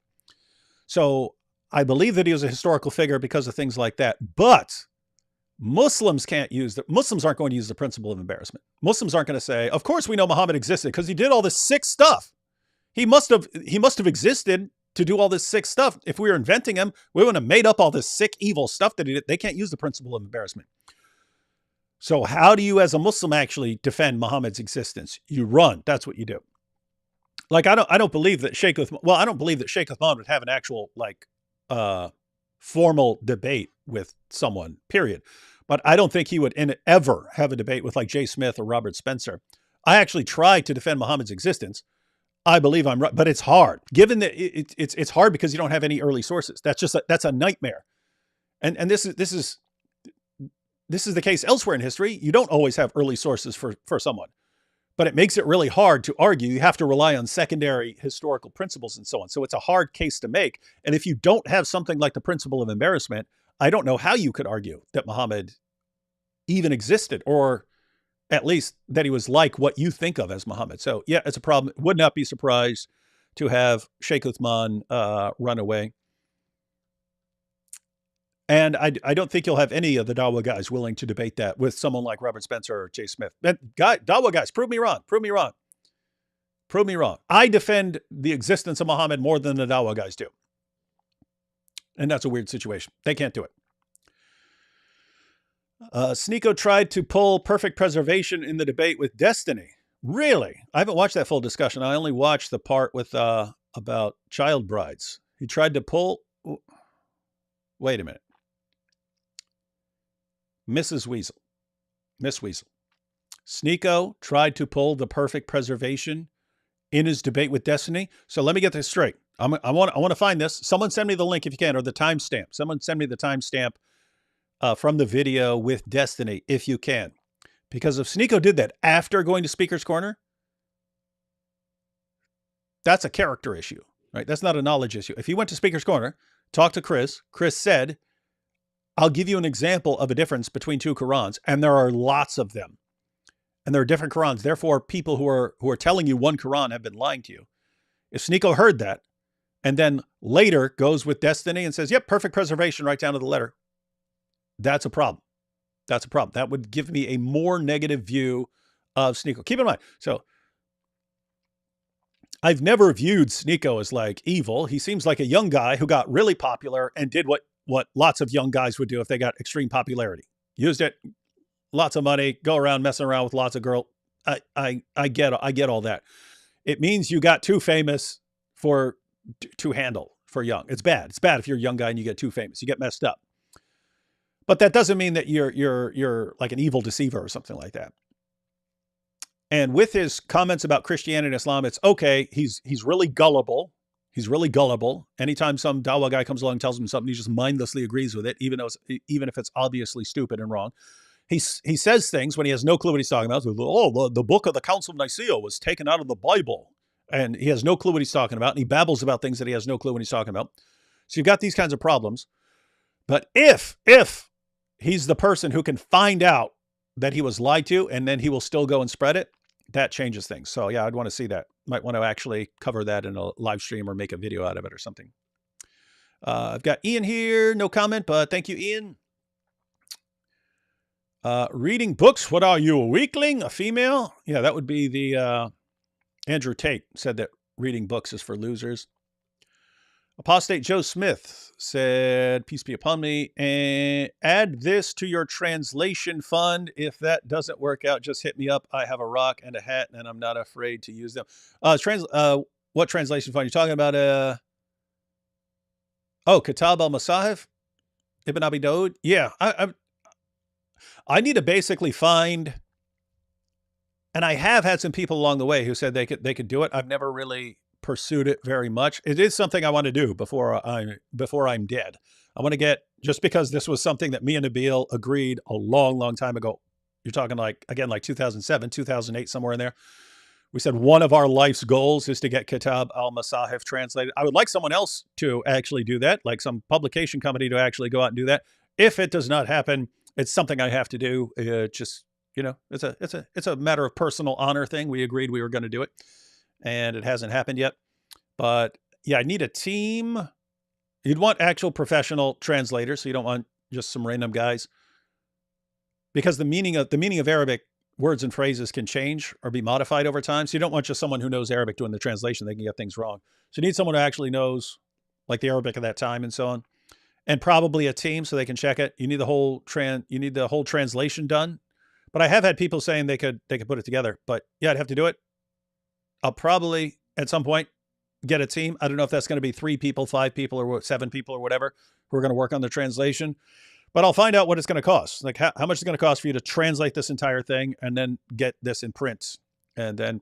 So I believe that he was a historical figure because of things like that. But Muslims aren't going to use the principle of embarrassment. Muslims aren't going to say, of course we know Muhammad existed because he did all this sick stuff. He must have existed to do all this sick stuff. If we were inventing him, we would have made up all this sick, evil stuff that he did. They can't use the principle of embarrassment. So how do you, as a Muslim, actually defend Muhammad's existence? You run. That's what you do. Like, I don't believe that Sheikh Uthman would have an actual, formal debate with someone, period. But I don't think he would ever have a debate with, like, Jay Smith or Robert Spencer. I actually tried to defend Muhammad's existence. I believe I'm right, but it's hard. Given that it's hard because you don't have any early sources. That's a nightmare. And this is the case elsewhere in history. You don't always have early sources for someone, but it makes it really hard to argue. You have to rely on secondary historical principles and so on. So it's a hard case to make. And if you don't have something like the principle of embarrassment, I don't know how you could argue that Muhammad even existed, or at least that he was like what you think of as Muhammad. So yeah, it's a problem. Would not be surprised to have Sheikh Uthman run away. And I don't think you'll have any of the Dawah guys willing to debate that with someone like Robert Spencer or Jay Smith. Dawah guys, prove me wrong. Prove me wrong. Prove me wrong. I defend the existence of Muhammad more than the Dawah guys do. And that's a weird situation. They can't do it. Sneeko tried to pull perfect preservation in the debate with Destiny. Really? I haven't watched that full discussion. I only watched the part with about child brides. He tried to pull... Wait a minute. Miss Weasel. Sneeko tried to pull the perfect preservation in his debate with Destiny. So let me get this straight. I want to find this. Someone send me the link if you can, or the timestamp. Someone send me the timestamp from the video with Destiny if you can. Because if Sneeko did that after going to Speaker's Corner, that's a character issue, right? That's not a knowledge issue. If he went to Speaker's Corner, talked to Chris said, I'll give you an example of a difference between two Qurans, and there are lots of them. And there are different Qurans. Therefore, people who are telling you one Quran have been lying to you. If Sneeko heard that, and then later goes with Destiny and says, yep, perfect preservation right down to the letter, that's a problem. That's a problem. That would give me a more negative view of Sneeko. Keep in mind, so I've never viewed Sneeko as like evil. He seems like a young guy who got really popular and did what lots of young guys would do if they got extreme popularity. Used it, lots of money, go around messing around with lots of girls. I get all that. It means you got too famous to handle for young. It's bad. It's bad if you're a young guy and you get too famous. You get messed up. But that doesn't mean that you're like an evil deceiver or something like that. And with his comments about Christianity and Islam, it's okay. He's really gullible. He's really gullible. Anytime some Dawah guy comes along and tells him something, he just mindlessly agrees with it, even if it's obviously stupid and wrong. He says things when he has no clue what he's talking about. So, oh, the book of the Council of Nicaea was taken out of the Bible. And he has no clue what he's talking about. And he babbles about things that he has no clue what he's talking about. So you've got these kinds of problems. But if he's the person who can find out that he was lied to, and then he will still go and spread it, that changes things. So yeah, I'd want to see that. Might want to actually cover that in a live stream or make a video out of it or something. I've got Ian here. No comment, but thank you, Ian. Reading books. What are you, a weakling? A female? Yeah, that would be the Andrew Tate said that reading books is for losers. Apostate Joe Smith said, peace be upon me, and add this to your translation fund. If that doesn't work out, just hit me up. I have a rock and a hat, and I'm not afraid to use them. What translation fund are you talking about? Kitab al-Masahif? Ibn Abi Daud? Yeah, I need to basically find, and I have had some people along the way who said they could do it. I've never really pursued it very much. It is something I want to do before I'm dead. I want to get, just because this was something that me and Nabil agreed a long time ago. You're talking like 2007, 2008, somewhere in there. We said one of our life's goals is to get Kitab al-Masahif translated. I would like someone else to actually do that, like some publication company to actually go out and do that. If it does not happen, it's something I have to do. Just, it's a matter of personal honor thing. We agreed we were going to do it, and it hasn't happened yet. But yeah, I need a team. You'd want actual professional translators, so you don't want just some random guys, because the meaning of Arabic words and phrases can change or be modified over time. So you don't want just someone who knows Arabic doing the translation. They can get things wrong. So you need someone who actually knows like the Arabic of that time and so on, and probably a team so they can check it. You need the whole translation done. But I have had people saying they could put it together. But yeah, I'd have to do it. I'll probably at some point get a team. I don't know if that's going to be 3 people, 5 people, or 7 people or whatever who are going to work on the translation. But I'll find out what it's going to cost. Like how much it's going to cost for you to translate this entire thing and then get this in print, and then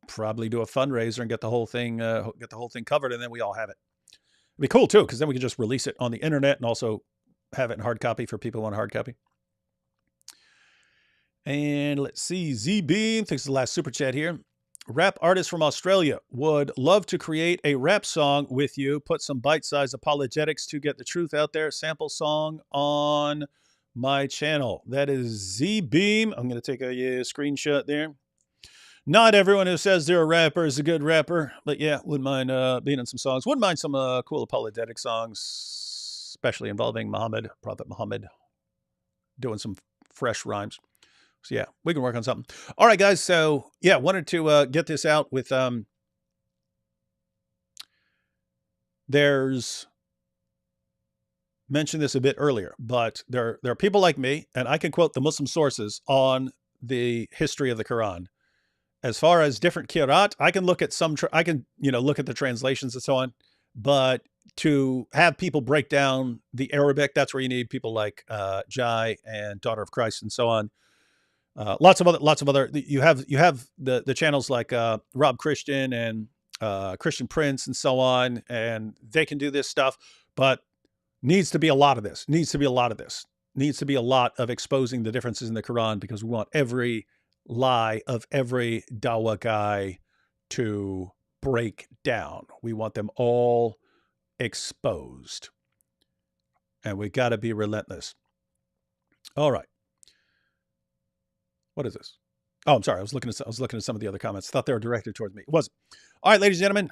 probably do a fundraiser and get the whole thing covered, and then we all have it. It'd be cool too, because then we can just release it on the internet and also have it in hard copy for people who want a hard copy. And let's see, Z-Beam, thanks for the last super chat here. Rap artist from Australia would love to create a rap song with you. Put some bite-sized apologetics to get the truth out there. Sample song on my channel. That is Z-Beam. I'm going to take a screenshot there. Not everyone who says they're a rapper is a good rapper, but yeah, wouldn't mind being in some songs. Wouldn't mind some cool apologetic songs, especially involving Prophet Muhammad, doing some fresh rhymes. So yeah, we can work on something. All right, guys. So yeah, wanted to get this out with, there's, mentioned this a bit earlier, but there are people like me, and I can quote the Muslim sources on the history of the Quran. As far as different qira'at, I can look at look at the translations and so on, but to have people break down the Arabic, that's where you need people like Jai and Daughter of Christ and so on. Lots of other. You have the channels like Rob Christian and Christian Prince and so on, and they can do this stuff. But needs to be a lot of this. Needs to be a lot of exposing the differences in the Quran, because we want every lie of every Dawah guy to break down. We want them all exposed, and we got to be relentless. All right. What is this? Oh, I'm sorry. I was looking at some of the other comments. I thought they were directed towards me. It wasn't. All right, ladies and gentlemen.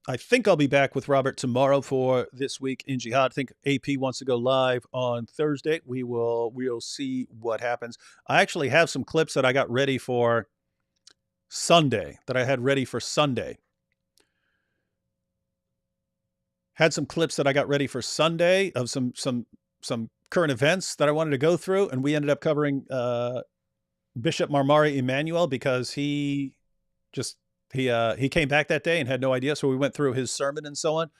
I think I'll be back with Robert tomorrow for This Week in Jihad. I think AP wants to go live on Thursday. We'll see what happens. I actually have some clips that I got ready for Sunday. Had some clips that I got ready for Sunday of some current events that I wanted to go through, and we ended up covering Bishop Marmari Emmanuel, because he came back that day and had no idea, so we went through his sermon and so on.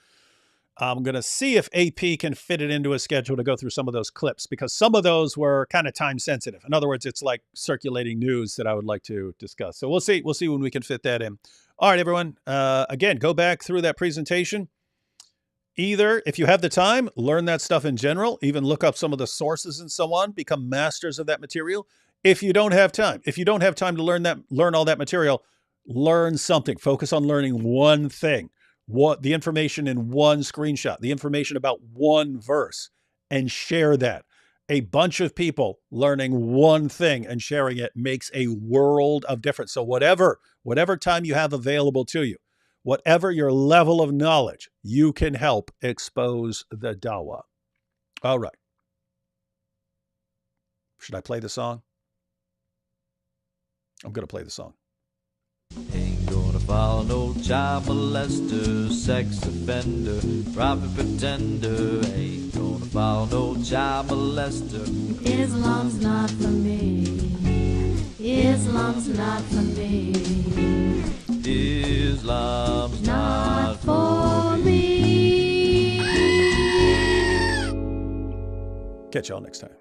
I'm going to see if AP can fit it into a schedule to go through some of those clips, because some of those were kind of time sensitive. In other words, it's like circulating news that I would like to discuss. So we'll see when we can fit that in. All right, everyone. Again, go back through that presentation. Either, if you have the time, learn that stuff in general, even look up some of the sources and so on, become masters of that material. If you don't have time to learn all that material, learn something. Focus on learning one thing. What the information in one screenshot, the information about one verse, and share that. A bunch of people learning one thing and sharing it makes a world of difference. So whatever time you have available to you, whatever your level of knowledge, you can help expose the Dawah. All right. Should I play the song? I'm going to play the song. Ain't gonna follow no child molester, sex offender, private pretender. Ain't gonna follow no child molester. Islam's not for me. Islam's not for me. Islam's not for me. Catch y'all next time.